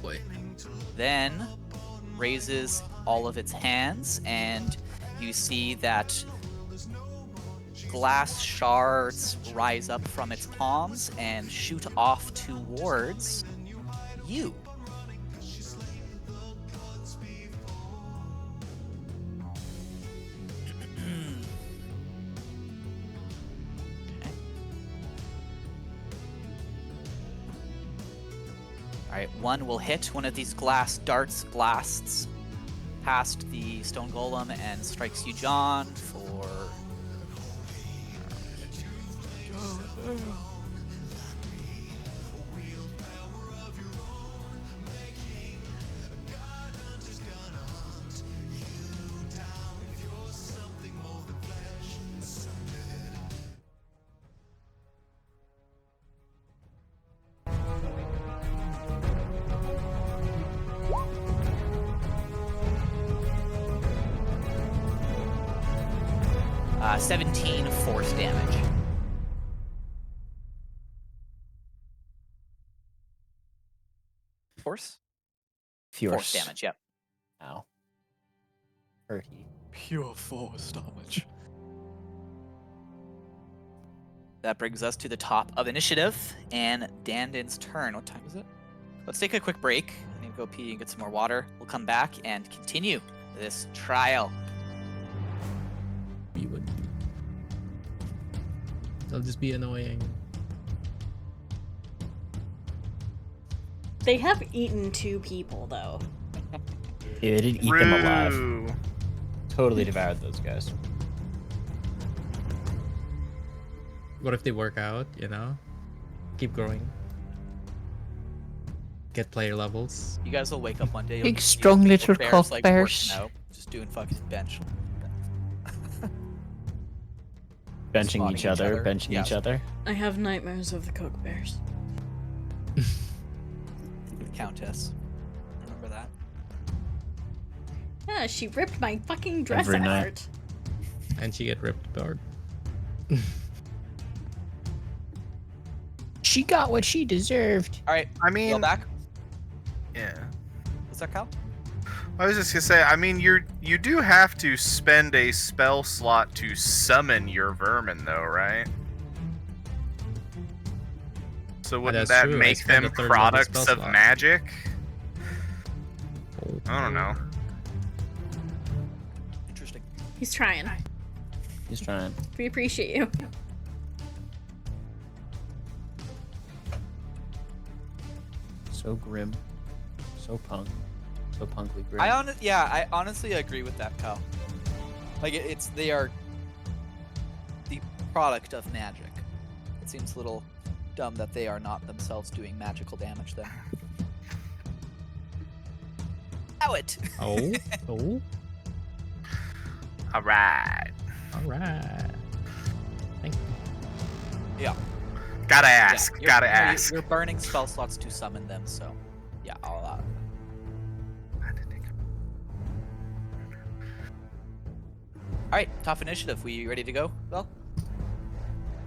S6: Boy.
S1: Then raises all of its hands, and you see that glass shards rise up from its palms and shoot off towards you. Alright, one will hit. One of these glass darts blasts past the stone golem and strikes you, John, for... Uh, 17 force damage. Force? Force damage, yep.
S4: Ow. Hurty.
S1: Pure force damage. That brings us to the top of initiative and Dandin's turn. What time is it? Let's take a quick break. I need to go pee and get some more water. We'll come back and continue this trial.
S6: We would. They'll just be annoying.
S2: They have eaten 2 people, though.
S4: Yeah, they did eat them alive.
S3: Roo.
S4: Totally devoured those guys.
S6: What if they work out, you know? Keep growing. Get player levels.
S1: You guys will wake up one day. you'll
S5: Big,
S1: just see
S5: strong
S1: these
S5: little
S1: bears,
S5: cock
S1: like, working
S5: bears.
S1: out, just doing fucking bench.
S4: Benching
S1: Spotting
S4: each other, benching
S1: Yeah.
S4: each other.
S2: I have nightmares of the Coke Bears.
S1: Countess. Remember that?
S2: Yeah, she ripped my fucking dress
S4: Every night.
S2: apart.
S6: And she get ripped apart.
S4: She got what she deserved.
S1: All right,
S3: I
S1: go
S3: mean,
S1: back.
S3: yeah.
S1: What's that, Cal?
S3: I was just gonna say, I mean, you do have to spend a spell slot to summon your vermin, though, right? So wouldn't
S6: that's
S3: that
S6: true. I
S3: make
S6: spend
S3: them
S6: a third level
S3: products
S6: spell
S3: of
S6: slot.
S3: magic? I don't know.
S1: Interesting.
S2: He's trying.
S4: He's trying.
S2: We appreciate you.
S4: So grim. So punk. So punkly grim.
S1: I honestly agree with that, Cal. Like they are the product of magic. It seems a little dumb that they are not themselves doing magical damage then. Ow it!
S6: Oh, oh,
S3: All right.
S6: all right. Thank you.
S1: Yeah.
S3: Gotta
S1: Yeah,
S3: ask.
S1: you're-
S3: Gotta
S1: no,
S3: ask.
S1: You're burning spell slots to summon them, so yeah, I'll allow it. Alright, top initiative. We ready to go? Well?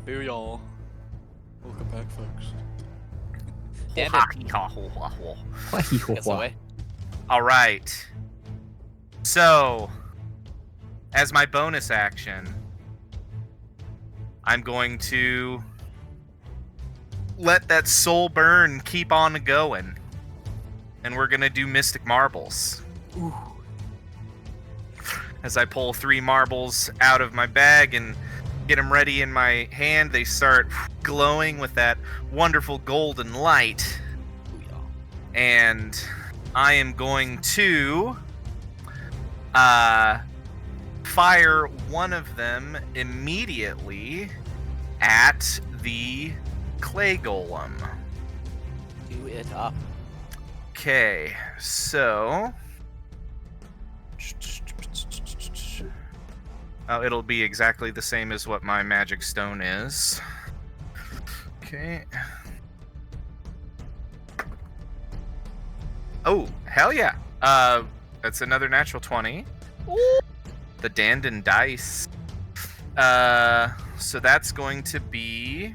S1: Here y'all. Welcome back, folks. Dandin gets away.
S3: All right. So, as my bonus action, I'm going to let that soul burn keep on going. And we're going to do Mystic Marbles. As I pull 3 marbles out of my bag and get them ready in my hand. They start glowing with that wonderful golden light. And I am going to fire one of them immediately at the clay golem.
S1: Do it up.
S3: Okay, so it'll be exactly the same as what my magic stone is. Okay. Oh, hell yeah. That's another natural 20.
S1: Ooh.
S3: The Dandon dice. So that's going to be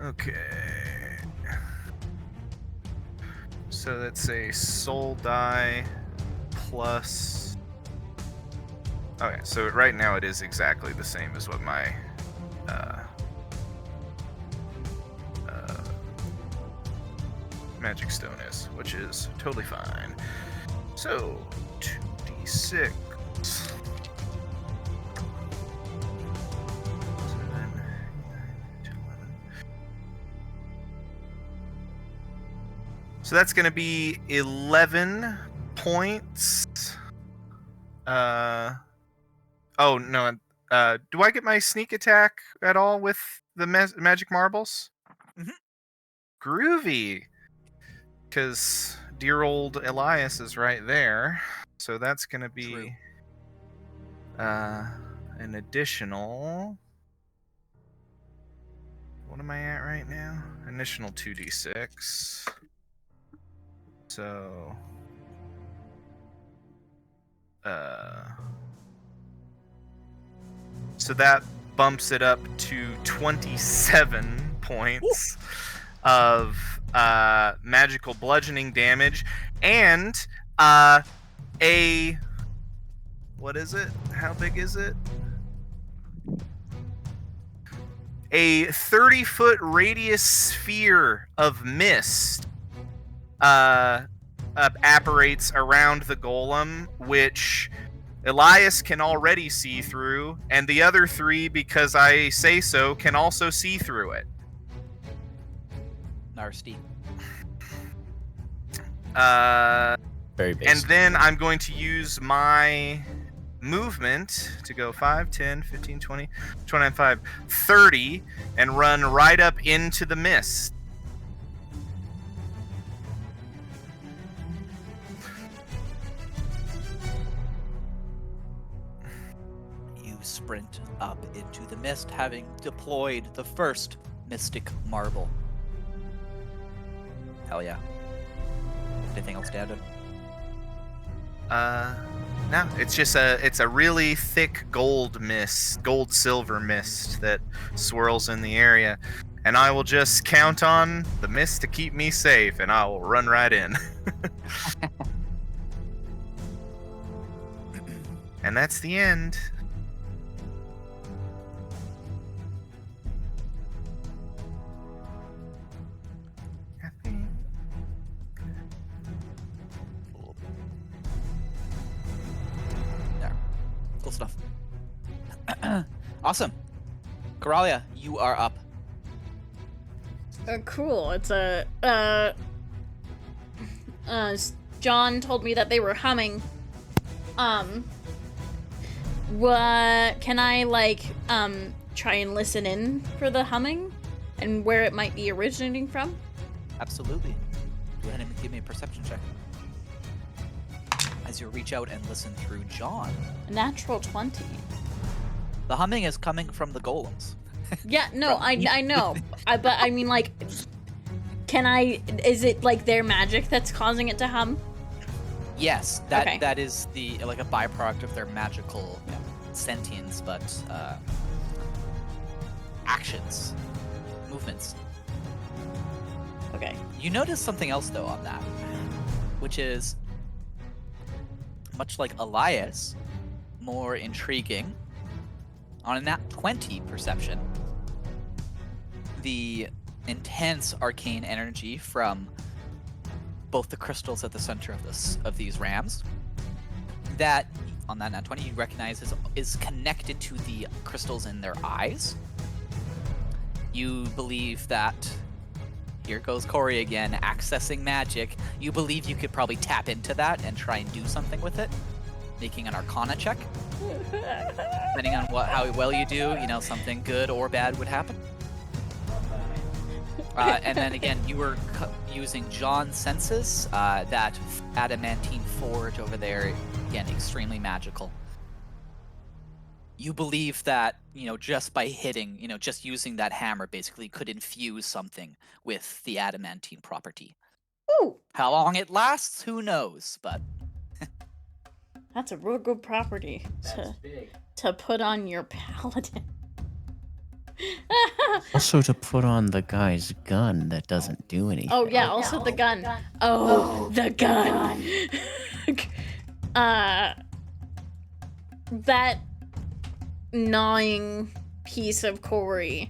S3: okay. So that's a soul die plus. Okay, so right now it is exactly the same as what my magic stone is, which is totally fine. So 2d6. 7, 9, 10, 11. So that's going to be 11 points. Oh no. Do I get my sneak attack at all with the magic marbles?
S1: Mhm.
S3: Groovy. Because dear old Elias is right there. So that's going to be
S1: True.
S3: an additional. What am I at right now? Additional 2d6. So. So that bumps it up to 27 points of magical bludgeoning damage, and what is it? How big is it? A 30-foot radius sphere of mist apparates around the golem, which Elias can already see through, and the other 3, because I say so, can also see through it.
S1: Nasty.
S4: Very basic.
S3: And then I'm going to use my movement to go 5, 10, 15, 20, 25, 30, and run right up into the mist.
S1: You sprint up into the mist, having deployed the first mystic marble. Hell yeah. Anything else, Dad?
S3: No, it's just a really thick gold silver mist that swirls in the area, and I will just count on the mist to keep me safe, and I will run right in. And that's the end.
S1: There. Cool stuff. Awesome. Coralia, you are up.
S2: Cool. It's John told me that they were humming. What can I try and listen in for the humming and where it might be originating from?
S1: Absolutely. Go ahead and give me a perception check. As you reach out and listen through John.
S2: A natural 20.
S1: The humming is coming from the golems.
S2: Yeah, no, I know. But I mean, can I? Is it their magic that's causing it to hum?
S1: Yes,
S2: Okay.
S1: that is a byproduct of their magical sentience, but actions, movements.
S2: Okay.
S1: You notice something else though on that, which is much like Elias, more intriguing. On a nat 20 perception, the intense arcane energy from both the crystals at the center of these rams that on that nat 20 you recognize is connected to the crystals in their eyes. You believe that, here goes Corey again, accessing magic. You believe you could probably tap into that and try and do something with it, making an Arcana check. Depending on how well you do, something good or bad would happen. And then again, you were using John's senses. That adamantine forge over there, again, extremely magical. You believe that, just by hitting, just using that hammer basically could infuse something with the adamantine property.
S2: Ooh,
S1: How long it lasts, who knows, but
S2: that's a real good property to put on your paladin.
S4: Also to put on the guy's gun that doesn't do anything.
S2: Oh yeah, also the gun. Oh, the gun. That gnawing piece of Corey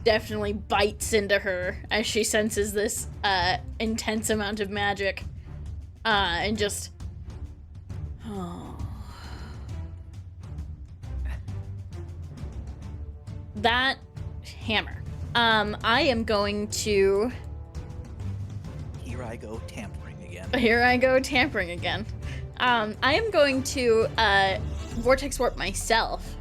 S2: definitely bites into her as she senses this intense amount of magic and just that hammer. I am going to
S1: here I go tampering again.
S2: I am going to vortex warp myself.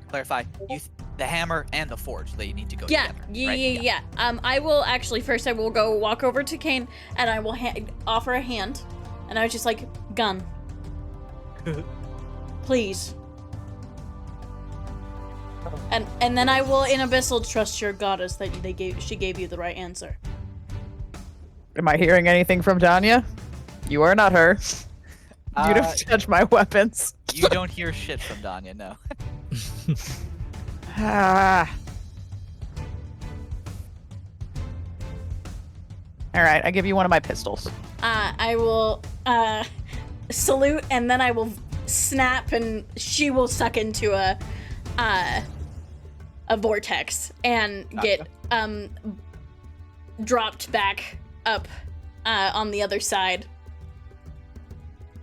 S1: Clarify. The hammer and the forge, they need to go
S2: Yeah,
S1: together.
S2: yeah. I will actually first. I will go walk over to Kane and I will offer a hand, and I was just like, gun, please. And then I will in Abyssal trust your goddess that she gave you the right answer.
S5: Am I hearing anything from Tanya? You are not her. You don't touch my weapons.
S1: You don't hear shit from Danya, no.
S5: All right, I give you one of my pistols.
S2: I will salute, and then I will snap, and she will suck into a vortex and get dropped back up on the other side.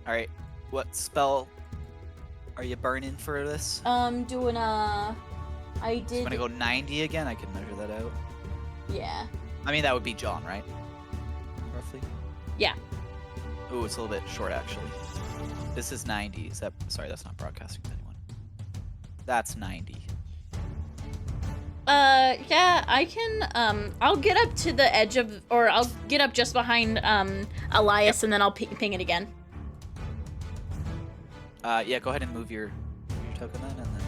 S1: All right, what spell are you burning for this?
S2: Doing I
S1: I'm
S2: did.
S1: gonna go 90 again. I can measure that out.
S2: Yeah.
S1: I mean, that would be John, right? Roughly.
S2: Yeah.
S1: Ooh, it's a little bit short actually. This is 90. Is that? Sorry, that's not broadcasting to anyone. That's 90.
S2: Yeah, I can, I'll get up to the edge of, or I'll get up just behind, Elias, and then I'll ping it again.
S1: Yeah, go ahead and move your token then, and then.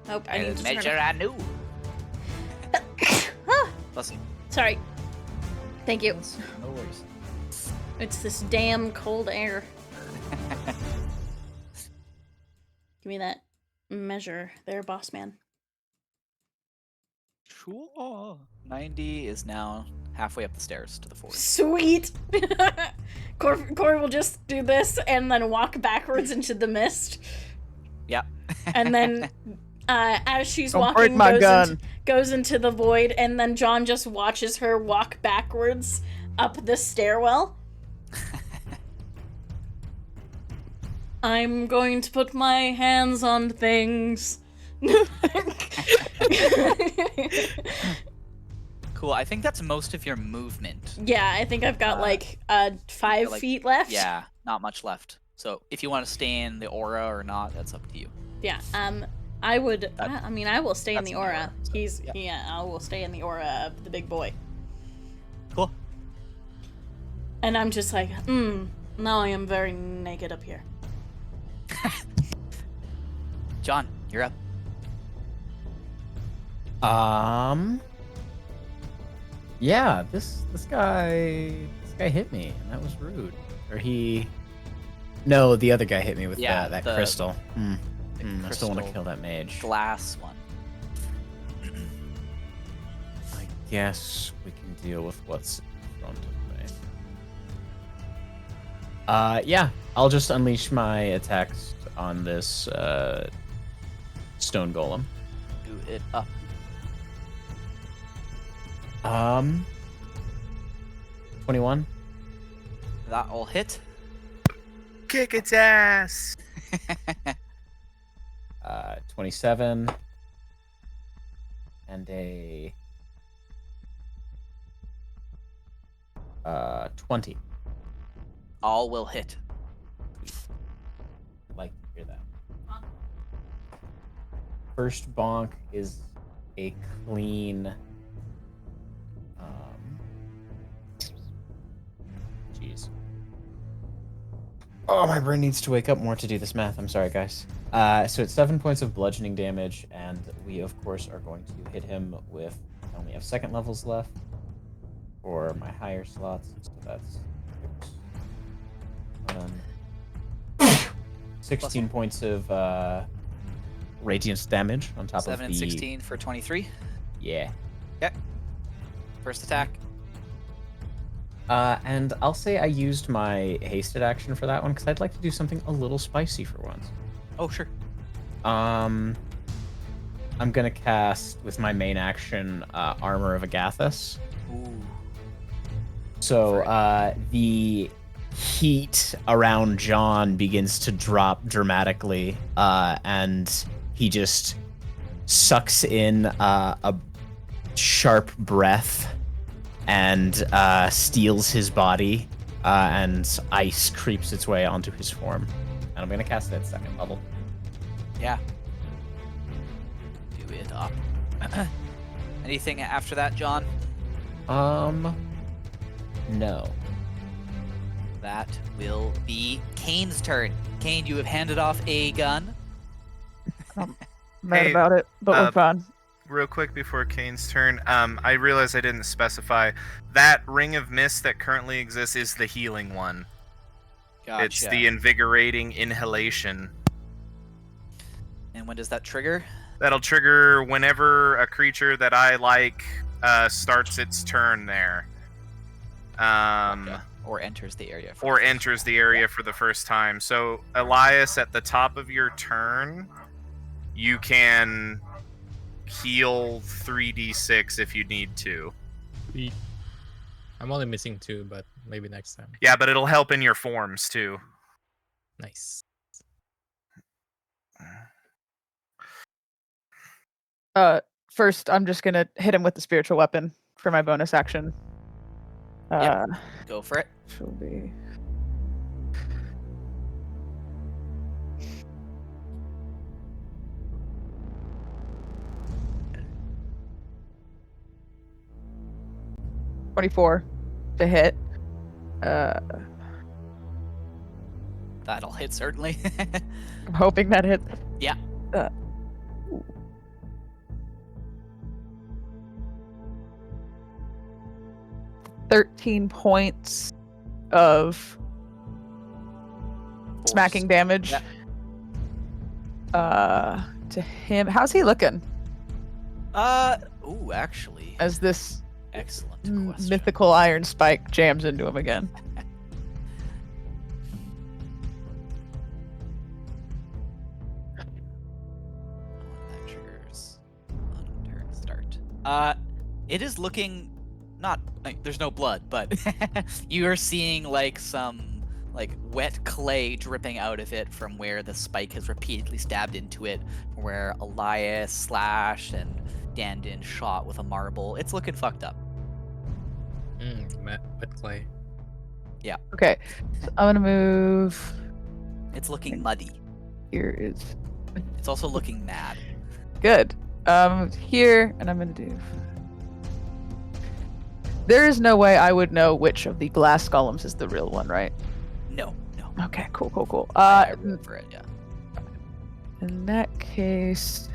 S2: Nope, I need to turn
S1: measure
S2: it.
S1: anew. Listen.
S2: Sorry. Thank you.
S1: No worries.
S2: It's this damn cold air. Give me that measure there, boss man.
S1: Sure. 90 is now halfway up the stairs to the forge.
S2: Sweet! Corey will just do this and then walk backwards into the mist.
S1: Yeah.
S2: And then as she's
S5: Don't break
S2: walking,
S5: my gun.
S2: goes into the void, and then John just watches her walk backwards up the stairwell. I'm going to put my hands on things.
S1: Cool. I think that's most of your movement.
S2: Yeah, I think I've got like 5 feet left.
S1: Yeah, not much left. So if you want to stay in the aura or not, that's up to you.
S2: Yeah. I would. I mean, I will stay in
S1: That's
S2: the
S1: in the
S2: aura.
S1: aura, so, yeah.
S2: I will stay in the aura of the big boy.
S1: Cool.
S2: And I'm just like, now I am very naked up here.
S1: John, you're up.
S4: Yeah, this guy hit me, and that was rude. Or no, the other guy hit me with that crystal. I still want to kill that mage.
S1: Glass one.
S4: I guess we can deal with what's in front of me. Yeah, I'll just unleash my attacks on this stone golem.
S1: Do it up.
S4: 21.
S1: That all hit.
S3: Kick its ass.
S4: 27. And a 20.
S1: All will hit.
S4: I'd like to hear that. First bonk is a clean. Jeez. Oh, my brain needs to wake up more to do this math. I'm sorry, guys. So it's 7 points of bludgeoning damage, and we, of course, are going to hit him with. I only have second levels left for my higher slots, so that's 16 points of radiant damage on top
S1: 7
S4: of
S1: and
S4: the
S1: 16 for 23.
S4: Yeah.
S1: First attack.
S4: And I'll say I used my hasted action for that one because I'd like to do something a little spicy for once.
S1: Oh, sure.
S4: I'm gonna cast with my main action Armor of Agathis.
S1: Ooh.
S4: So the heat around John begins to drop dramatically, and he just sucks in a sharp breath and steals his body, and ice creeps its way onto his form. And I'm gonna cast it at second level.
S1: Yeah. Do it up. Anything after that, John?
S4: No.
S1: That will be Kane's turn. Kane, you have handed off a gun.
S5: Mad
S3: Hey,
S5: about it, but we're fine.
S3: Real quick before Kane's turn, I realize I didn't specify that ring of mist that currently exists is the healing one.
S1: Gotcha.
S3: It's the invigorating inhalation.
S1: And when does that trigger?
S3: That'll trigger whenever a creature that I like starts its turn there.
S1: Gotcha. Or enters the area.
S3: Or enters the area for the first time. So, Elias, at the top of your turn, you can heal 3d6 if you need to.
S6: Sweet. I'm only missing 2, but maybe next time.
S3: Yeah, but it'll help in your forms too.
S6: Nice.
S5: First, I'm just gonna hit him with the spiritual weapon for my bonus action.
S1: Go for it.
S5: She'll be. $24 to hit.
S1: That'll hit, certainly.
S5: I'm hoping that hits.
S1: Yeah.
S5: 13 points of smacking damage.
S1: Yeah.
S5: To him. How's he looking
S1: Ooh, actually.
S5: as this
S1: Excellent question.
S5: mythical iron spike jams into him again?
S1: That triggers on turn start. It is looking not like there's no blood, but you are seeing like some like wet clay dripping out of it from where the spike has repeatedly stabbed into it, from where Elias slashed and Dandin shot with a marble. It's looking fucked up.
S6: Wet clay.
S5: Okay, so I'm gonna move.
S1: It's looking muddy.
S5: Here is
S1: It's also looking mad.
S5: good. Here, and I'm gonna do. There is no way I would know which of the glass golems is the real one, right?
S1: No.
S5: Okay, cool.
S1: I rolled for it, yeah.
S5: In that case,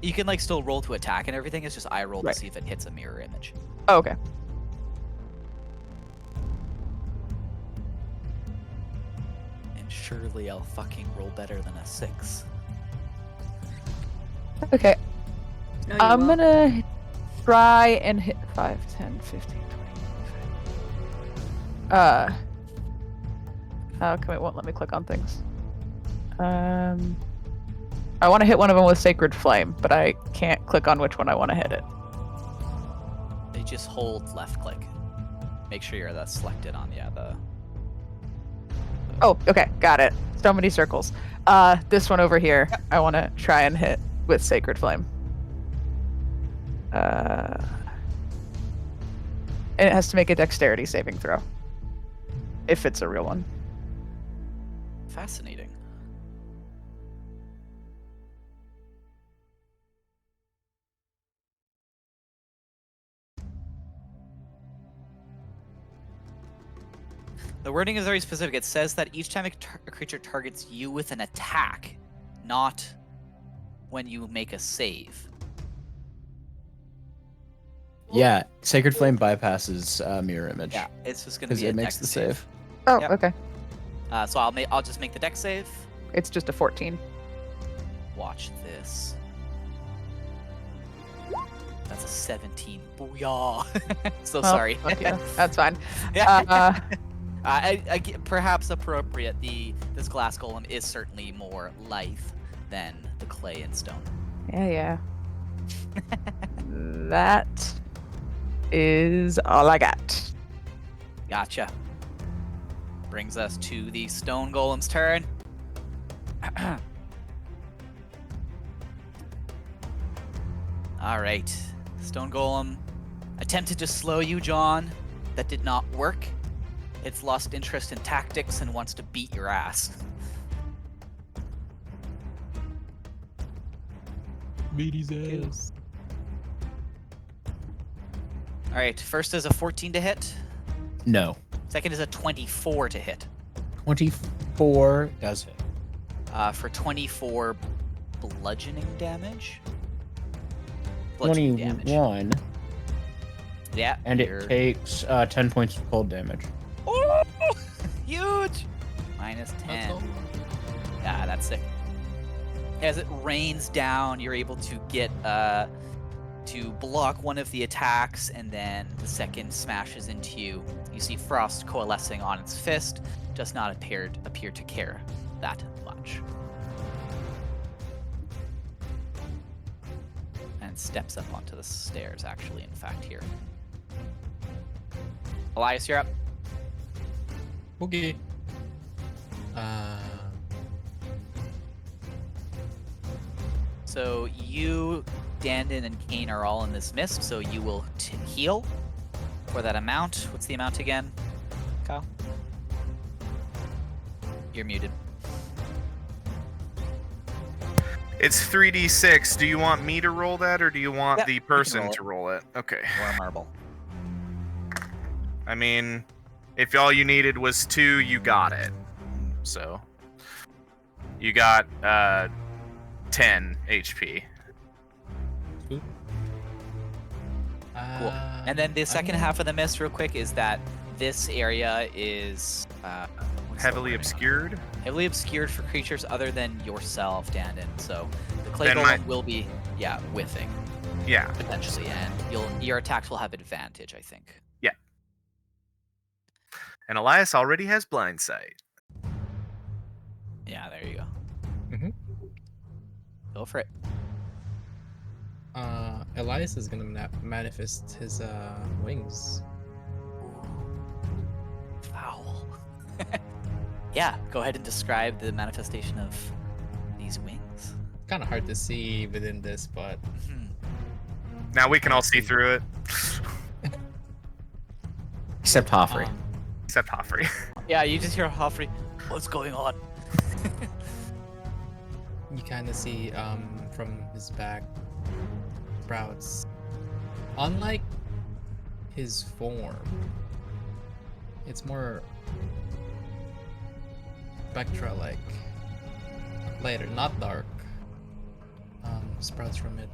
S1: You can like still roll to attack and everything. It's just I roll
S5: Right.
S1: to see if it hits a mirror image.
S5: oh, okay.
S1: And surely I'll fucking roll better than a 6.
S5: Okay,
S2: No, you
S5: I'm
S2: won't.
S5: gonna try and hit 5, 10, 15, 20. How come it won't let me click on things? I want to hit one of them with Sacred Flame, but I can't click on which one I want to hit it.
S1: They just hold left click. Make sure you're selected on the.
S5: Oh, okay, got it. So many circles. This one over here, I want to try and hit with Sacred Flame. And it has to make a dexterity saving throw. If it's a real one.
S1: Fascinating. The wording is very specific. It says that each time a creature targets you with an attack, not when you make a save.
S4: Yeah, Sacred Flame bypasses Mirror Image.
S1: Yeah, it's just gonna
S4: Because
S1: be a
S4: it makes
S1: dex
S4: the save.
S5: Oh,
S1: Yep.
S5: okay.
S1: So I'll just make the dex save.
S5: It's just a 14.
S1: Watch this. That's a 17. Booyah! So
S5: Well,
S1: sorry.
S5: fuck yeah, that's fine.
S1: Yeah. Perhaps appropriate. This glass golem is certainly more lithe than the clay and stone.
S5: Yeah. That is all I got.
S1: Gotcha. Brings us to the stone golem's turn. All right. Stone golem attempted to slow you, John. That did not work. It's lost interest in tactics and wants to beat your ass.
S6: Beat his ass.
S1: All right. First is a 14 to hit.
S4: No.
S1: Second is a 24 to hit.
S4: 24 does hit.
S1: For 24 bludgeoning damage. Bludgeoning damage.
S4: 21.
S1: Yeah.
S4: And
S1: you're-
S4: it takes 10 points of cold damage.
S1: Oh, huge! Minus 10. Yeah, that's sick. As it rains down, you're able to get to block one of the attacks, and then the second smashes into you. You see frost coalescing on its fist. Does not appear to care that much. And steps up onto the stairs, actually, in fact, here. Elias, you're up.
S6: Okay.
S1: So you, Dandon, and Kane are all in this mist, so you will heal for that amount. What's the amount again, Kyle? You're muted.
S3: It's 3d6. Do you want me to roll that, or do you want
S1: Yeah,
S3: the
S1: you can
S3: person
S1: roll it.
S3: to roll it? Okay.
S1: Or a marble.
S3: I mean, if all you needed was 2, you got it. So you got 10 HP.
S6: Cool.
S1: Cool. And then the second half of the mist, real quick, is that this area is what's the
S3: Heavily
S1: wording on it?
S3: obscured.
S1: Heavily obscured for creatures other than yourself, Dandon. So the clay
S3: Then
S1: golem
S3: my-
S1: will be, whiffing
S3: Yeah.
S1: potentially, and your attacks will have advantage, I think.
S3: And Elias already has blind sight.
S1: Yeah, there you go.
S6: Mhm.
S1: Go for it.
S6: Elias is gonna manifest his wings.
S1: Foul. Yeah, go ahead and describe the manifestation of these wings.
S6: Kind of hard to see within this, but
S1: Hmm.
S3: Now we can all see through it.
S4: Except Hoffrey.
S3: Except Hoffrey.
S1: Yeah, you just hear Hoffrey. What's going on?
S6: you kind of see from his back sprouts. Unlike his form, it's more spectra-like, lighter, not dark. Sprouts from it.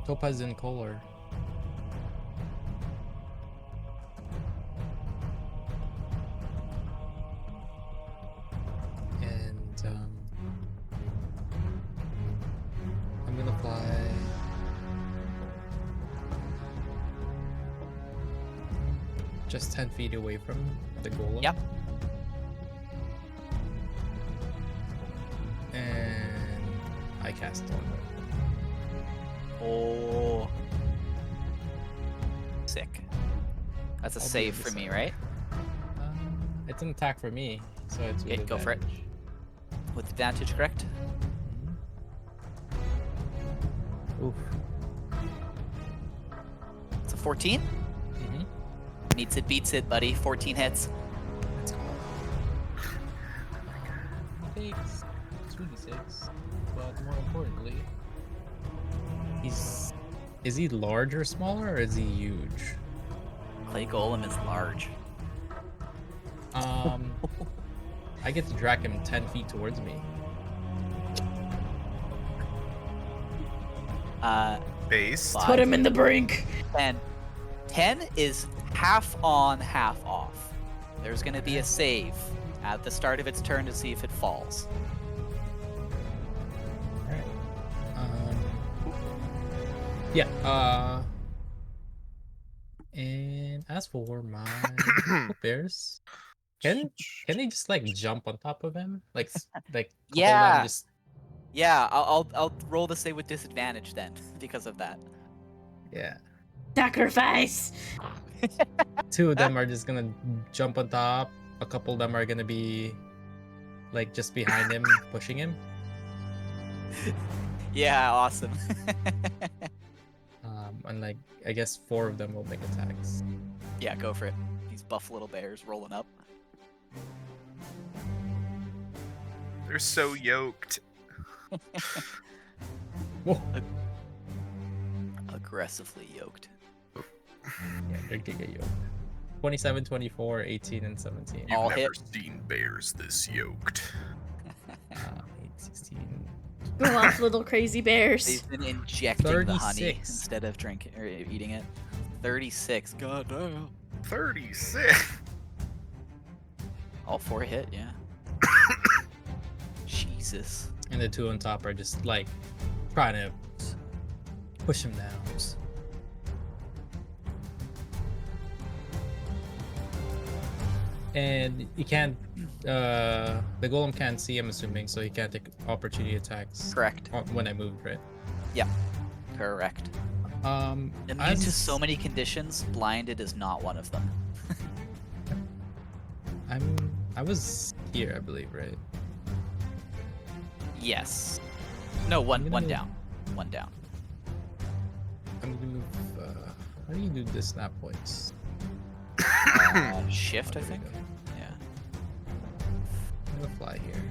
S6: Topaz in color. And I'm gonna fly. just 10 feet away from the golem.
S1: Yep.
S6: And I cast Thornwood.
S1: Oh. Sick. That's a
S6: I'll do
S1: save
S6: the
S1: for me,
S6: same.
S1: right?
S6: It's an attack for me, so it's with
S1: Okay, go for it.
S6: advantage.
S1: With advantage, correct?
S6: Oof.
S1: It's a 14.
S6: Mm-hmm.
S1: Meets it, beats it, buddy. 14 hits.
S6: Let's go. Takes 2d6, but more importantly, is he large or smaller, or is he huge?
S1: Clay Golem is large.
S6: I get to drag him 10 feet towards me.
S3: Based.
S1: Five.
S2: Put him in the brink.
S1: 10. 10 is half on, half off. There's going to be a save at the start of its turn to see if it falls.
S6: Alright. Yeah, and as for my bears, can they just like jump on top of him? Like hold
S1: Yeah.
S6: on, just
S1: Yeah, I'll roll the save with disadvantage then because of that.
S6: yeah.
S2: Sacrifice.
S6: 2 of them are just gonna jump on top. A couple of them are gonna be like just behind him, pushing him.
S1: Yeah, awesome.
S6: And like I guess 4 of them will make attacks.
S1: Yeah, go for it. These buff little bears rolling up.
S3: They're so yoked.
S6: Whoa.
S1: Aggressively yoked.
S6: Yeah, they're giga yoked. 27, 24, 18, and 17.
S3: You've
S1: All
S3: never
S1: hit.
S3: seen bears this yoked.
S6: 8, 16.
S2: Go off, little crazy bears.
S1: They've been injecting the honey
S6: 36.
S1: instead of drinking or eating it. 36. God damn.
S3: 36.
S1: All 4 hit, yeah. Jesus.
S6: And the 2 on top are just like trying to push him down. And he can't the golem can't see, I'm assuming, so he can't take opportunity attacks
S1: Correct.
S6: when I moved, right?
S1: Correct.
S6: Um
S1: Immune to so many conditions, blinded is not one of them.
S6: I was here, I believe, right?
S1: Yes. No, one
S6: gonna-
S1: down. One down.
S6: I'm gonna move how do you do the snap points?
S1: Shift, I
S6: There we
S1: think.
S6: go.
S1: Yeah.
S6: I'm gonna fly here.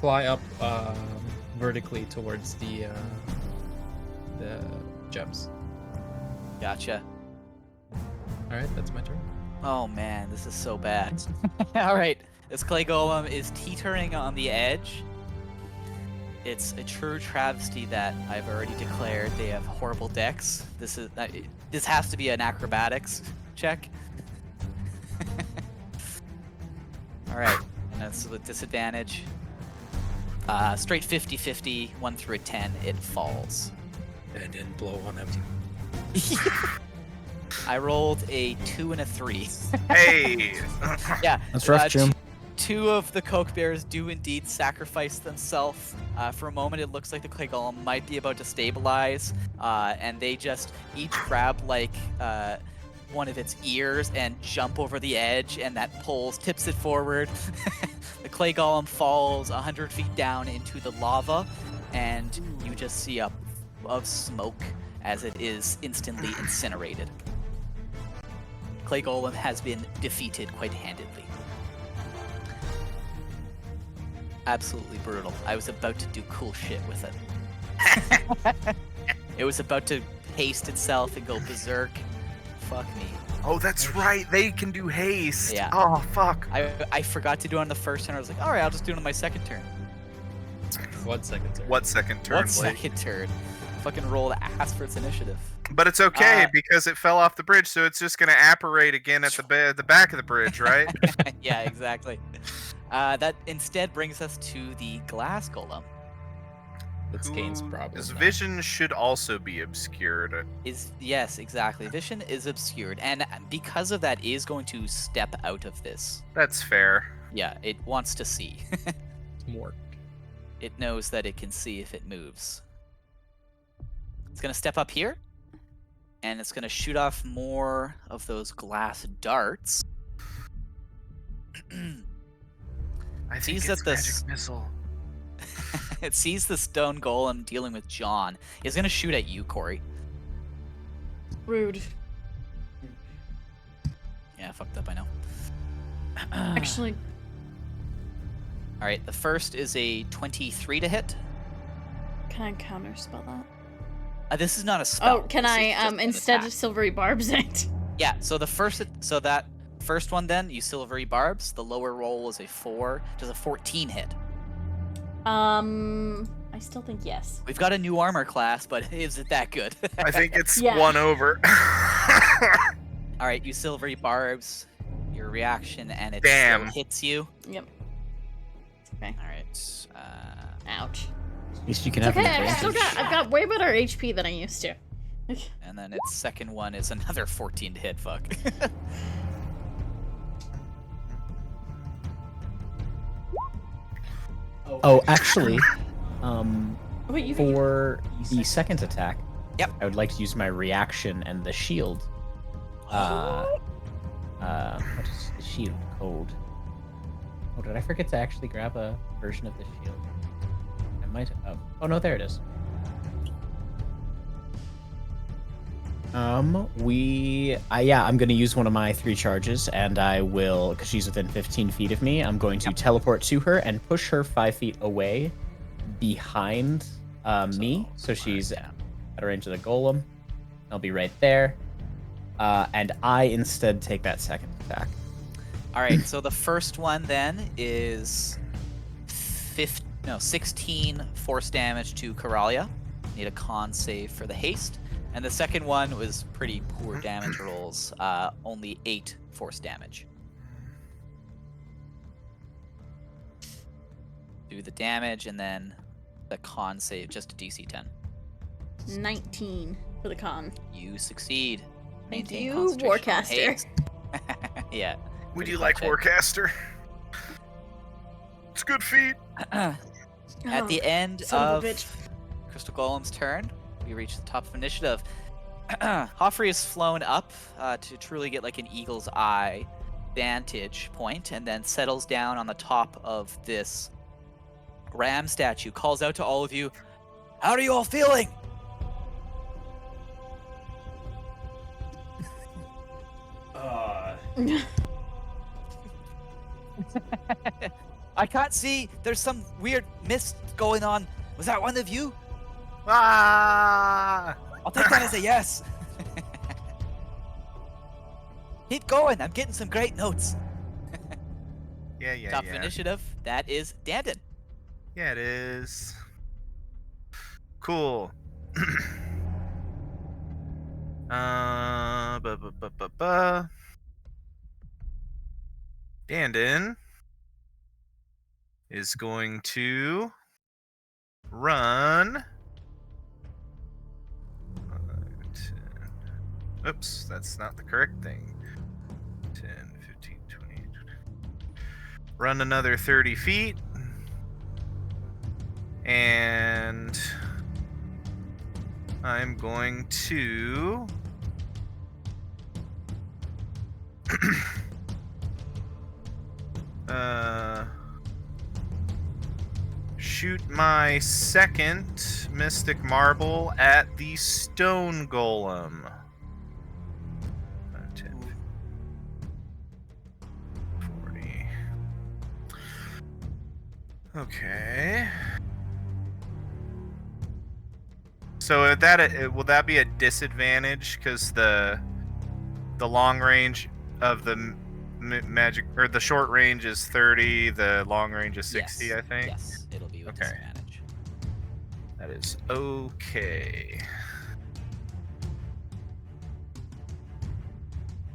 S6: Fly up vertically towards the gems.
S1: Gotcha.
S6: All right, that's my turn.
S1: Oh man, this is so bad. All right, this clay golem is teetering on the edge. It's a true travesty that I've already declared they have horrible decks. This has to be an acrobatics check. All right, that's with disadvantage. Straight 50-50, 1 through a 10, it falls.
S6: And then blow on him.
S1: I rolled a 2 and a 3.
S3: Hey.
S1: Yeah,
S7: That's rough, Jim.
S1: 2 of the Coke Bears do indeed sacrifice themselves. For a moment, it looks like the clay golem might be about to stabilize, and they just each grab like one of its ears and jump over the edge, and that tips it forward. The clay golem falls 100 feet down into the lava, and you just see a of smoke as it is instantly incinerated. Clay golem has been defeated quite handedly. Absolutely brutal. I was about to do cool shit with it. It was about to haste itself and go berserk. Fuck me.
S3: Oh, that's right. They can do haste.
S1: Yeah.
S3: Oh, fuck.
S1: I forgot to do it on the first turn. I was like, all right, I'll just do it on my second turn.
S6: 1 second turn.
S3: What second turn,
S1: One
S3: Blake?
S1: second turn. Fucking rolled ass for its initiative.
S3: But it's okay
S1: Uh,
S3: because it fell off the bridge, so it's just gonna apparate again at the back of the bridge, right?
S1: Yeah, exactly. That instead brings us to the glass golem.
S6: It's Kane's problem.
S3: His
S6: now.
S3: vision should also be obscured.
S1: Yes, exactly. Vision is obscured, and because of that, is going to step out of this.
S3: That's fair.
S1: Yeah, it wants to see.
S6: It's more.
S1: It knows that it can see if it moves. It's gonna step up here, and it's gonna shoot off more of those glass darts.
S3: I think
S1: Sees
S3: it's
S1: that
S3: magic
S1: this-
S3: missile.
S1: It sees the stone golem dealing with John. It's gonna shoot at you, Corey.
S2: Rude.
S1: Yeah, fucked up, I know.
S2: Actually,
S1: All right, the first is a 23 to hit.
S2: can I counterspell that?
S1: This is not a spell.
S2: Oh, can
S1: This is
S2: I
S1: just an
S2: instead
S1: attack.
S2: of silvery barbs it?
S1: Yeah, so that first one then, you silvery barbs. The lower roll is a 4. Does a 14 hit?
S2: I still think yes.
S1: We've got a new armor class, but is it that good?
S3: I think it's
S2: Yeah.
S3: 1 over.
S1: All right, you silvery barbs. Your reaction, and it
S3: Damn.
S1: still hits you.
S2: Yep. It's okay.
S1: All right.
S2: Ouch.
S4: At least you can
S2: It's
S4: have
S2: okay.
S4: an advantage.
S2: I've got way better HP than I used to.
S1: And then its second one is another 14 to hit. Fuck.
S4: Oh, actually,
S2: Wait, you
S4: for the second attack,
S1: Yep.
S4: I would like to use my reaction and the shield. What is the shield called? Oh, did I forget to actually grab a version of the shield? I might have. Oh no, there it is. I'm gonna use one of my 3 charges, and I will, because she's within 15 feet of me, I'm going to teleport to her and push her 5 feet away behind me, so she's
S1: yeah.
S4: at a range of the golem. I'll be right there. And I instead take that second attack.
S1: All right, so the first one then is 16 force damage to Coralia. Need a con save for the haste. And the second one was pretty poor damage rolls, only 8 force damage. Do the damage and then the con save, just a DC 10.
S2: 19 for the con.
S1: You succeed.
S2: Thank
S1: Maintain
S2: you,
S1: concentration on
S2: Warcaster.
S1: haste. Yeah.
S3: Would
S1: pretty
S3: you like
S1: much it.
S3: Warcaster? It's good feat.
S1: At the end
S2: son of
S1: of
S2: a bitch.
S1: Crystal Golem's turn, we reach the top of initiative. Hoffrey has flown up to truly get like an eagle's eye vantage point, and then settles down on the top of this ram statue. Calls out to all of you, "How are you all feeling?" I can't see. There's some weird mist going on. Was that one of you?
S3: Ah!
S1: I'll take that as a yes. Keep going. I'm getting some great notes.
S3: Yeah,
S1: Top of initiative. That is Dandon.
S3: Yeah, it is. Cool. Dandon is going to run. Oops, that's not the correct thing. 10, 15, 20. Run another 30 feet. And I'm going to shoot my second Mystic Marble at the Stone Golem. 10, 40. Okay. So will that be a disadvantage because the long range of the magic, or the short range is 30, the long range is 60,
S1: Yes.
S3: I think.
S1: Yes, it'll be with
S3: Okay.
S1: disadvantage.
S3: That is okay.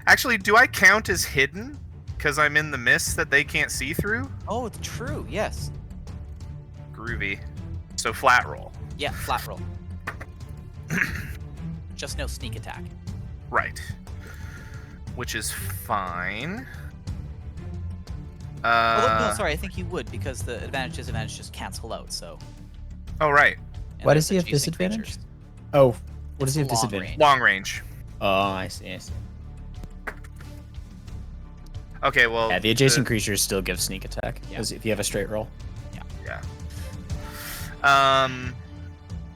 S3: Actually, do I count as hidden because I'm in the mist that they can't see through?
S1: Oh, it's true. Yes.
S3: Groovy. So flat roll.
S1: Yeah, flat roll. Just no sneak attack.
S3: Right. Which is fine.
S1: Although, no, sorry, I think you would because the advantage disadvantage just cancel out. So.
S3: Oh, right.
S1: And
S4: Why
S1: there's
S4: does he have
S1: adjacent
S4: disadvantage?
S1: creatures.
S4: Oh, what does
S1: It's
S4: he have
S1: long
S4: disadvantage?
S1: range.
S3: Long range.
S4: Oh, I see. I see.
S3: Okay, well.
S4: Yeah, the adjacent creatures still give sneak attack
S1: Yeah.
S4: as if you have a straight roll.
S3: Yeah.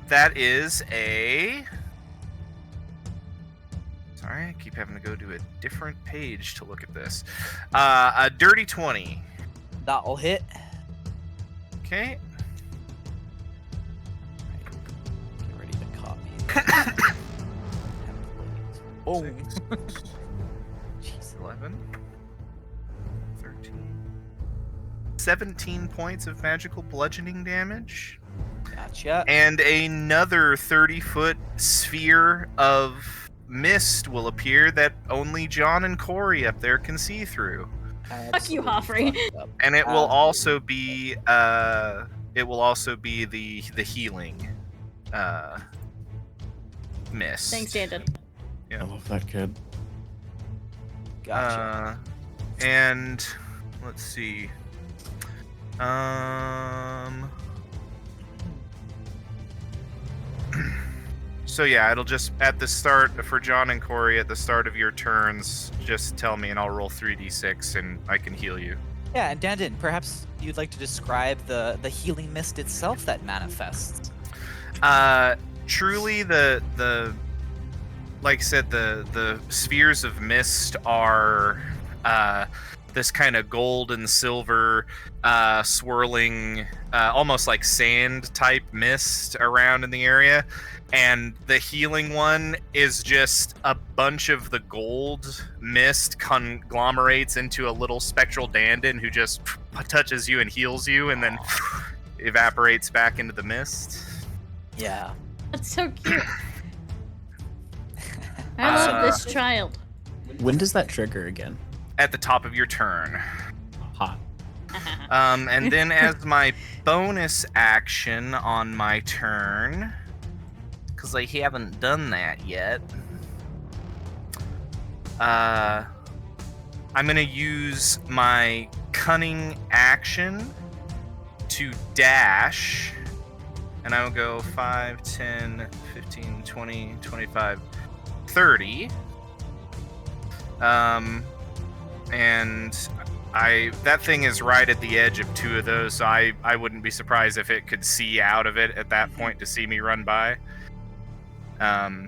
S3: That is a. Sorry, I keep having to go to a different page to look at this. A dirty 20.
S1: That'll hit.
S3: Okay.
S1: Get ready to copy. Oh.
S3: 11. 13. 17 points of magical bludgeoning damage.
S1: Gotcha.
S3: And another 30-foot sphere of mist will appear that only John and Corey up there can see through.
S2: Fuck you, Hoffrey.
S3: And it will
S1: Um,
S3: also be the healing mist.
S2: Thanks, Dandon.
S7: I love that kid.
S1: Gotcha.
S3: And let's see. So yeah, it'll just at the start for John and Corey at the start of your turns, just tell me and I'll roll 3d6 and I can heal you.
S1: Yeah, and Dandon, perhaps you'd like to describe the healing mist itself that manifests.
S3: Truly the like I said, the spheres of mist are this kind of gold and silver swirling almost like sand type mist around in the area, and the healing one is just a bunch of the gold mist conglomerates into a little spectral Dandon who just touches you and heals you and then evaporates back into the mist.
S1: Yeah.
S2: That's so cute. I love this child.
S4: When does that trigger again?
S3: At the top of your turn.
S4: Hot.
S3: And then as my bonus action on my turn, because I haven't done that yet, I'm going to use my cunning action to dash, and I will go 5, 10, 15, 20, 25, 30. And that thing is right at the edge of two of those, so I wouldn't be surprised if it could see out of it at that point to see me run by. But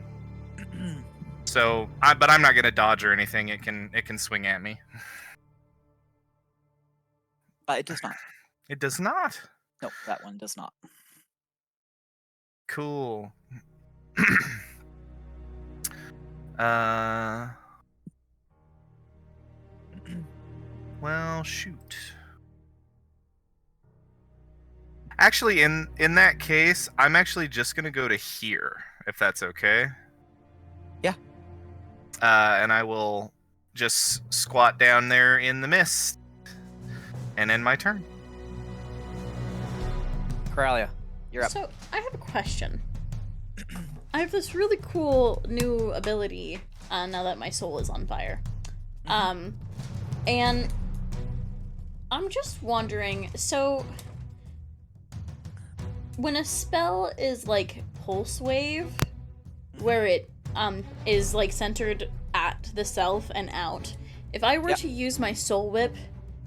S3: I'm not gonna dodge or anything. It can swing at me.
S1: It does not.
S3: It does not.
S1: No, that one does not.
S3: Cool. Well, shoot. Actually, in that case, I'm actually just gonna go to here, if that's okay.
S1: Yeah.
S3: And I will just squat down there in the mist, and end my turn.
S1: Coralia, you're up.
S2: So, I have a question. I have this really cool new ability now that my soul is on fire. And I'm just wondering, so when a spell is like pulse wave, where it is like centered at the self and out, if I were
S1: Yep.
S2: to use my soul whip,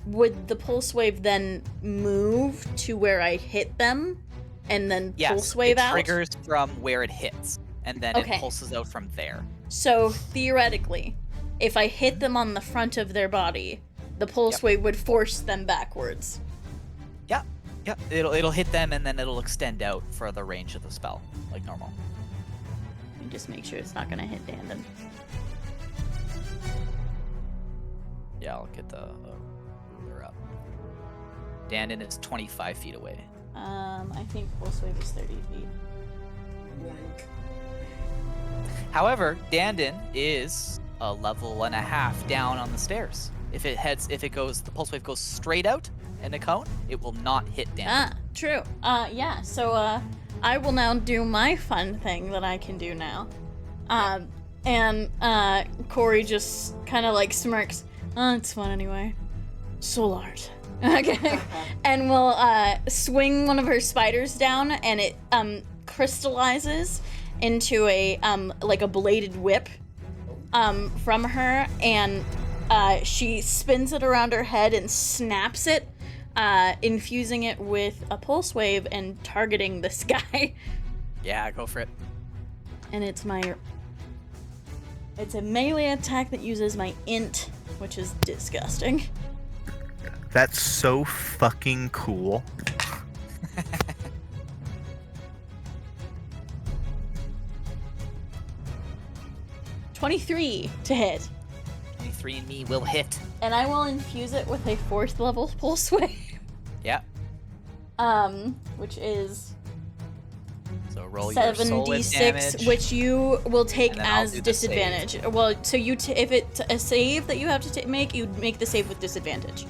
S2: would the pulse wave then move to where I hit them and then
S1: Yes,
S2: pulse wave
S1: it
S2: out?
S1: triggers from where it hits, and then
S2: Okay.
S1: it pulses out from there.
S2: So theoretically, if I hit them on the front of their body, the pulse
S1: Yep.
S2: wave would force them backwards.
S1: Yep, it'll hit them, and then it'll extend out for the range of the spell, like normal.
S2: Let me just make sure it's not gonna hit Dandon.
S1: Yeah, I'll get the ruler up. Dandon is 25 feet away.
S2: I think pulse wave is 30 feet.
S1: However, Dandon is a level and a half down on the stairs. If the pulse wave goes straight out in a cone, it will not hit Dandon.
S2: True. Yeah. So I will now do my fun thing that I can do now. And Corey just kind of like smirks. Oh, it's fun anyway. Soul art. Okay. And we'll swing one of her spiders down, and it crystallizes into a like a bladed whip from her, and she spins it around her head and snaps it, infusing it with a pulse wave and targeting this guy.
S1: Yeah, go for it.
S2: And it's a melee attack that uses my int, which is disgusting.
S3: That's so fucking cool.
S2: 23 to hit.
S1: 23 and me will hit.
S2: And I will infuse it with a 4th level pulse wave.
S1: Yeah.
S2: Which is
S1: So roll your soul damage.
S2: 7d6, which you will take
S1: And then I'll
S2: as
S1: do the save.
S2: disadvantage. Well, so if it's a save that you have to make, you make the save with disadvantage.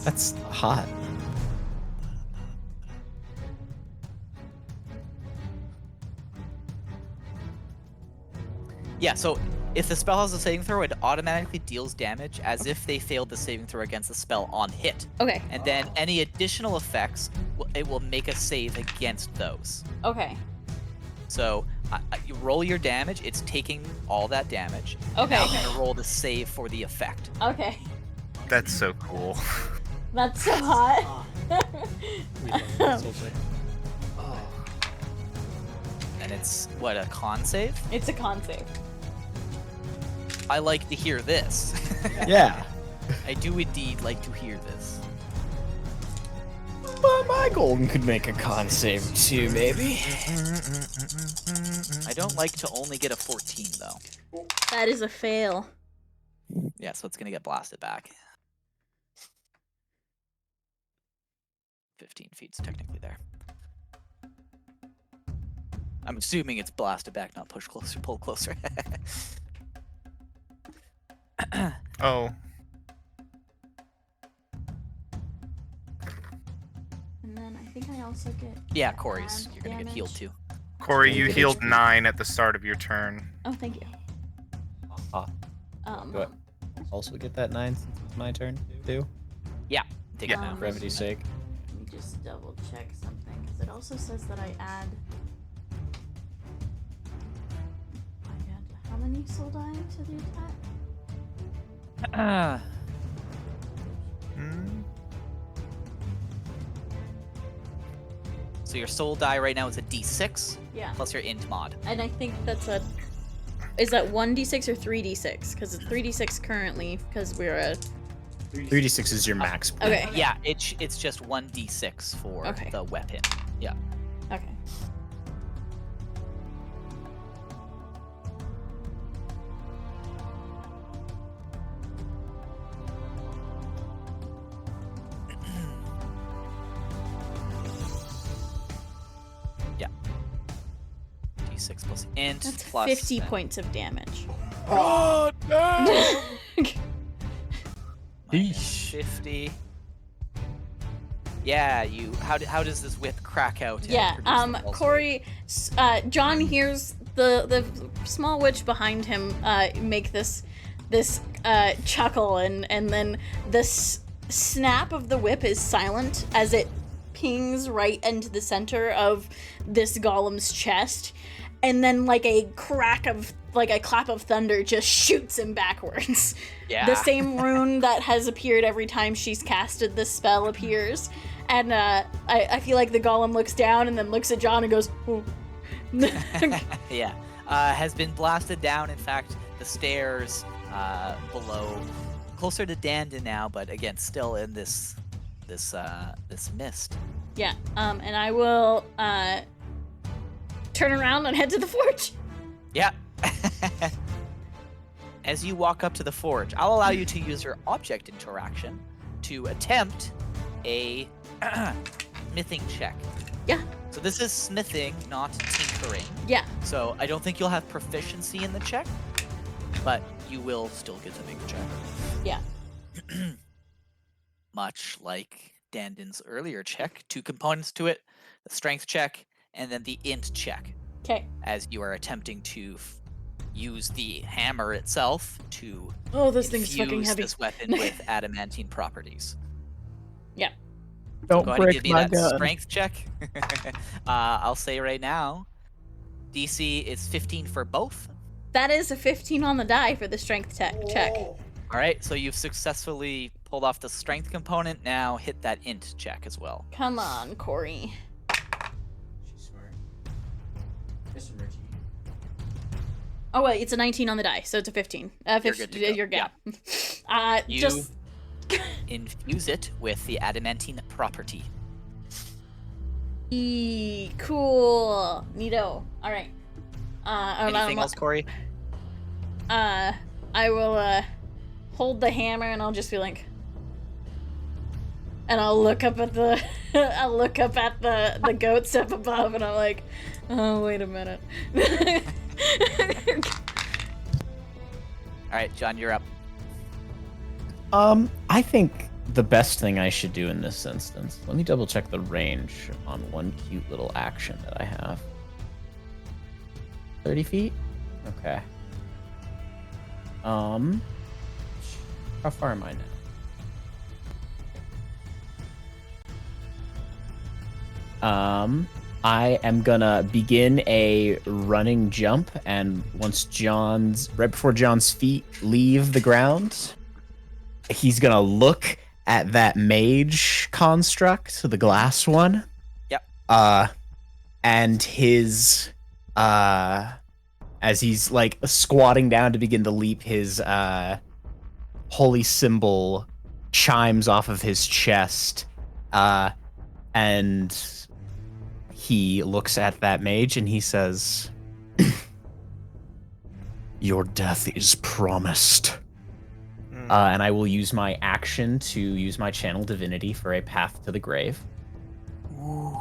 S4: That's hot.
S1: Yeah, so if the spell has a saving throw, it automatically deals damage as if they failed the saving throw against the spell on hit.
S2: Okay.
S1: And then any additional effects, it will make a save against those.
S2: Okay.
S1: So you roll your damage, it's taking all that damage.
S2: Okay.
S1: Now I'm going to roll the save for the effect.
S2: Okay.
S3: That's so cool.
S2: That's so hot.
S6: We love that soul save.
S1: And it's, what, a con save?
S2: It's a con save.
S1: I like to hear this.
S4: Yeah.
S1: I do indeed like to hear this.
S4: But my golden could make a con save too, maybe.
S1: I don't like to only get a 14, though.
S2: That is a fail.
S1: Yeah, so it's going to get blasted back. 15 feet's technically there. I'm assuming it's blasted back, not push closer, pull closer.
S3: Oh,
S2: And then I think I also get.
S1: Yeah, Corey's.
S2: add
S1: You're going to get healed
S2: damage.
S1: too.
S3: Corey, you
S4: Good
S3: healed
S4: HP.
S3: 9 at the start of your turn.
S2: Oh, thank you.
S4: Do I also get that 9 since it's my turn too?
S1: Take
S3: Yeah.
S1: it now.
S4: For brevity's sake.
S2: Let me just double check something, because it also says that I add how many soul die to the attack?
S3: Hmm?
S1: So your soul die right now is a d6
S2: Yeah.
S1: plus your int mod.
S2: And I think that's a. Is that 1d6 or 3d6? Because it's 3d6 currently, because we're a.
S4: 3d6 is your max. pool.
S2: Okay.
S1: Yeah, it's just 1d6 for
S2: Okay.
S1: the weapon. Yeah.
S2: Okay.
S1: D6 plus int
S2: That's
S1: plus
S2: 50 points of damage.
S7: Oh, no!
S1: minus 50. Yeah, you. How does this whip crack out? and
S2: Yeah,
S1: produce the pulse wave?
S2: Corey, John hears the small witch behind him make this chuckle, and then the snap of the whip is silent as it pings right into the center of this golem's chest, and then like a clap of thunder just shoots him backwards.
S1: Yeah.
S2: The same rune that has appeared every time she's casted this spell appears. And I feel like the golem looks down and then looks at John and goes, "Oh."
S1: Yeah. Has been blasted down. In fact, the stairs below, closer to Dandon now, but again, still in this mist.
S2: Yeah, and I will turn around and head to the forge.
S1: Yeah. As you walk up to the forge, I'll allow you to use your object interaction to attempt a smithing check.
S2: Yeah.
S1: So this is smithing, not tinkering.
S2: Yeah.
S1: So I don't think you'll have proficiency in the check, but you will still get to make the check.
S2: Yeah.
S1: much like Dandin's earlier check, 2 components to it, the strength check and then the int check,
S2: Okay.
S1: as you are attempting to use the hammer itself to
S2: Oh, this thing's fucking
S1: infuse
S2: heavy.
S1: this weapon with adamantine properties.
S5: Don't
S1: Go ahead and
S5: break
S1: give me
S5: my
S1: that
S5: gun.
S1: strength check. I'll say right now, DC is 15 for both.
S2: That is a 15 on the die for the strength check.
S1: All right, so you've successfully pulled off the strength component. Now hit that int check as well.
S2: Come on, Corey.
S4: She's smart. Mr. Murchie.
S2: Oh wait, it's a 19 on the die, so it's a 15.
S1: You're good to go.
S2: You're good.
S1: You
S2: Just
S1: infuse it with the adamantine property.
S2: cool, neato. All right.
S1: Anything else, Corey?
S2: I will hold the hammer and I'll just be like, and I'll look up at the the goats up above and I'm like, oh wait a minute.
S1: All right, John, you're up.
S4: I think the best thing I should do in this instance, let me double check the range on one cute little action that I have. 30 feet? Okay. How far am I now? I am gonna begin a running jump, and right before John's feet leave the ground, he's gonna look at that mage construct, the glass one.
S1: Yep.
S4: And his as he's like squatting down to begin to leap, his holy symbol chimes off of his chest, and he looks at that mage and he says, "Your death is promised." And I will use my action to use my channel divinity for a path to the grave.
S1: Ooh.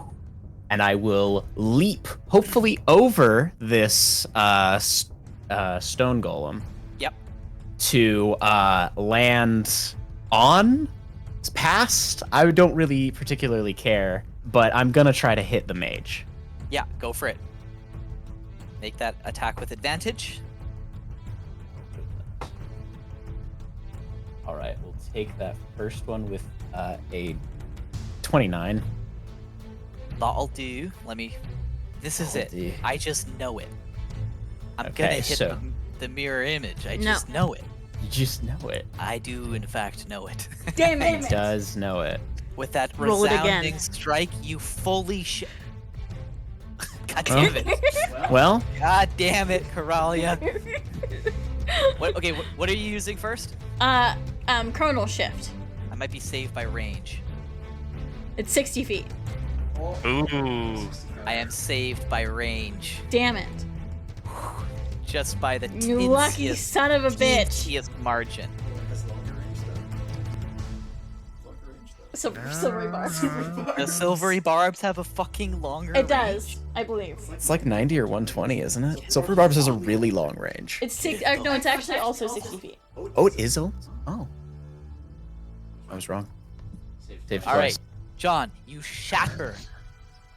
S4: And I will leap, hopefully over this stone golem.
S1: Yep.
S4: To land on, past. I don't really particularly care, but I'm gonna try to hit the mage.
S1: Yeah, go for it. Make that attack with advantage.
S4: All right, we'll take that first one with a 29.
S1: That'll do. This is it.
S4: That'll do.
S1: I just know it. I'm
S4: Okay,
S1: gonna hit
S4: so-
S1: the mirror image. I
S2: No.
S1: just know it.
S4: You just know it.
S1: I do, in fact, know it.
S2: Damn
S4: He
S2: it.
S4: does know it.
S1: With that
S2: Roll it again.
S1: resounding strike, you fully God damn it.
S4: Well,
S1: God damn it, Coralia. What are you using first?
S2: Chronal shift.
S1: I might be saved by range.
S2: It's 60 feet.
S3: Ooh.
S1: I am saved by range.
S2: Damn it.
S1: Just by the
S2: You lucky
S1: teensiest-
S2: son of a bitch.
S1: teensiest margin.
S2: Silvery bar.
S1: The silvery barbs have a fucking longer
S2: It does,
S1: range.
S2: I believe.
S7: It's like 90 or 120, isn't it? Silver Barbs has a really long range.
S2: It's no, it's actually also 60 feet.
S7: Oh, it is? Oh. I was wrong.
S4: saved
S1: All
S4: twice.
S1: right, John, you shatter.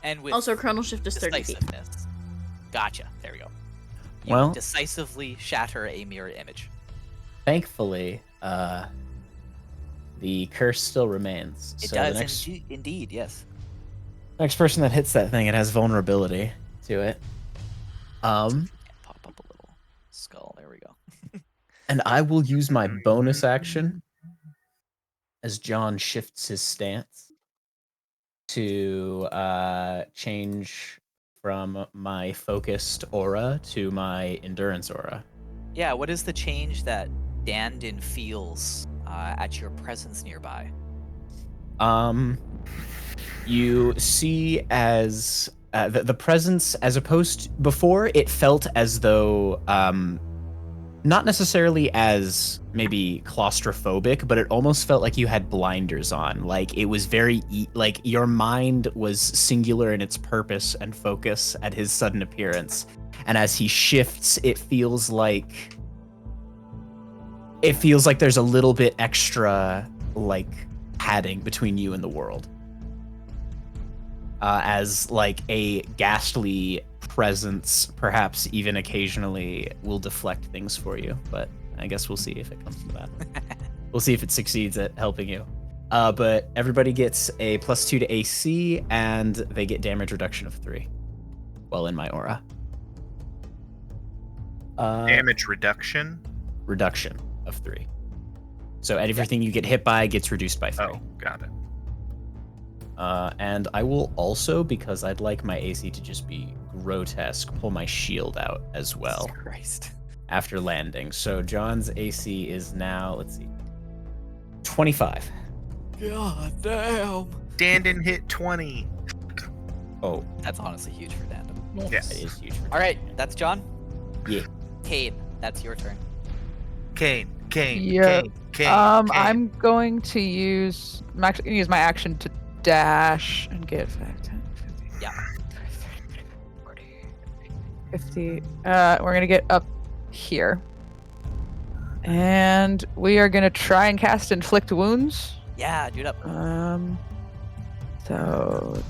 S1: And with
S2: Also, chronal shift is 30 feet.
S1: decisiveness. Gotcha. There we go. You
S4: Well-
S1: decisively shatter a mirror image.
S4: Thankfully, the curse still remains.
S1: It
S4: So
S1: does
S4: the next,
S1: indeed, yes.
S4: next person that hits that thing, it has vulnerability to it.
S1: And pop up a little skull. There we go.
S4: And I will use my bonus action as John shifts his stance to change from my focused aura to my endurance aura.
S1: Yeah, what is the change that Dandin feels at your presence nearby?
S4: You see as the presence, as opposed to before, it felt as though not necessarily as maybe claustrophobic, but it almost felt like you had blinders on. Like it was very like your mind was singular in its purpose and focus at his sudden appearance. And as he shifts, it feels like there's a little bit extra like padding between you and the world. As like a ghastly presence, perhaps even occasionally, will deflect things for you. But I guess we'll see if it comes to that. We'll see if it succeeds at helping you. But everybody gets a +2 to AC, and they get damage reduction of 3 while in my aura.
S3: Damage reduction?
S4: Reduction of 3. So everything you get hit by gets reduced by 3.
S3: Oh, got it.
S4: And I will also, because I'd like my AC to just be grotesque, pull my shield out as well
S1: Christ.
S4: after landing. So John's AC is now, let's see, 25.
S1: God damn.
S3: Dandon hit 20.
S4: Oh,
S1: That's honestly huge for Dandom.
S3: Yeah.
S4: that is huge. For
S1: All right, that's John.
S4: Yeah.
S1: Cade, that's your turn.
S3: Kane.
S5: Yeah.
S3: Kane.
S5: I'm going to use. I'm actually going to use my action to dash and get 5, 10, 15.
S1: Yeah.
S5: 40, 50. We're going to get up here. And we are going to try and cast Inflict Wounds.
S1: Yeah, do it up.
S5: So.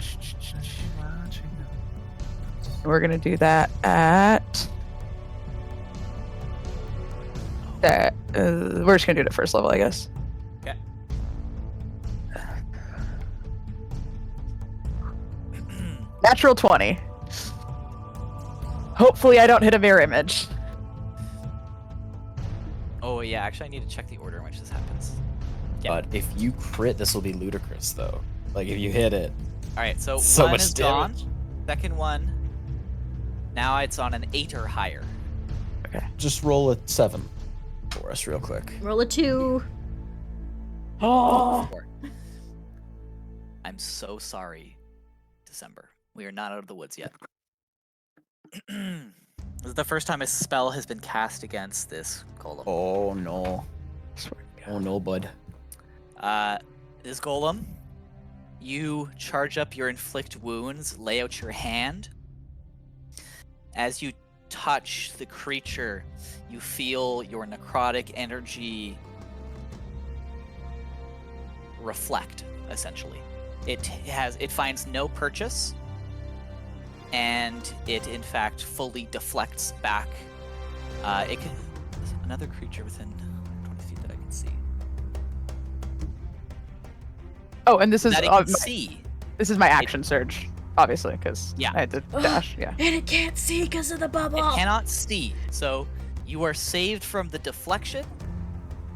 S5: We're going to do that at. We're just going to do it at first level, I guess.
S1: Okay.
S5: Natural 20. Hopefully I don't hit a mirror image.
S1: Oh yeah, actually I need to check the order in which this happens. Yeah.
S4: But if you crit, this will be ludicrous, though. Like, if you hit it.
S1: All right, so
S4: So
S1: one
S4: much
S1: is gone.
S4: damage.
S1: Second one. Now it's on an 8 or higher.
S7: Just roll a 7 for us real quick.
S2: Roll a 2.
S1: Oh. I'm so sorry, December. We are not out of the woods yet. This is the first time a spell has been cast against this golem.
S4: Oh, no. Oh, no, bud.
S1: This golem, you charge up your inflict wounds, lay out your hand. As you touch the creature, you feel your necrotic energy reflect, essentially. It finds no purchase, and it in fact fully deflects back. It can another creature within 20 feet that I can see.
S5: Oh, and this is
S1: That it can see.
S5: this is my action surge, obviously, because
S1: Yeah.
S5: I had to dash. Yeah.
S2: And it can't see because of the bubble.
S1: It cannot see, so you are saved from the deflection.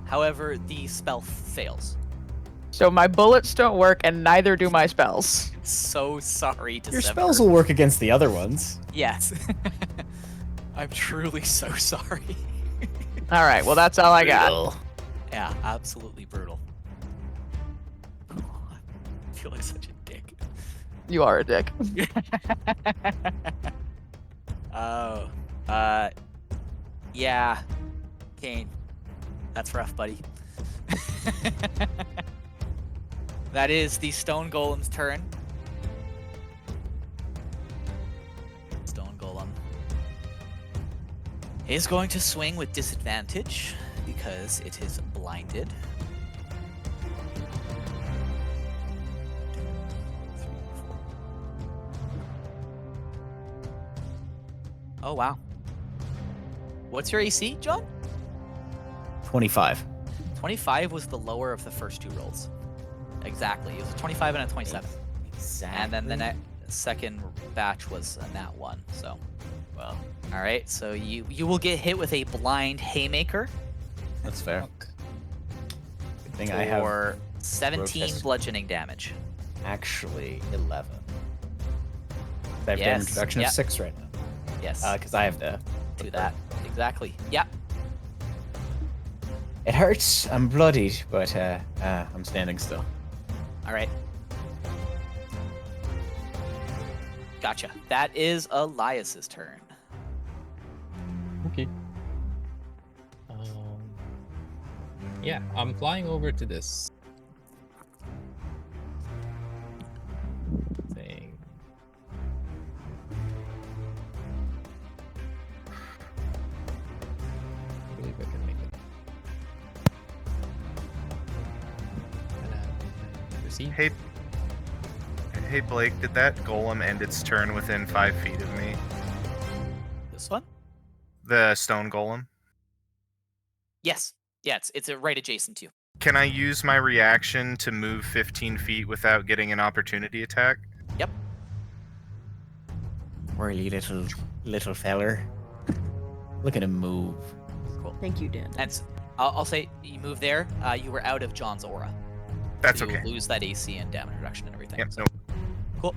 S1: However, the spell fails.
S5: So my bullets don't work, and neither do my spells.
S1: So sorry, December.
S4: Your spells will work against the other ones.
S1: Yes. I'm truly so sorry.
S5: All right. Well, that's all I got.
S4: Brutal.
S1: Yeah, absolutely brutal. I feel like such a dick.
S5: You are a dick.
S1: Oh, yeah, Kane, that's rough, buddy. That is the stone golem's turn. Stone golem is going to swing with disadvantage because it is blinded. 3, 4. Oh wow. What's your AC, John?
S4: 25.
S1: 25 was the lower of the first 2 rolls. Exactly. It was a 25 and a 27.
S4: Exactly.
S1: And then the second batch was a nat 1. So,
S4: Well,
S1: all right. So you will get hit with a blind haymaker
S4: that's fair. Good thing I have
S1: for 17
S4: grotesque-
S1: bludgeoning damage.
S4: actually 11. I have
S1: Yes,
S4: damage reduction
S1: yep.
S4: of 6 right now.
S1: Yes.
S4: Because I have to
S1: Do that. Exactly. Yeah.
S4: It hurts. I'm bloodied, but I'm standing still.
S1: All right. Gotcha. That is Elias's turn.
S6: Okay. Yeah, I'm flying over to this thing. I believe I can make it. Proceed.
S3: Hey Blake, did that golem end its turn within 5 feet of me?
S1: This one?
S3: The stone golem.
S1: Yes. Yeah, it's right adjacent to you.
S3: Can I use my reaction to move 15 feet without getting an opportunity attack?
S1: Yep.
S4: Whirly little feller. Look at him move.
S1: Cool.
S2: Thank you, Dan.
S1: And I'll say you move there. You were out of John's aura.
S3: That's
S1: so
S3: okay.
S1: You'll lose that AC and damage reduction and everything.
S3: Yep,
S1: So,
S3: nope.
S1: cool.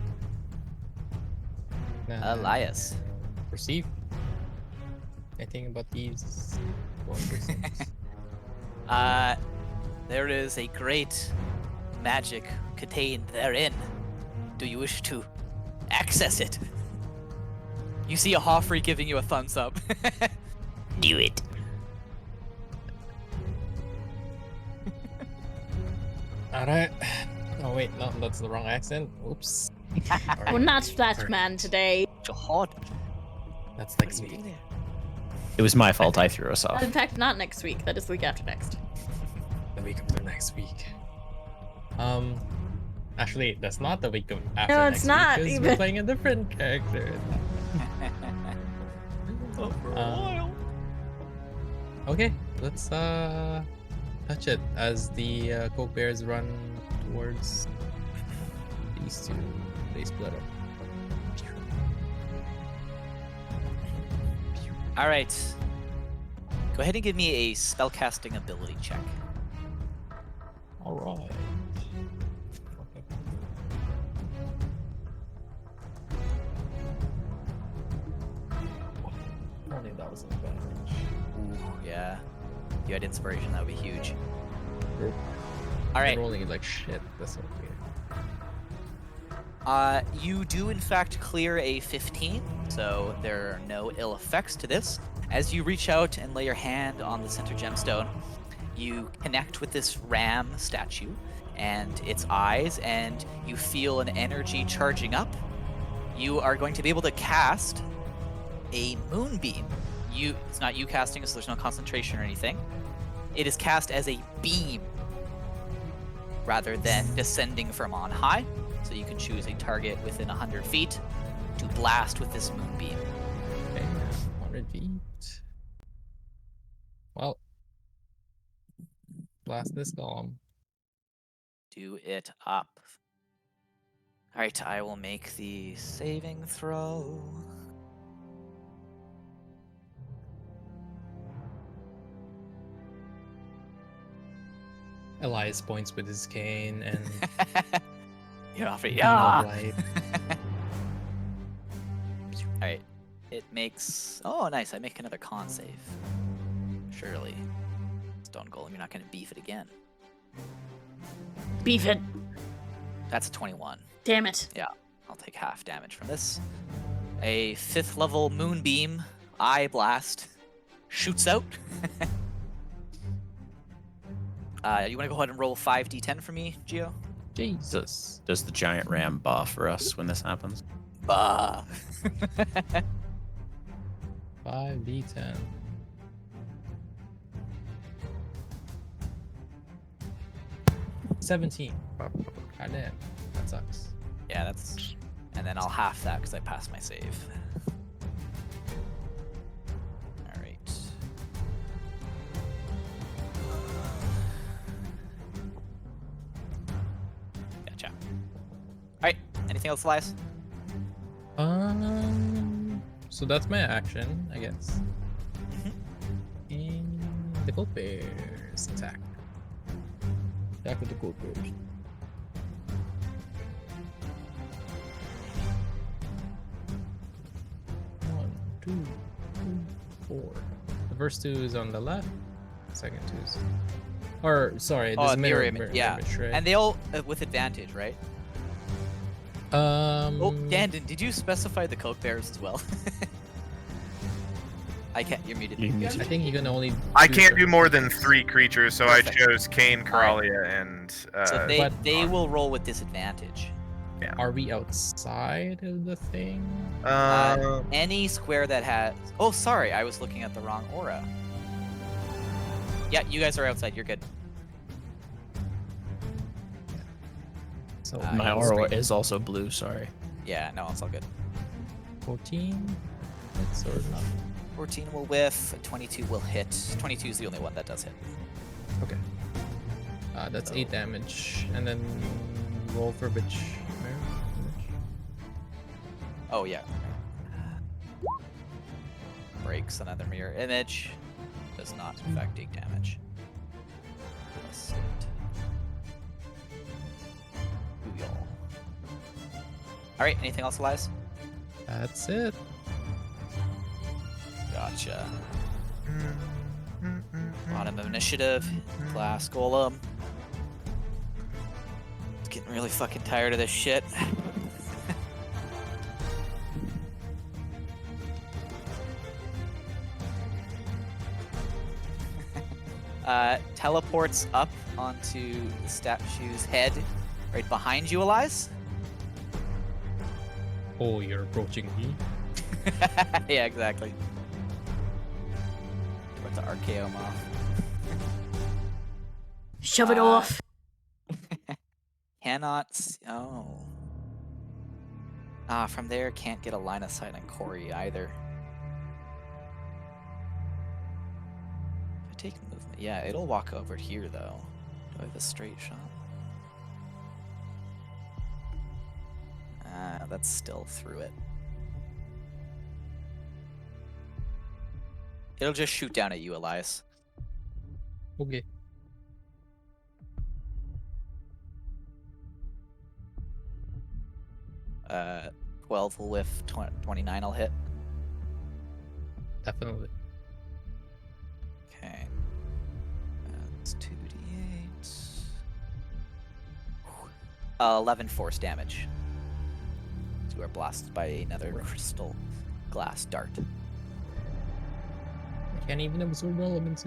S1: Elias.
S6: Perceive. Anything about these persons?
S1: There is a great magic contained therein. Do you wish to access it? You see a Hoffrey giving you a thumbs up. Do it.
S6: Alright. Oh wait, no, that's the wrong accent. Oops.
S2: We're not that man today.
S1: Jihad.
S6: That's next week.
S4: It was my fault. I threw us off.
S2: In fact, not next week. That is the week after next.
S6: The week of the next week. Actually, that's not the week of after
S2: No,
S6: next
S2: it's not
S6: week, 'cause
S2: even.
S6: we're playing a different character. Okay, let's touch it as the Coke Bears run towards these two. They split up.
S1: All right. Go ahead and give me a spellcasting ability check.
S6: All right. Okay. Only that was an advantage.
S1: Ooh, yeah. You had inspiration. That would be huge.
S6: We're
S1: All right.
S6: rolling like shit. That's okay.
S1: You do in fact clear a 15, so there are no ill effects to this. As you reach out and lay your hand on the center gemstone, you connect with this ram statue and its eyes, and you feel an energy charging up. You are going to be able to cast a moonbeam. It's not you casting, so there's no concentration or anything. It is cast as a beam rather than descending from on high. So you can choose a target within 100 feet to blast with this moonbeam.
S6: Okay, 100 feet. Well, blast this golem.
S1: Do it up. All right, I will make the saving throw.
S6: Elias points with his cane and
S1: You're off it.
S6: beam of light.
S1: All right, it makes. Oh, nice! I make another con save. Surely, Stone Golem, you're not going to beef it again.
S2: Beef it.
S1: That's a 21.
S2: Damn it.
S1: I'll take half damage from this. A 5th level moonbeam eye blast shoots out. You want to go ahead and roll 5d10 for me, Gio?
S6: Jesus.
S4: Does the giant ram buff for us when this happens?
S1: Bah.
S6: 5d10. $17. Goddamn. That sucks.
S1: Yeah, that's. And then I'll half that because I passed my save. All right. Gotcha. All right. Anything else, Elias?
S6: So that's my action, I guess.
S1: Mhm.
S6: And the gold bears attack. Attack with the gold bears. One, two, three, 4. The first 2 is on the left. The second 2 is, or sorry,
S1: Oh,
S6: this
S1: mirror image. Yeah.
S6: image, right?
S1: And they all with advantage, right? Oh, Dandon, did you specify the Coke Bears as well? I can't. You're muted.
S4: You're
S6: I
S4: muted.
S6: think you can only.
S3: I can't do
S6: certain
S3: more than
S6: creatures.
S3: 3 creatures, so
S1: Perfect.
S3: I chose Kane, Karalia, and
S1: So
S6: but-
S1: they will roll with disadvantage.
S6: Are we outside of the thing?
S1: Any square that has. Oh, sorry, I was looking at the wrong aura. Yeah, you guys are outside. You're good.
S6: So
S4: My
S1: yeah,
S4: aura
S1: screen.
S4: is also blue. Sorry.
S1: Yeah, no, it's all good.
S6: 14. That's or not.
S1: 14 will whiff. 22 will hit. 22 is the only one that does hit.
S6: Okay. That's
S1: So-
S6: 8 damage, and then roll for bitch.
S1: Oh yeah. Breaks another mirror image. Does not in fact take damage. Plus it. Ooh, y'all. Alright, anything else, Elias?
S6: That's it.
S1: Gotcha.
S3: Mm.
S1: Bottom of initiative. Glass golem. It's getting really fucking tired of this shit. Teleports up onto the statue's head right behind you, Elias.
S6: Oh, you're approaching me.
S1: Yeah, exactly. About to RKO him off.
S2: Shove it
S1: Uh,
S2: off.
S1: Cannot. Oh. From there, can't get a line of sight on Corey either. If I take movement, yeah, it'll walk over here though. Do I have a straight shot? That's still through it. It'll just shoot down at you, Elias.
S6: Okay.
S1: Uh, 12 will whiff, 29 will hit.
S6: Definitely.
S1: Okay. That's 2d8. 11 force damage. You are blasted by another crystal glass dart.
S6: I can't even absorb elements.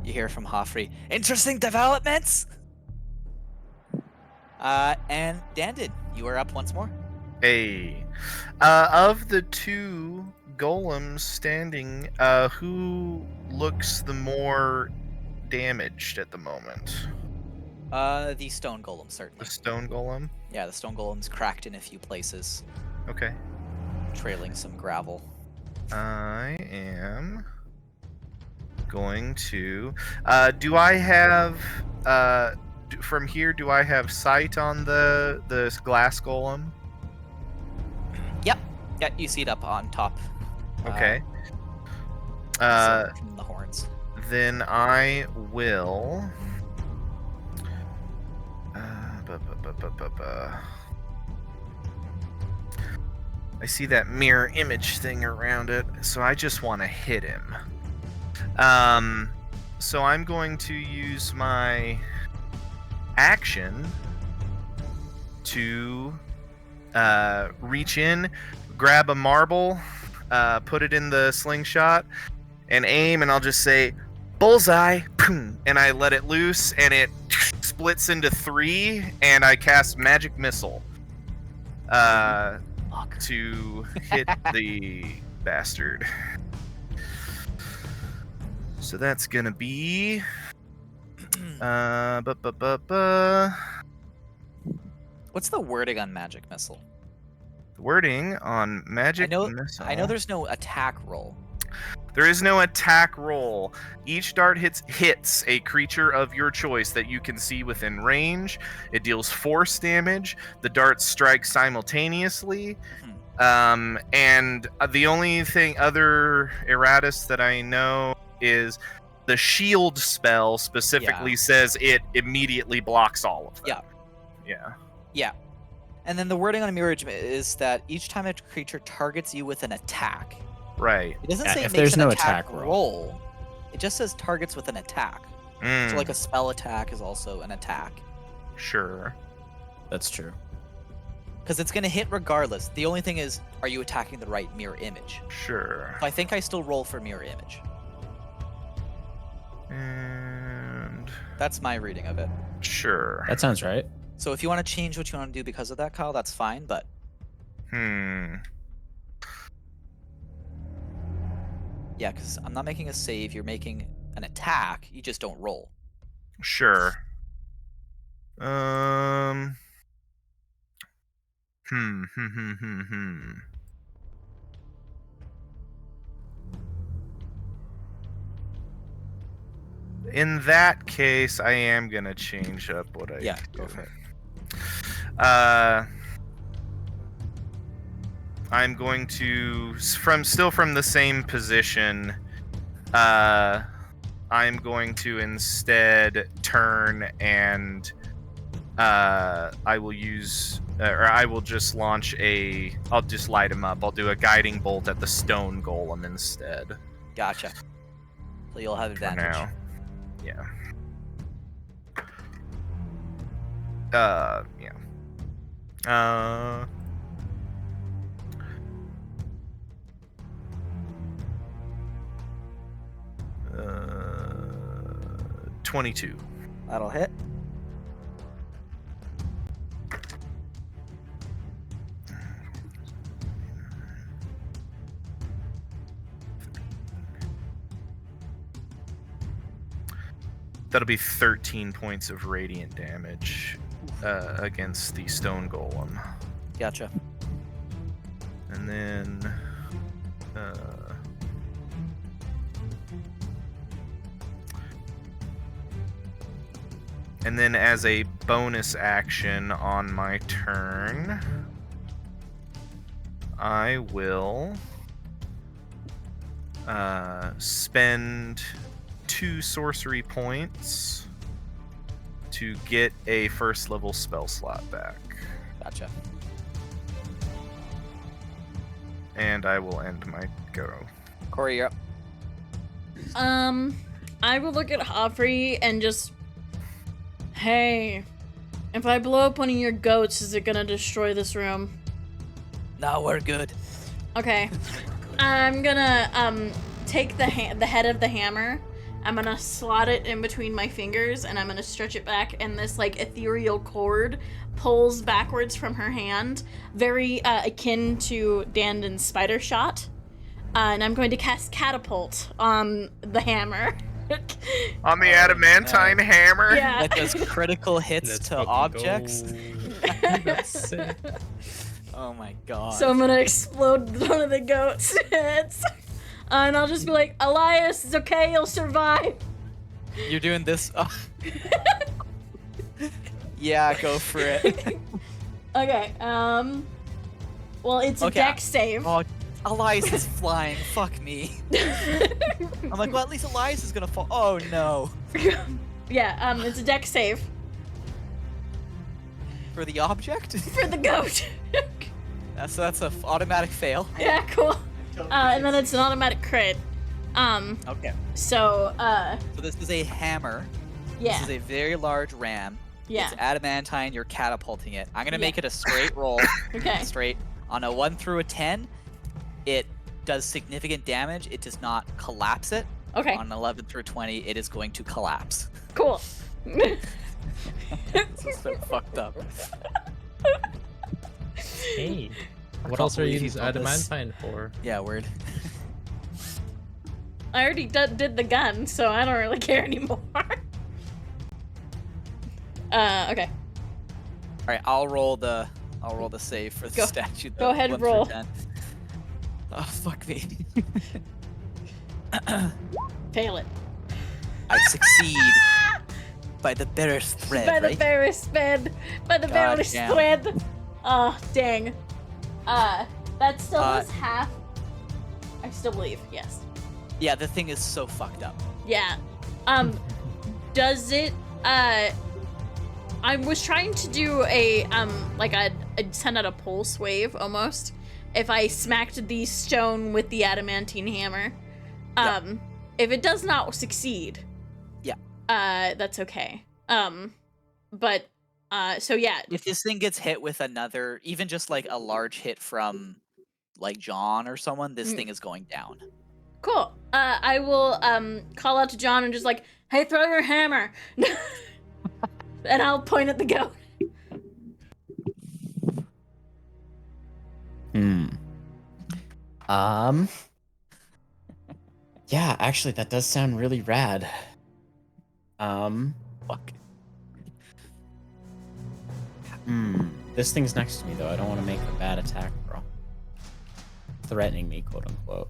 S1: You hear from Hoffrey, interesting developments! And Dandid, you are up once more.
S3: Hey. Of the two golems standing, who looks the more damaged at the moment?
S1: The stone golem,
S3: The
S1: certainly.
S3: stone golem?
S1: Yeah, the stone golem's cracked in a few places,
S3: Okay.
S1: trailing some gravel.
S3: I am going to. Do I have. From here, do I have sight on the glass golem?
S1: Yep. Yeah, you see it up on top.
S3: Okay.
S1: From the horns.
S3: Then I will. I see that mirror image thing around it, so I just want to hit him. So I'm going to use my action to reach in, grab a marble, put it in the slingshot, and aim, and I'll just say, bullseye, boom, and I let it loose, and it splits into 3, and I cast magic missile to hit the bastard. So that's gonna be
S1: What's the wording on magic missile?
S3: the wording on magic missile.
S1: I know there's no attack roll.
S3: There is no attack roll. Each dart hits a creature of your choice that you can see within range. It deals force damage. The darts strike simultaneously. And the only thing other erratus that I know is the shield spell specifically says it immediately blocks all of them.
S1: Yeah.
S3: Yeah.
S1: Yeah. And then the wording on mirror image is that each time a creature targets you with an attack.
S3: Right.
S1: It doesn't
S4: Yeah,
S1: say it
S4: if
S1: makes
S4: there's
S1: an
S4: no
S1: attack
S4: attack roll.
S1: roll. It just says targets with an attack. So
S3: Mm,
S1: like a spell attack is also an attack.
S3: sure.
S4: That's true.
S1: Because it's going to hit regardless. The only thing is, are you attacking the right mirror image?
S3: Sure.
S1: So I think I still roll for mirror image.
S3: And
S1: That's my reading of it.
S3: sure.
S4: That sounds right.
S1: So if you want to change what you want to do because of that, Kyle, that's fine. But
S3: Hmm.
S1: yeah, because I'm not making a save. You're making an attack. You just don't roll.
S3: Sure. Um. Hmm. In that case, I am gonna change up what I
S1: Yeah,
S3: do.
S1: go for it.
S3: I'm going to from the same position. I'm going to instead turn and I will use or I will just launch I'll just light him up. I'll do a guiding bolt at the stone golem instead.
S1: Gotcha. So you'll have
S3: For
S1: advantage.
S3: now. Yeah. Yeah. 22.
S1: That'll hit.
S3: That'll be 13 points of radiant damage against the stone golem.
S1: Gotcha.
S3: And then as a bonus action on my turn, I will spend 2 sorcery points to get a first level spell slot back.
S1: Gotcha.
S3: And I will end my go.
S1: Corey, you're up.
S2: I will look at Hoffrey and just, hey, if I blow up one of your goats, is it gonna destroy this room?
S1: No, we're good.
S2: Okay. I'm gonna take the head of the hammer. I'm gonna slot it in between my fingers, and I'm gonna stretch it back, and this like ethereal cord pulls backwards from her hand, very akin to Dandon's spider shot. And I'm going to cast catapult on the hammer.
S3: On the adamantine hammer?
S2: Yeah.
S1: That does critical hits
S6: Let's
S1: to
S6: fucking
S1: objects.
S6: go. That's sick.
S1: Oh my god.
S2: So I'm gonna explode one of the goats' heads. And I'll just be like, Elias, it's okay, you'll survive.
S1: You're doing this. Oh. Yeah, go for it.
S2: Okay, well, it's a
S1: Okay,
S2: dex save.
S1: Oh, Elias is flying. Fuck me. I'm like, well, at least Elias is gonna fall. Oh no.
S2: Yeah, it's a dex save
S1: For the object?
S2: for the goat.
S1: That's a automatic fail.
S2: Yeah, cool. And then it's an automatic crit.
S1: Okay.
S2: So,
S1: So this is a hammer.
S2: yeah.
S1: This is a very large ram.
S2: Yeah.
S1: It's adamantine. You're catapulting it. I'm gonna make
S2: Yeah.
S1: it a straight roll.
S2: Okay.
S1: Straight. On a 1 through a 10, it does significant damage. It does not collapse it.
S2: Okay,
S1: On an 11 through 20, it is going to collapse.
S2: cool.
S1: This is so fucked up.
S6: Hey.
S1: I
S6: What
S1: can't
S6: else are you
S1: believe
S6: using
S1: you built this.
S6: adamantine for?
S1: Yeah, word.
S2: I already did the gun, so I don't really care anymore. Okay.
S1: All right, I'll roll the save for the
S2: Go-
S1: statue.
S2: go ahead,
S1: 1 through
S2: roll.
S1: 10. Oh fuck me.
S2: Fail it.
S1: I succeed by the barest thread,
S2: By the
S1: right?
S2: barest thread. By the
S1: God
S2: barest
S1: damn.
S2: thread. Oh, dang. That still is half. I still believe, yes.
S1: Yeah, the thing is so fucked up.
S2: Yeah. Does it, I was trying to do a, like I'd send out a pulse wave, almost, if I smacked the stone with the adamantine hammer. If it does not succeed.
S1: Yeah.
S2: That's okay. But, so yeah.
S1: If this thing gets hit with another, even just like a large hit from like John or someone, this thing is going down.
S2: Cool. I will, call out to John and just like, hey, throw your hammer. And I'll point at the goat.
S4: Yeah, actually, that does sound really rad.
S1: fuck.
S4: This thing's next to me though. I don't want to make a bad attack roll. Threatening me, quote unquote.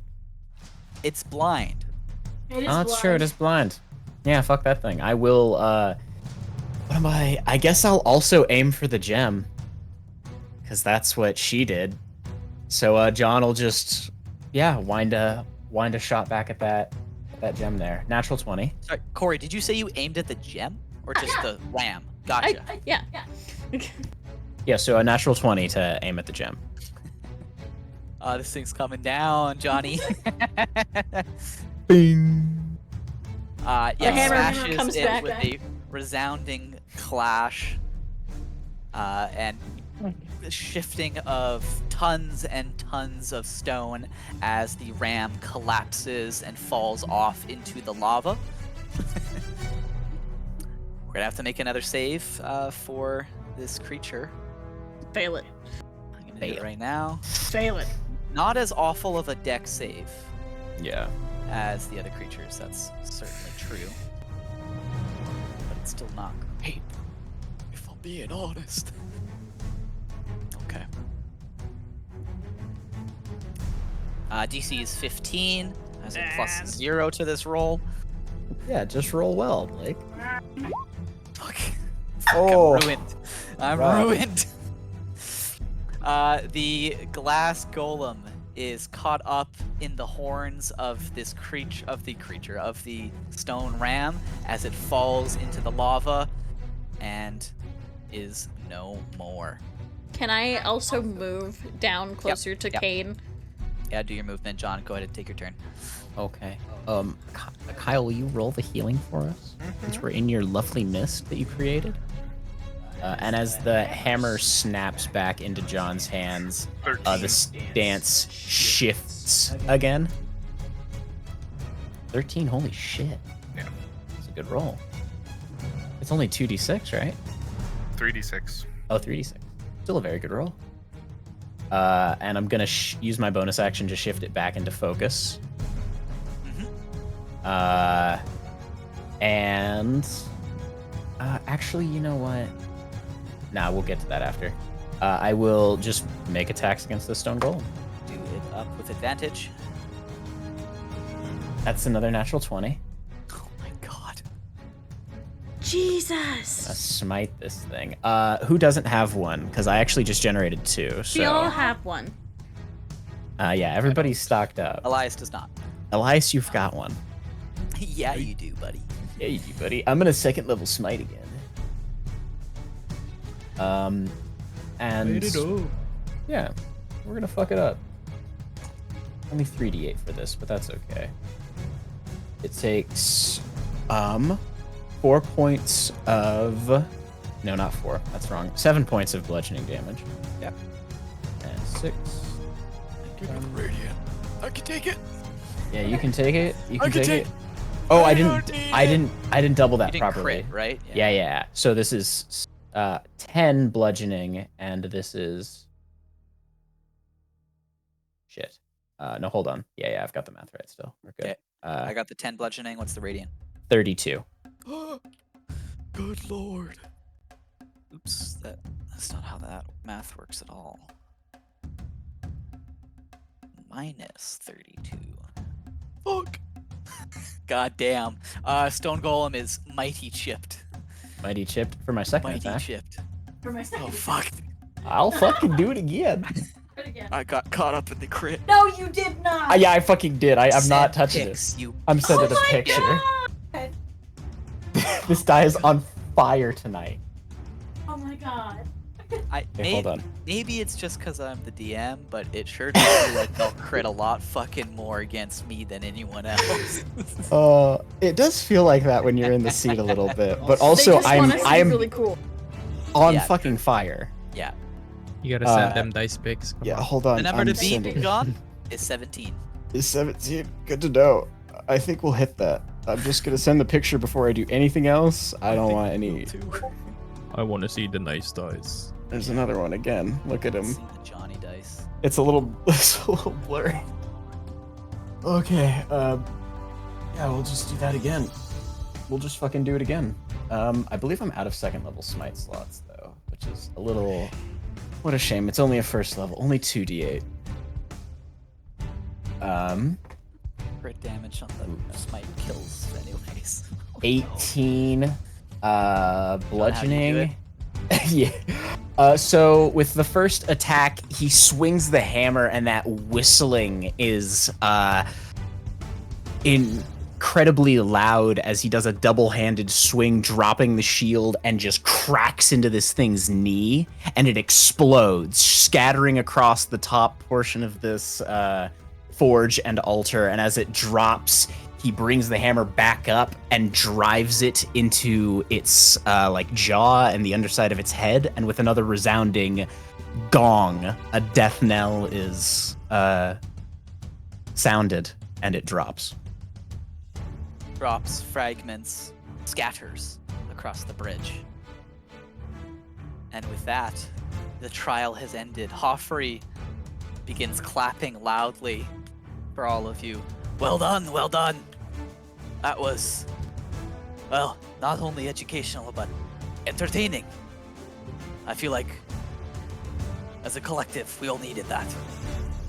S1: It's blind.
S2: It is
S4: Oh, that's true. It
S2: blind.
S4: is blind. Yeah, fuck that thing. I will. What am I? I guess I'll also aim for the gem, because that's what she did. So John will just, wind a shot back at that gem there. Natural 20.
S1: Sorry, Corey, did you say you aimed at the gem or just
S2: Yeah.
S1: the ram? Gotcha.
S2: Yeah.
S4: Yeah, so a natural 20 to aim at the gem.
S1: This thing's coming down, Johnny.
S4: Bing.
S1: Yeah,
S2: hammer
S1: smashes
S2: comes
S1: it
S2: back
S1: with
S2: then.
S1: a resounding clash, and the shifting of tons and tons of stone as the ram collapses and falls off into the lava. We're gonna have to make another save for this creature.
S2: Fail it.
S1: I'm gonna do it right now.
S2: Fail it.
S1: Not as awful of a deck save
S4: Yeah.
S1: as the other creatures, that's certainly true. But it's still not great, if I'm being honest. Okay. DC is 15, has a plus 0 to this roll.
S4: Yeah, just roll well, Blake.
S1: Fuck.
S4: Oh.
S1: I'm ruined. I'm
S4: Right.
S1: ruined. The glass golem is caught up in the horns of this of the stone ram as it falls into the lava and is no more.
S2: Can I also move down closer to
S1: yep.
S2: Kane?
S1: Yeah, do your movement, John. Go ahead and take your turn.
S4: Okay. Kyle, will you roll the healing for us? Since we're in your lovely mist that you created. And as the hammer snaps back into John's hands,
S3: 13.
S4: the stance shifts again. 13, holy shit.
S3: Yeah.
S4: That's a good roll. It's only 2d6, right?
S3: 3d6.
S4: Oh, 3d6. Still a very good roll. And I'm gonna use my bonus action to shift it back into focus. And actually, you know what? Nah, we'll get to that after. I will just make attacks against the stone golem.
S1: Do it up with advantage.
S4: That's another natural 20.
S1: Oh my god.
S2: Jesus.
S4: Smite this thing. Who doesn't have one? Because I actually just generated 2. So
S2: We all have one.
S4: yeah, everybody's stocked up.
S1: Elias does not.
S4: Elias, you've got one.
S1: Yeah, you do, buddy.
S4: Yeah, you do, buddy. I'm gonna second level smite again. And yeah, we're gonna fuck it up. Only 3d8 for this, but that's okay. It takes 4 points of no, not 4. That's wrong. 7 points of bludgeoning damage.
S1: Yep.
S4: And 6.
S1: Radiant. I can take it.
S4: Yeah, you can take it. You
S1: I
S4: can
S1: can
S4: take
S1: take-
S4: it. Oh, I
S1: don't
S4: didn't.
S1: need
S4: I
S1: it.
S4: didn't double that
S1: You didn't
S4: properly.
S1: crit, right?
S4: Yeah. So this is 10 bludgeoning, and this is shit. No, hold on. Yeah, I've got the math right still. We're good.
S1: Okay. I got the 10 bludgeoning. What's the radiant?
S4: 32.
S1: Good lord. Oops, that's not how that math works at all. Minus 32. Fuck. God damn. Stone Golem is mighty chipped.
S4: Mighty chipped for my second
S1: Mighty
S4: attack.
S1: chipped.
S2: For my second.
S1: Oh fuck.
S4: I'll fucking do it again.
S1: I got caught up in the crit.
S2: No, you did not.
S4: Yeah, I fucking did. I'm not
S1: Send
S4: touching
S1: pics,
S4: this.
S1: You.
S4: I'm sending
S2: Oh
S4: a
S2: my
S4: picture.
S2: God.
S4: This die is on fire tonight.
S2: Oh my god.
S4: Okay, hold on.
S1: Maybe it's just because I'm the DM, but it sure does feel like they'll crit a lot fucking more against me than anyone else.
S4: It does feel like that when you're in the seat a little bit, but
S2: They
S4: also
S2: just want us to be
S4: I'm
S2: really cool.
S4: on
S1: Yeah.
S4: fucking fire.
S1: Yeah.
S6: You gotta send them dice pics. Come
S4: Yeah,
S6: on.
S4: hold on.
S1: The number
S4: I'm
S1: to beat,
S4: sending-
S1: John, is 17.
S4: is 17. Good to know. I think we'll hit that. I'm just gonna send the picture before I do anything else. I don't want any.
S6: I want to see the nice dice.
S4: There's another one again. Look at him.
S1: See the Johnny dice.
S4: It's a little blurry. Okay. Yeah, we'll just do that again. we'll just fucking do it again. I believe I'm out of second level smite slots though, which is a little. What a shame. It's only a first level, only 2d8.
S1: Crit damage on the smite kills, anyways.
S4: 18 bludgeoning.
S1: it?
S4: Yeah. So with the first attack, he swings the hammer, and that whistling is incredibly loud as he does a double-handed swing, dropping the shield and just cracks into this thing's knee, and it explodes, scattering across the top portion of this forge and altar. And as it drops, he brings the hammer back up and drives it into its like jaw and the underside of its head. And with another resounding gong, a death knell is sounded, and it drops.
S1: Drops, fragments, scatters across the bridge. And with that, the trial has ended. Hoffrey begins clapping loudly for all of you. Well done, well done. That was, well, not only educational, but entertaining. I feel like, as a collective, we all needed that.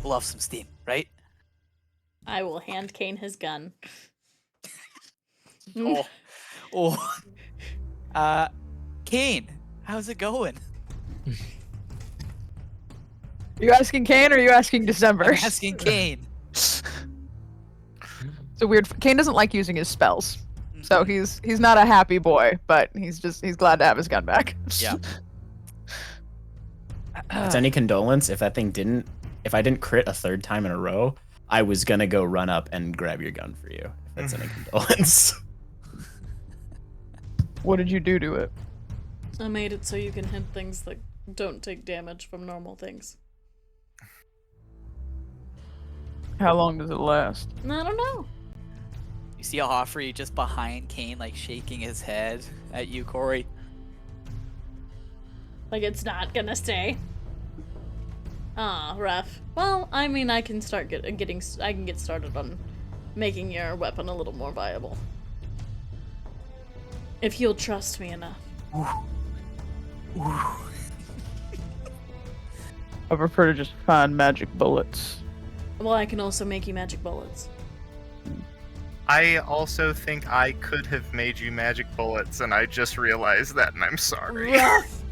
S1: We'll have some steam, right?
S2: I will hand Kane his gun.
S1: Oh. Kane, how's it going?
S5: You asking Kane or are you asking December?
S1: I'm asking Kane.
S5: It's a weird. Kane doesn't like using his spells, so he's not a happy boy, but he's glad to have his gun back.
S1: Yeah.
S4: If it's any condolence, if I didn't crit a third time in a row, I was gonna go run up and grab your gun for you. If that's any condolence.
S5: What did you do to it?
S2: I made it so you can hit things that don't take damage from normal things.
S5: How long does it last?
S2: I don't know.
S1: You see Hoffrey just behind Kane, like shaking his head at you, Corey.
S2: Like it's not gonna stay. Ah, rough. Well, I mean, I can start I can get started on making your weapon a little more viable. If you'll trust me enough.
S5: I prefer to just find magic bullets.
S2: Well, I can also make you magic bullets.
S3: I also think I could have made you magic bullets, and I just realized that, and I'm sorry.
S2: Rough.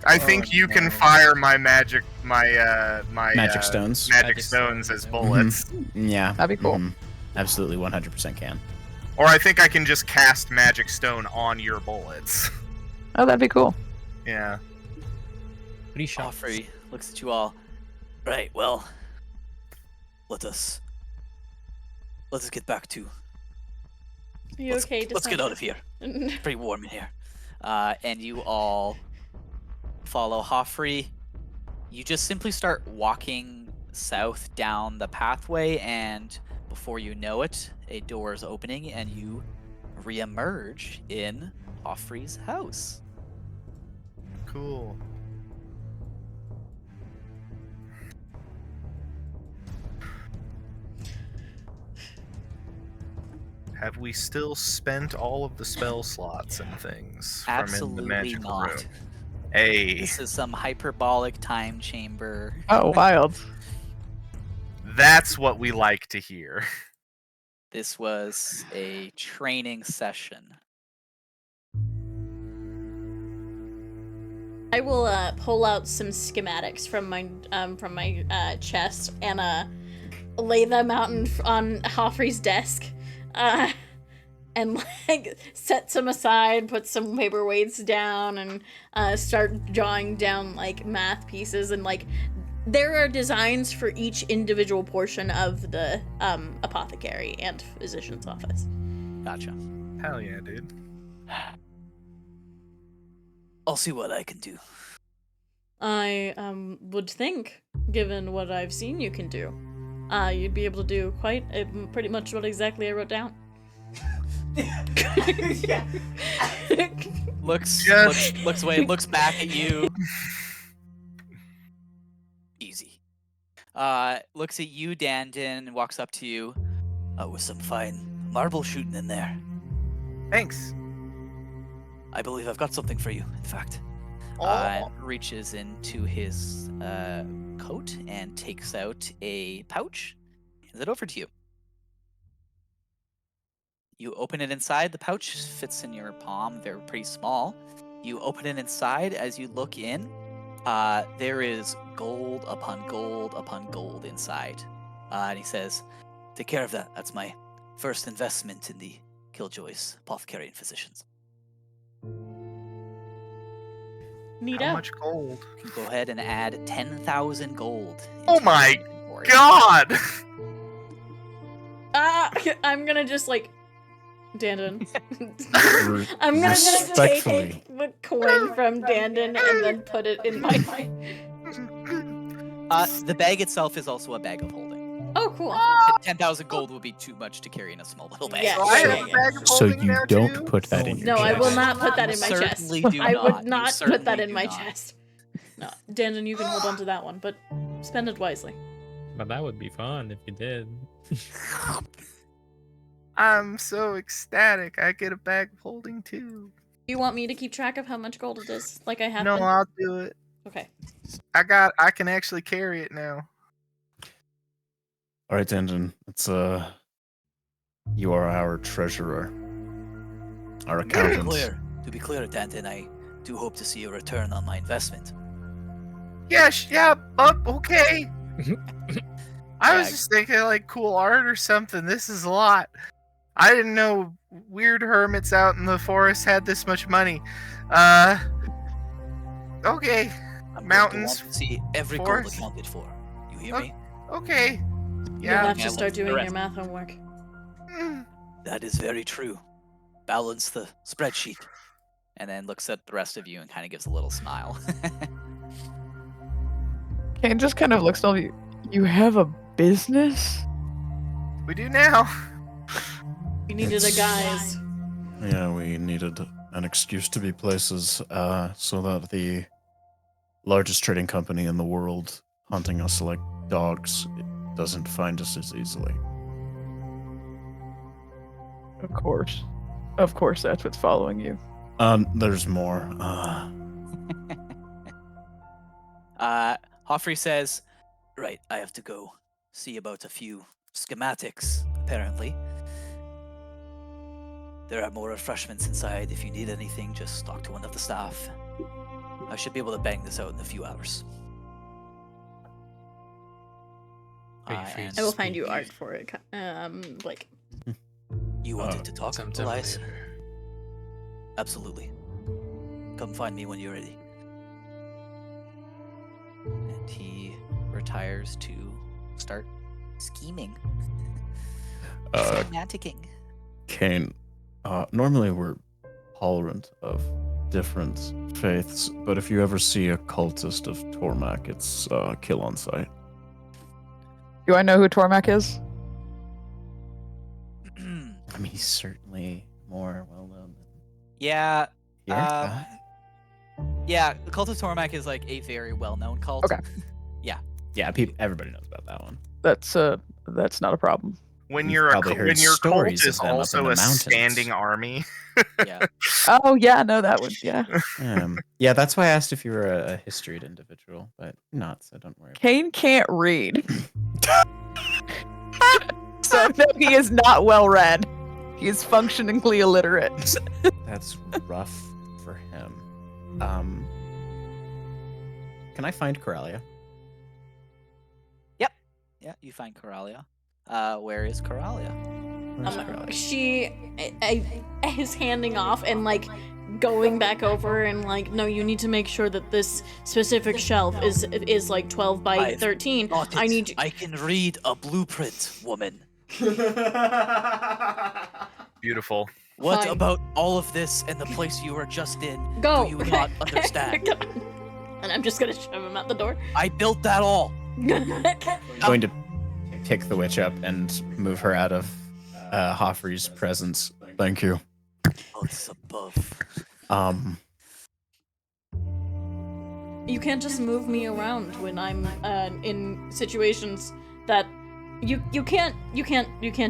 S3: I think you can fire my magic
S4: stones.
S3: Magic stones as bullets.
S4: Yeah.
S5: That'd be cool.
S4: Absolutely 100% can.
S3: Or I think I can just cast magic stone on your bullets.
S5: Oh, that'd be cool.
S3: Yeah.
S6: Pretty shots.
S1: Hoffrey looks at you all. Right, well, let us get back to.
S2: Are you okay?
S1: Let's get out of here. It's pretty warm in here. And you all follow Hoffrey. You just simply start walking south down the pathway, and before you know it, a door is opening, and you reemerge in Hoffrey's house.
S3: Cool. Have we still spent all of the spell slots and things from in
S1: Absolutely
S3: the magical
S1: not.
S3: room? Hey,
S1: This is some hyperbolic time chamber.
S5: Oh, wild.
S3: that's what we like to hear.
S1: This was a training session.
S2: I will pull out some schematics from my chest and lay them out on Hoffrey's desk, and like set some aside, put some paperweights down, and start drawing down like math pieces, and like there are designs for each individual portion of the apothecary and physician's office.
S1: Gotcha.
S3: Hell yeah, dude.
S1: I'll see what I can do.
S2: I would think, given what I've seen you can do, you'd be able to do pretty much what exactly I wrote down.
S1: Looks away, looks back at you. Easy. Looks at you, Dandin, and walks up to you. With some fine marble shooting in there.
S3: Thanks.
S1: I believe I've got something for you, in fact.
S3: Oh.
S1: And reaches into his coat and takes out a pouch. Hands it over to you. You open it inside. The pouch fits in your palm. They're pretty small. You open it inside. As you look in, there is gold upon gold upon gold inside. And he says, "Take care of that. That's my first investment in the Killjoys Apothecary and Physicians."
S2: Neato.
S3: How much gold?
S1: You can go ahead and add 10,000 gold.
S3: Oh
S1: into your
S3: my
S1: inventory.
S3: God!
S2: I'm gonna just like Dandon. I'm gonna just
S7: Respectfully.
S2: take the coin from Dandon and then put it in my.
S1: The bag itself is also a bag of holding.
S2: Oh, cool.
S1: 10,000 gold would be too much to carry in a small little bag.
S2: Yeah.
S3: So I
S2: yeah,
S3: have a
S2: yeah.
S3: bag of
S7: So
S3: holding
S7: you
S3: now,
S7: don't
S3: too?
S7: put that in your
S2: No, I
S7: chest.
S2: will not put that in my chest.
S1: Certainly do
S2: I
S1: not.
S2: would
S1: You
S2: not put
S1: certainly
S2: that in
S1: do
S2: my
S1: not.
S2: chest. No, Dandon, you can hold on to that one, but spend it wisely.
S6: But that would be fun if you did.
S3: I'm so ecstatic. I get a bag of holding too.
S2: You want me to keep track of how much gold it is, like I have
S3: No,
S2: been?
S3: I'll do it.
S2: Okay.
S3: I can actually carry it now.
S7: All right, Danton. It's you are our treasurer, our accountant.
S1: To be clear, Danton, I do hope to see a return on my investment.
S3: Yeah, okay. I was
S1: Yeah.
S3: just thinking like cool art or something. This is a lot. I didn't know weird hermits out in the forest had this much money. Okay.
S1: I'm
S3: Mountains,
S1: going to want to see every
S3: forest.
S1: gold accounted for. You hear
S3: Oh,
S1: me?
S3: Okay.
S2: You'll
S3: Yeah.
S2: have
S1: Yeah,
S2: to start
S1: what's the
S2: doing your
S1: rest?
S2: math homework.
S3: Mm.
S1: That is very true. Balance the spreadsheet. And then looks at the rest of you and kind of gives a little smile.
S5: Kane just kind of looks at all of you. You have a business?
S3: We do now.
S2: We needed a guise.
S7: Yeah, we needed an excuse to be places, so that the largest trading company in the world, hunting us like dogs, doesn't find us as easily.
S5: Of course. Of course, that's what's following you.
S7: There's more.
S1: Hoffrey says, "Right, I have to go see about a few schematics, apparently. There are more refreshments inside. If you need anything, just talk to one of the staff. I should be able to bang this out in a few hours."
S6: Are you free
S1: And
S2: I will find
S6: Speak.
S2: you art for it. Like
S1: you wanted to talk,
S6: Sometime
S1: Elias?
S6: later.
S1: Absolutely. Come find me when you're ready. And he retires to start scheming. Schematicking.
S7: Kane, normally we're tolerant of different faiths, but if you ever see a cultist of Tormak, it's kill on sight.
S5: Do I know who Tormak is?
S4: I mean, he's certainly more well known than
S1: Yeah.
S4: your
S1: Um,
S4: guy.
S1: Yeah, the cult of Tormak is like a very well-known cult.
S5: Okay.
S4: Yeah, everybody knows about that one.
S5: That's not a problem.
S3: When
S4: You've
S3: you're
S4: probably heard
S3: when your cult
S4: stories of
S3: is
S4: them up in
S3: also
S4: the
S3: a
S4: mountains.
S3: standing army.
S1: Yeah.
S5: Oh yeah, no, that would yeah.
S4: Yeah, that's why I asked if you were a historied individual, but you're not, so don't worry.
S5: Kane can't read. So no, he is not well read. He is functionally illiterate.
S4: That's rough for him. Can I find Coralia?
S1: Yeah, you find Coralia. Where is Coralia?
S4: Where's Coralia?
S2: she is handing off and like going back over and like, no, you need to make sure that this specific shelf is like 12 by
S1: I've
S2: 13.
S1: Got
S2: I
S1: it.
S2: need you.
S1: I can read a blueprint, woman.
S3: Beautiful.
S1: What
S2: Fine.
S1: about all of this and the place you were just in?
S2: Go.
S1: Do you not understand?
S2: And I'm just gonna shove him out the door.
S1: I built that all.
S4: Going to pick the witch up and move her out of Hoffrey's presence.
S7: Thank you.
S1: What's above?
S2: You can't just move me around when I'm in situations that you can't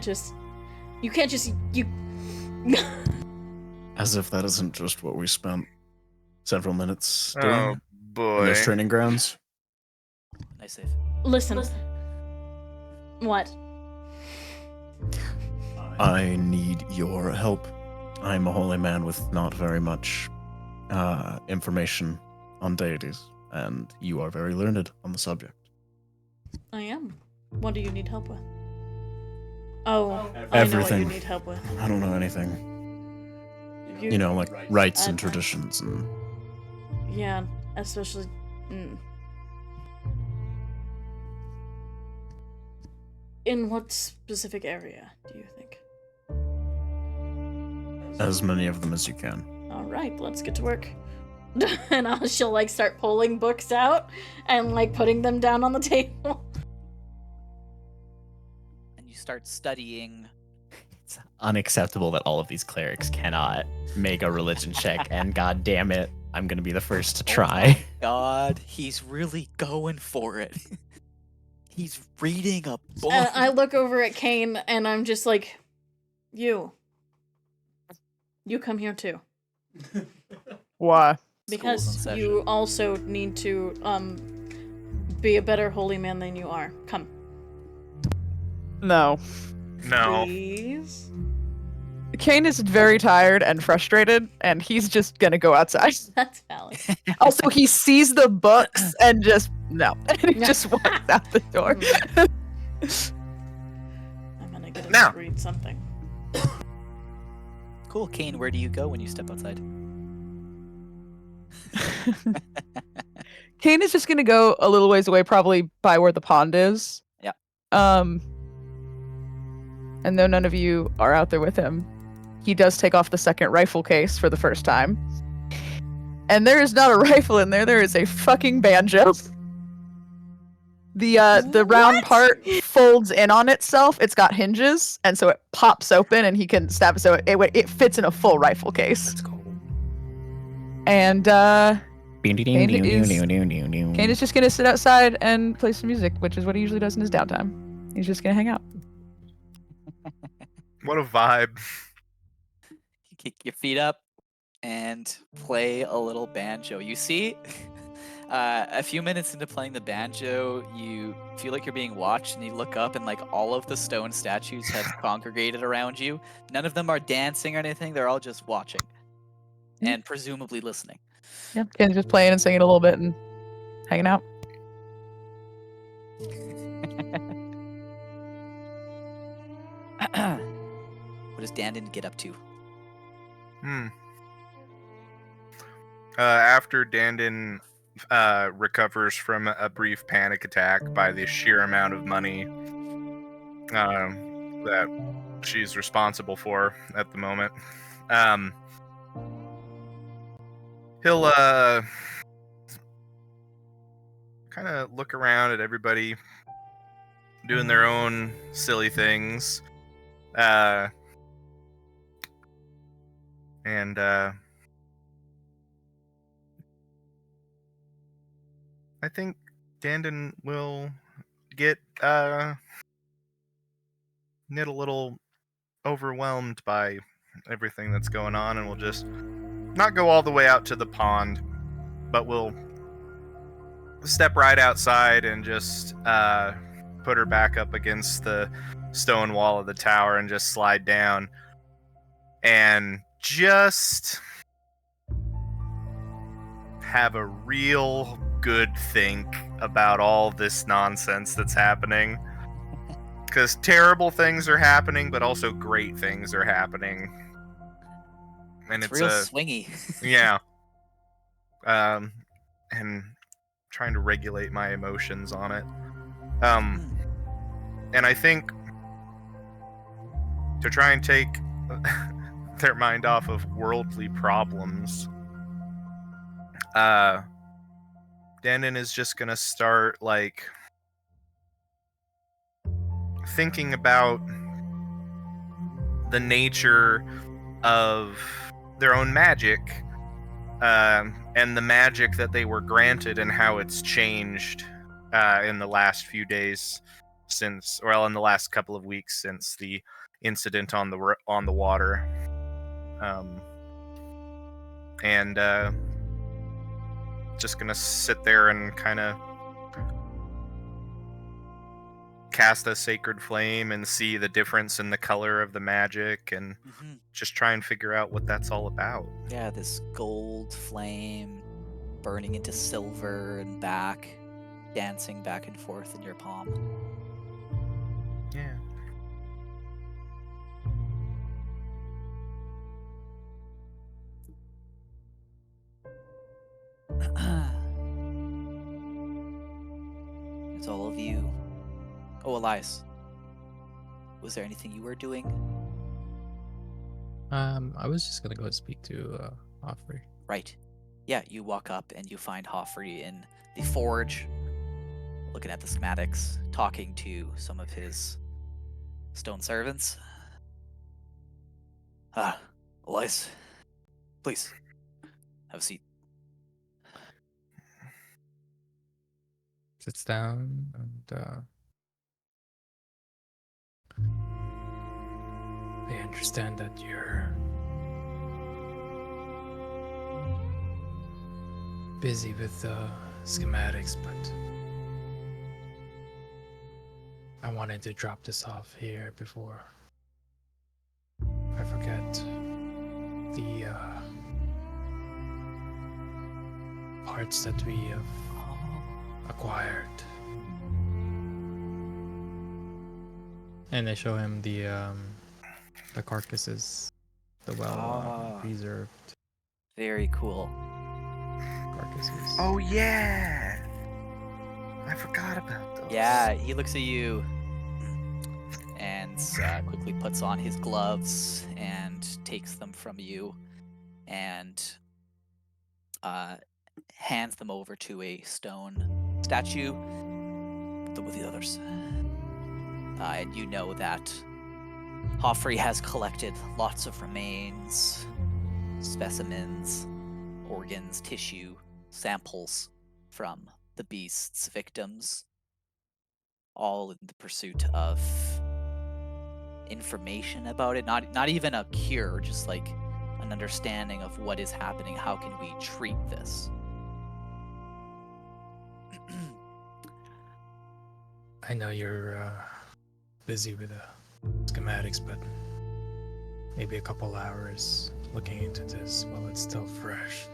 S2: just
S7: As if that isn't just what we spent several minutes
S3: Oh
S7: doing in
S3: boy.
S7: those training grounds.
S1: Nice save.
S2: Listen. What?
S7: I need your help. I'm a holy man with not very much information on deities, and you are very learned on the subject.
S2: I am. What do you need help with? Oh, I know what you
S7: Everything.
S2: need help with.
S7: I don't know anything. You know, like rites and traditions and...
S2: Yeah, especially... In what specific area, do you think?
S7: As many of them as you can.
S2: Alright, let's get to work. And she'll, like, start pulling books out and, like, putting them down on the table.
S1: And you start studying.
S4: It's unacceptable that all of these clerics cannot make a religion check, and god damn it, I'm gonna be the first to try.
S1: God, he's really going for it. He's reading a book.
S2: I look over at Kane and I'm just like, you come here too.
S5: Why?
S2: Because you also need to be a better holy man than you are. Come.
S5: No.
S3: No.
S2: Please.
S5: Kane is very tired and frustrated, and he's just gonna go outside.
S2: That's valid.
S5: Also, he sees the books and just no, and he just walks out the door.
S2: I'm gonna get him
S3: Now.
S2: to read something.
S1: Cool, Kane. Where do you go when you step outside?
S5: Kane is just gonna go a little ways away, probably by where the pond is.
S1: Yeah.
S5: And though none of you are out there with him, he does take off the second rifle case for the first time. And there is not a rifle in there, there is a fucking banjo. The round part folds in on itself. It's got hinges, and so it pops open and he can stab it, so it fits in a full rifle case.
S6: That's cool.
S5: And Kane is just gonna sit outside and play some music, which is what he usually does in his downtime. He's just gonna hang out.
S3: What a vibe.
S1: You kick your feet up and play a little banjo. You see, a few minutes into playing the banjo, you feel like you're being watched, and you look up, and like all of the stone statues have congregated around you. None of them are dancing or anything. They're all just watching and presumably listening.
S5: Yeah, Kane's just playing and singing a little bit and hanging out.
S1: What does Dandon get up to?
S3: After Dandon recovers from a brief panic attack by the sheer amount of money that she's responsible for at the moment, he'll kind of look around at everybody doing their own silly things, and I think Dandon will get a little overwhelmed by everything that's going on, and will just not go all the way out to the pond, but will step right outside and just put her back up against the stone wall of the tower and just slide down and just have a real good think about all this nonsense that's happening, because terrible things are happening, but also great things are happening, and it's
S1: real swingy.
S3: yeah, and trying to regulate my emotions on it, and I think to try and take their mind off of worldly problems, Dandon is just gonna start like thinking about the nature of their own magic, and the magic that they were granted and how it's changed in the last few days since, well, in the last couple of weeks since the incident on the water. and just gonna sit there and kind of cast a sacred flame and see the difference in the color of the magic and just try and figure out what that's all about.
S1: Yeah, this gold flame burning into silver and back, dancing back and forth in your palm.
S3: Yeah.
S1: It's all of you. Oh, Elias. Was there anything you were doing?
S6: I was just gonna go speak to Offrey.
S1: Right. Yeah, you walk up and you find Hoffrey in the forge, looking at the schematics, talking to some of his stone servants. Elias, please, have a seat.
S6: Sits down and I understand that you're busy with schematics, but I wanted to drop this off here before I forget the parts that we have acquired. And I show him the carcasses, the preserved
S1: Very cool.
S6: carcasses.
S3: Oh yeah, I forgot about those.
S1: Yeah, he looks at you and quickly puts on his gloves and takes them from you and hands them over to a stone statue. Put them with the others. And you know that Hoffrey has collected lots of remains, specimens, organs, tissue, samples from the beast's victims, all in the pursuit of information about it. Not even a cure, just like an understanding of what is happening. How can we treat this?
S6: I know you're busy with the schematics, but maybe a couple hours looking into this while it's still fresh.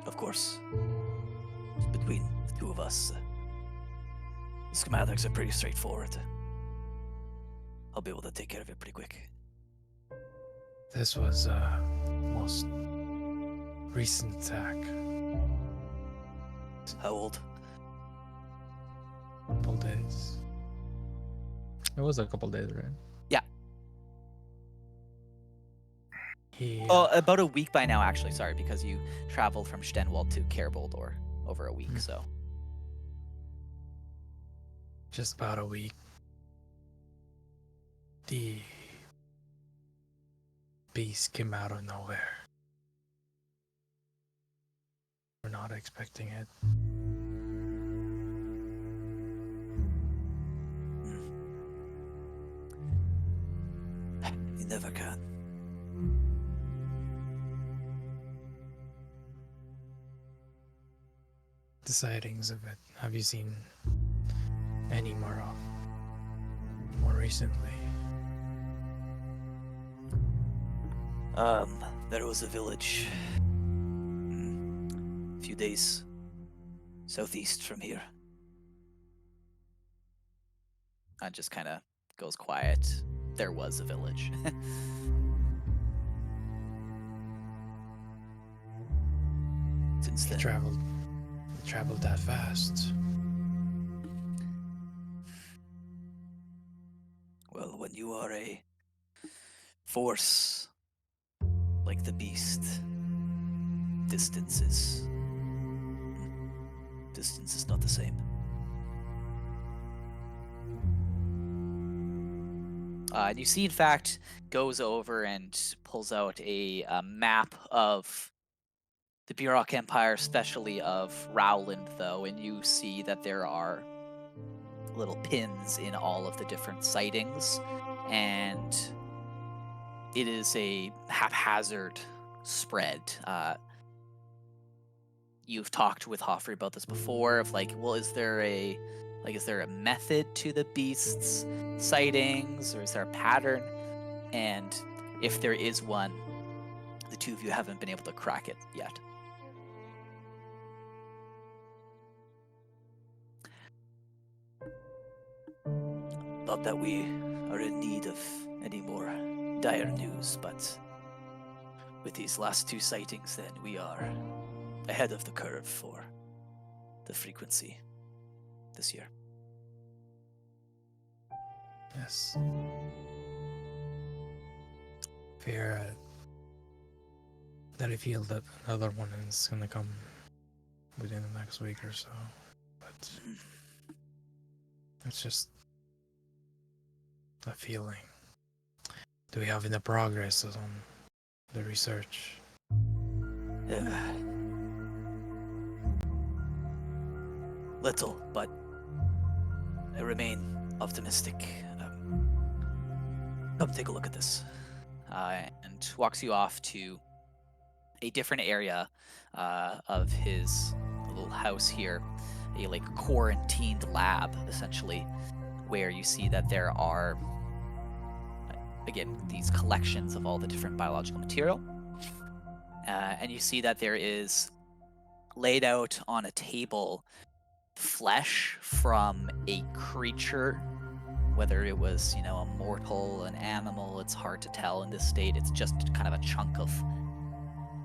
S1: Of course, between the two of us, the schematics are pretty straightforward. I'll be able to take care of it pretty quick.
S6: This was most recent attack.
S1: How old?
S6: Couple days. It was a couple days, right?
S1: Yeah.
S6: He.
S1: About a week by now, actually. Sorry, because you traveled from Stenwald to Kerboldor over a week, so.
S6: Just about a week. The beast came out of nowhere. We're not expecting it.
S1: You never can.
S6: The sightings of it. Have you seen any more recently?
S1: There was a village a few days southeast from here. It just kind of goes quiet. There was a village. Since
S6: It
S1: then,
S6: traveled that fast.
S1: well, when you are a force like the beast, distance is not the same. And you see, in fact, goes over and pulls out a map of the Burok Empire, especially of Rowland, though, and you see that there are little pins in all of the different sightings, and it is a haphazard spread. You've talked with Hoffrey about this before. Of like, well, is there a method to the beast's sightings, or is there a pattern? And if there is one, the two of you haven't been able to crack it yet. Not that we are in need of any more dire news, but with these last two sightings, then we are ahead of the curve for the frequency this year.
S6: Yes. Fear that I feel that another one is gonna come within the next week or so. But it's just a feeling. Do we have any progress on the research?
S1: Little, but I remain optimistic. Come take a look at this. And walks you off to a different area of his little house here, a like quarantined lab, essentially, where you see that there are, again, these collections of all the different biological material. And you see that there is laid out on a table flesh from a creature, whether it was, a mortal, an animal. It's hard to tell in this state. It's just kind of a chunk of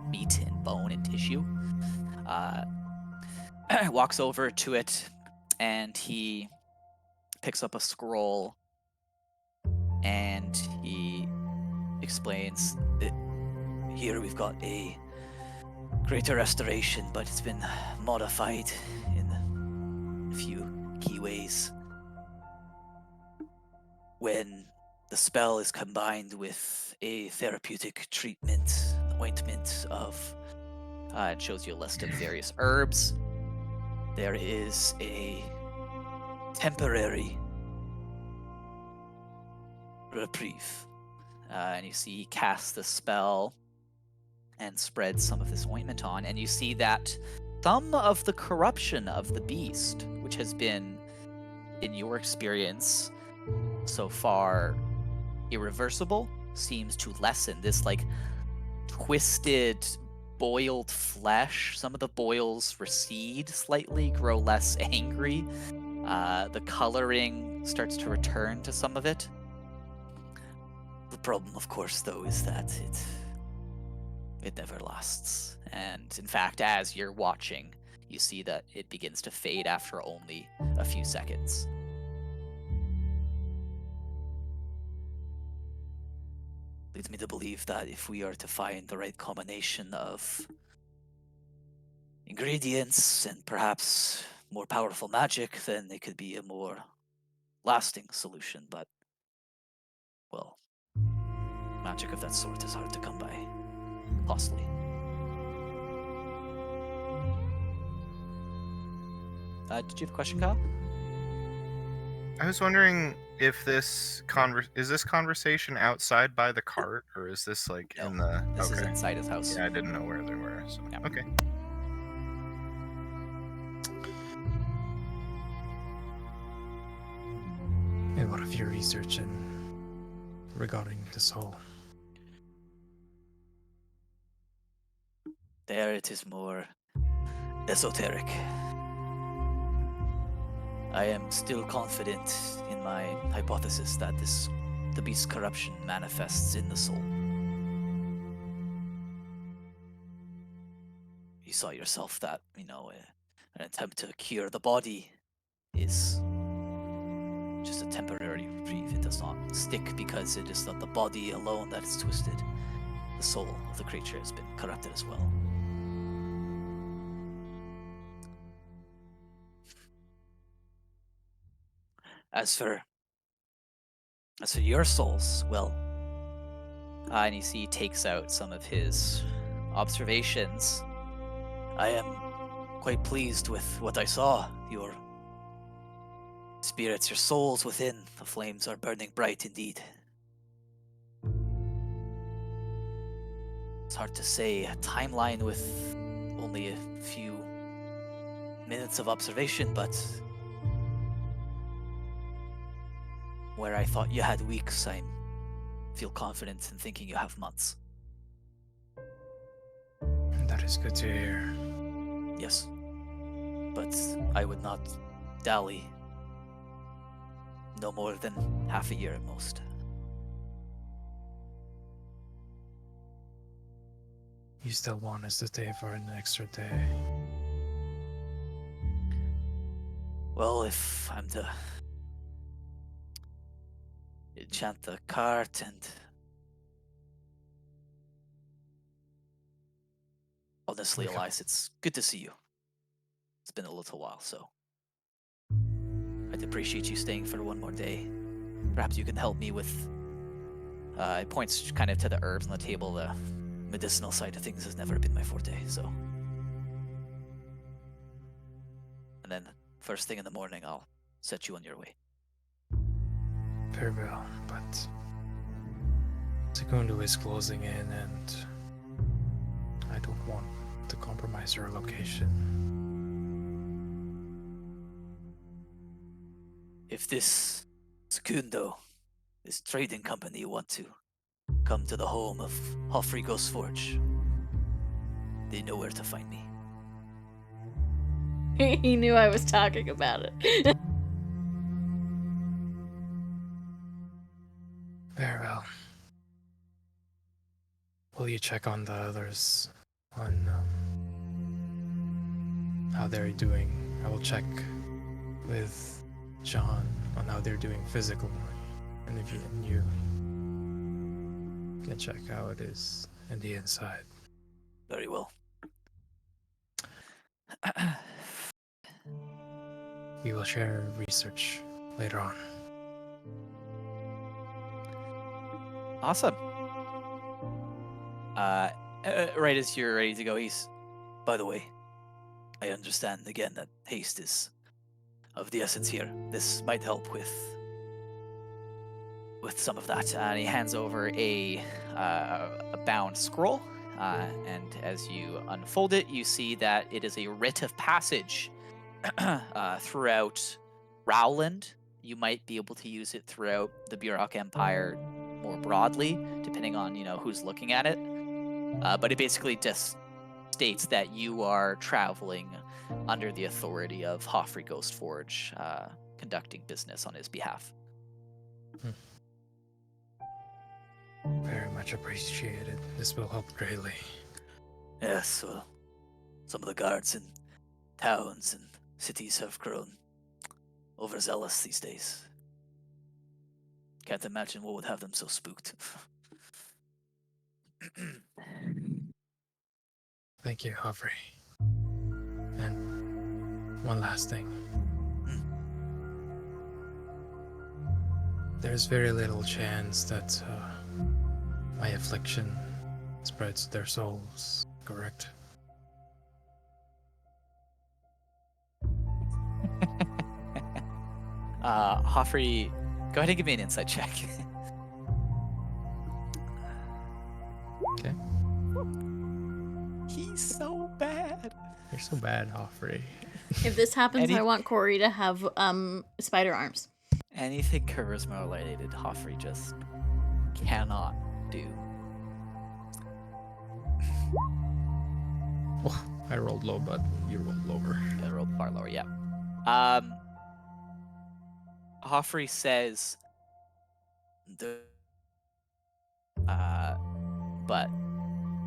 S1: meat and bone and tissue. Walks over to it, and he picks up a scroll, and he explains that here we've got a greater restoration, but it's been modified in a few key ways. When the spell is combined with a therapeutic treatment, ointment of, it shows you a list of various herbs. There is a temporary reprieve. And you see he casts the spell and spreads some of this ointment on, and you see that some of the corruption of the beast, which has been, in your experience so far, irreversible, seems to lessen. This like twisted, boiled flesh, some of the boils recede slightly, grow less angry. The coloring starts to return to some of it. The problem, of course, though, is that it never lasts. And in fact, as you're watching, you see that it begins to fade after only a few seconds. Leads me to believe that if we are to find the right combination of ingredients and perhaps more powerful magic, then it could be a more lasting solution. But, well, magic of that sort is hard to come by. Costly. Did you have a question, Kyle?
S3: I was wondering if this is this conversation outside by the cart, or is this like
S1: No,
S3: in the?
S1: This is
S3: Okay.
S1: inside his house.
S3: Yeah, I didn't know where they were. So.
S1: Yeah.
S3: Okay.
S6: And what have you researched regarding the soul?
S1: There it is more esoteric. I am still confident in my hypothesis that the beast's corruption manifests in the soul. You saw yourself that, an attempt to cure the body is just a temporary reprieve. It does not stick because it is not the body alone that is twisted. The soul of the creature has been corrupted as well. As for your souls, well, and you see he takes out some of his observations. I am quite pleased with what I saw. Your spirits, your souls within the flames are burning bright indeed. It's hard to say. A timeline with only a few minutes of observation, but where I thought you had weeks, I feel confident in thinking you have months.
S8: That is good to hear.
S1: Yes. But I would not dally no more than half a year at most.
S8: You still want us to stay for an extra day?
S1: Well, if I'm to enchant the cart and honestly,
S8: Okay.
S1: Elias, it's good to see you. It's been a little while, so I'd appreciate you staying for one more day. Perhaps you can help me with. It points kind of to the herbs on the table. The medicinal side of things has never been my forte, so. And then, first thing in the morning, I'll set you on your way.
S8: Very well, but Segundo is closing in, and I don't want to compromise your location.
S1: If this Segundo, this trading company, want to come to the home of Hoffrey Ghost Forge, they know where to find me.
S2: He knew I was talking about it.
S8: Very well. Will you check on the others on how they're doing? I will check with John on how they're doing physically, and if you can check how it is in the inside.
S1: Very well.
S8: We will share research later on.
S1: Awesome. Right as you're ready to go, he's. By the way, I understand again that haste is of the essence here. This might help with some of that. And he hands over a bound scroll. And as you unfold it, you see that it is a writ of passage throughout Rowland. You might be able to use it throughout the Burok Empire more broadly, depending on who's looking at it. But it basically just states that you are traveling under the authority of Hoffrey Ghost Forge, conducting business on his behalf.
S8: Very much appreciated. This will help greatly.
S1: Yes, well, some of the guards in towns and cities have grown overzealous these days. Can't imagine what would have them so spooked.
S8: Thank you, Humphrey. And one last thing. There's very little chance that my affliction spreads to their souls, correct?
S1: Hoffrey, go ahead and give me an insight check.
S8: Okay.
S1: He's so bad.
S8: You're so bad, Humphrey.
S2: If this happens,
S1: Any-
S2: I want Corey to have spider arms.
S1: Anything charisma related, Hoffrey just cannot do.
S8: Oh, I rolled low, but you rolled lower.
S1: I rolled far lower, yeah. Hoffrey says, but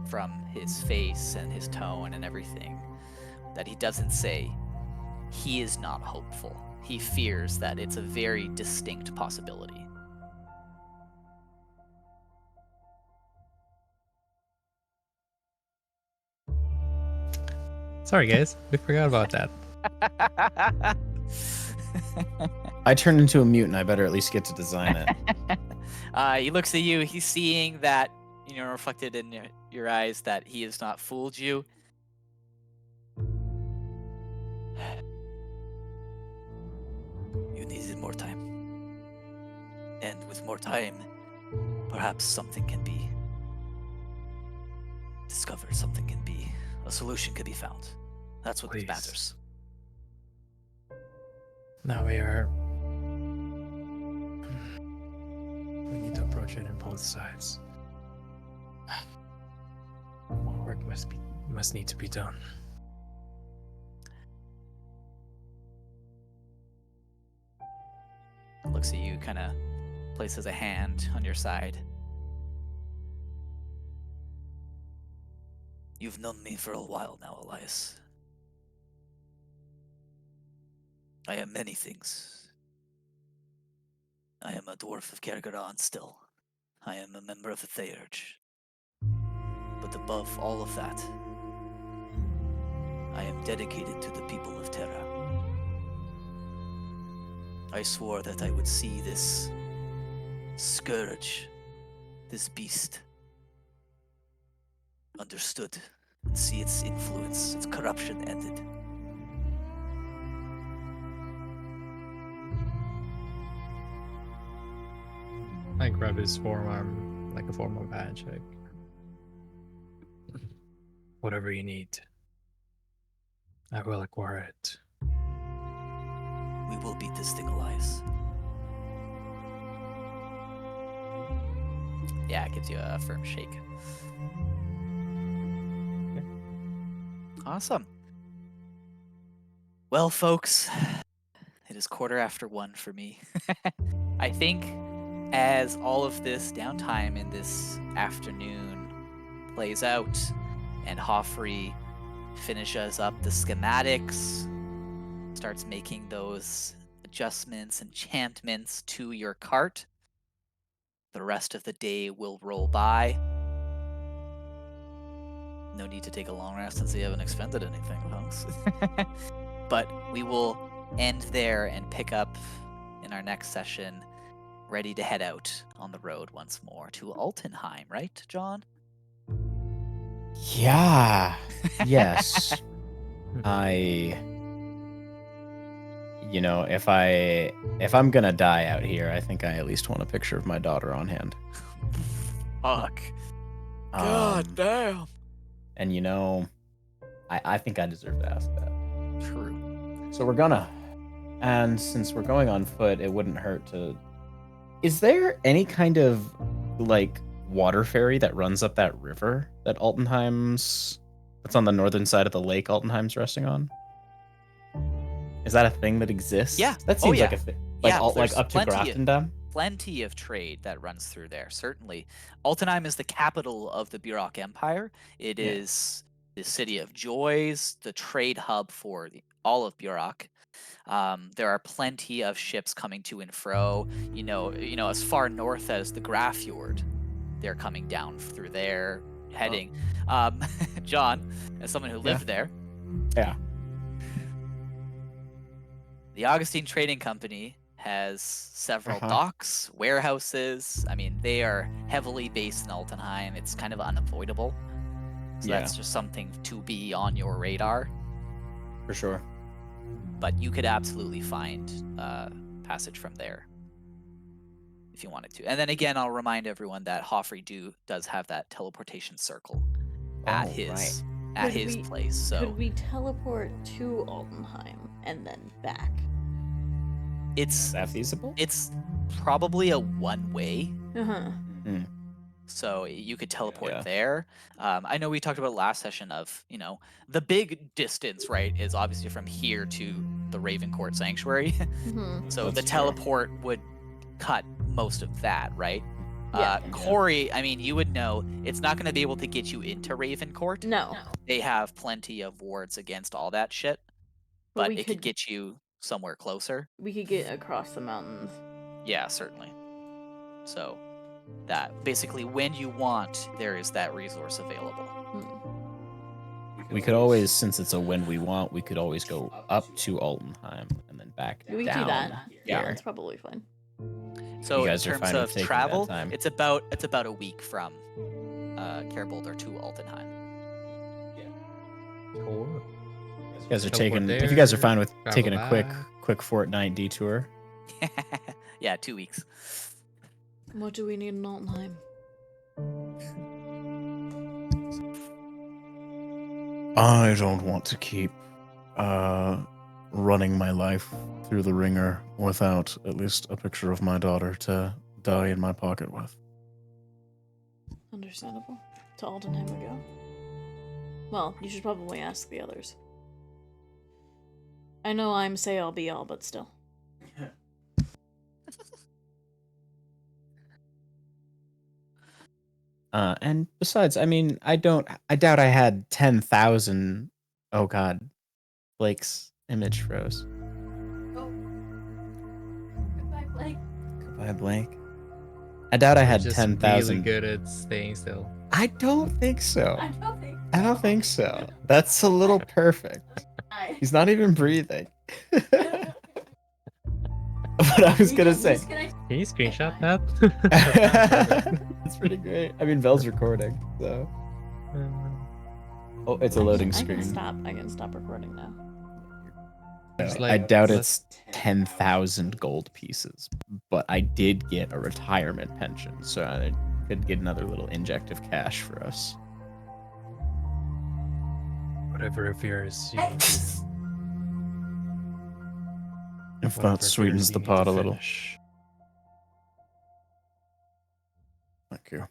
S1: from his face and his tone and everything, that he doesn't say he is not hopeful. He fears that it's a very distinct possibility.
S8: Sorry, guys. We forgot about that.
S4: I turned into a mutant. I better at least get to design it.
S1: He looks at you. He's seeing that, reflected in your eyes, that he has not fooled you. You needed more time. And with more time, perhaps something can be discovered, a solution could be found. That's what
S8: Please.
S1: matters.
S8: Now we need to approach it on both sides. More work must need to be done.
S1: Looks at you, kind of places a hand on your side. You've known me for a while now, Elias. I am many things. I am a dwarf of Kergaran still. I am a member of the Theurge. But above all of that, I am dedicated to the people of Terra. I swore that I would see this scourge, this beast, understood, and see its influence, its corruption ended.
S6: I grab his forearm like a form of handshake.
S8: Whatever you need, I will acquire it.
S1: We will beat this thing, Elias. Yeah, it gives you a firm shake. Awesome. Well, folks, it is 1:15 for me. I think as all of this downtime in this afternoon plays out and Hoffrey finishes up the schematics, starts making those adjustments, enchantments to your cart, the rest of the day will roll by. No need to take a long rest since you haven't expended anything, folks. But we will end there and pick up in our next session, ready to head out on the road once more to Altenheim, right, John?
S4: Yeah. Yes. If I'm gonna die out here, I think I at least want a picture of my daughter on hand.
S1: Fuck. God damn.
S4: And I think I deserve to ask that.
S1: True.
S4: So we're gonna. And since we're going on foot, it wouldn't hurt to. Is there any kind of water ferry that runs up that river that that's on the northern side of the lake Altenheim's resting on? Is that a thing that exists?
S1: Yeah.
S4: That seems
S1: yeah.
S4: like a thing.
S1: There's
S4: Up to Graftendam?
S1: Plenty of trade that runs through there, certainly. Altenheim is the capital of the Burok Empire. It is the city of joys, the trade hub for all of Burok. There are plenty of ships coming to and fro. As far north as the Grafjord, they're coming down through there, heading. John, as someone who lived there,
S4: Yeah.
S1: the Augustine Trading Company has several docks, warehouses. I mean, they are heavily based in Altenheim. It's kind of unavoidable. So that's just something to be on your radar.
S4: For sure.
S1: But you could absolutely find passage from there if you wanted to. And then again, I'll remind everyone that Hoffrey does have that teleportation circle at his place. So
S2: could we teleport to Altenheim and then back?
S1: Is
S4: that feasible?
S1: It's probably a one-way.
S2: Uh-huh.
S1: So you could teleport there. I know we talked about last session of, the big distance, right, is obviously from here to the Ravencourt Sanctuary. So the teleport would cut most of that, right? Corey, I mean, you would know it's not going to be able to get you into Ravencourt.
S2: No.
S1: They have plenty of wards against all that shit. But it could get you somewhere closer.
S2: We could get across the mountains.
S1: Yeah, certainly. So that basically when you want, there is that resource available.
S4: We could always, since it's a when we want, we could always go up to Altenheim and then back down.
S2: We could do that. Yeah,
S4: here.
S2: that's probably fine.
S1: So
S4: You
S1: in
S4: guys are
S1: terms
S4: fine with
S1: of
S4: taking
S1: travel,
S4: that time?
S1: it's about a week from Kerboulder to Altenheim.
S6: Cool.
S4: You guys are
S6: Teleport
S4: if you guys are
S6: there,
S4: fine with
S6: travel
S4: taking a
S6: back.
S4: quick fortnight detour.
S1: Yeah, 2 weeks.
S2: What do we need in Altenheim?
S7: I don't want to keep running my life through the ringer without at least a picture of my daughter to die in my pocket with.
S2: Understandable. To Aldenheim we go. Well, you should probably ask the others. I know I'm say all be all, but still.
S4: And besides, I mean, I doubt I had 10,000. Oh God, Blake's image froze.
S2: Goodbye, Blake.
S4: Goodbye, Blake. I doubt I
S6: You're
S4: had
S6: just
S4: 10,000.
S6: really good at staying still.
S4: I don't think so.
S2: I don't think.
S4: I don't think so. That's a little perfect. He's not even breathing. But I was gonna say.
S6: Can you screenshot that?
S4: It's pretty great. I mean, Vel's recording, so. Oh, it's a loading screen.
S2: I can stop recording now.
S6: Just
S4: I
S6: like,
S4: doubt
S6: let's-
S4: it's 10,000 gold pieces, but I did get a retirement pension, so I could get another little inject of cash for us.
S8: Whatever of yours you need to,
S7: If
S8: whatever
S7: that
S8: of
S7: sweetens
S8: yours
S7: the
S8: you need
S7: pot
S8: to
S7: a little.
S8: finish.
S7: Thank you.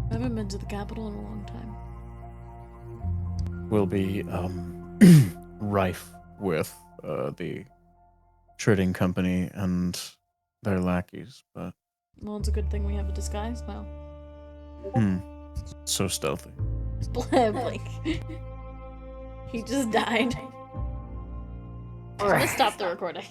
S2: I haven't been to the capital in a long time.
S7: Will be rife with the trading company and their lackeys, but
S2: Well, it's a good thing we have a disguise now.
S7: so stealthy.
S2: Blake. He just died. I'm gonna stop the recording.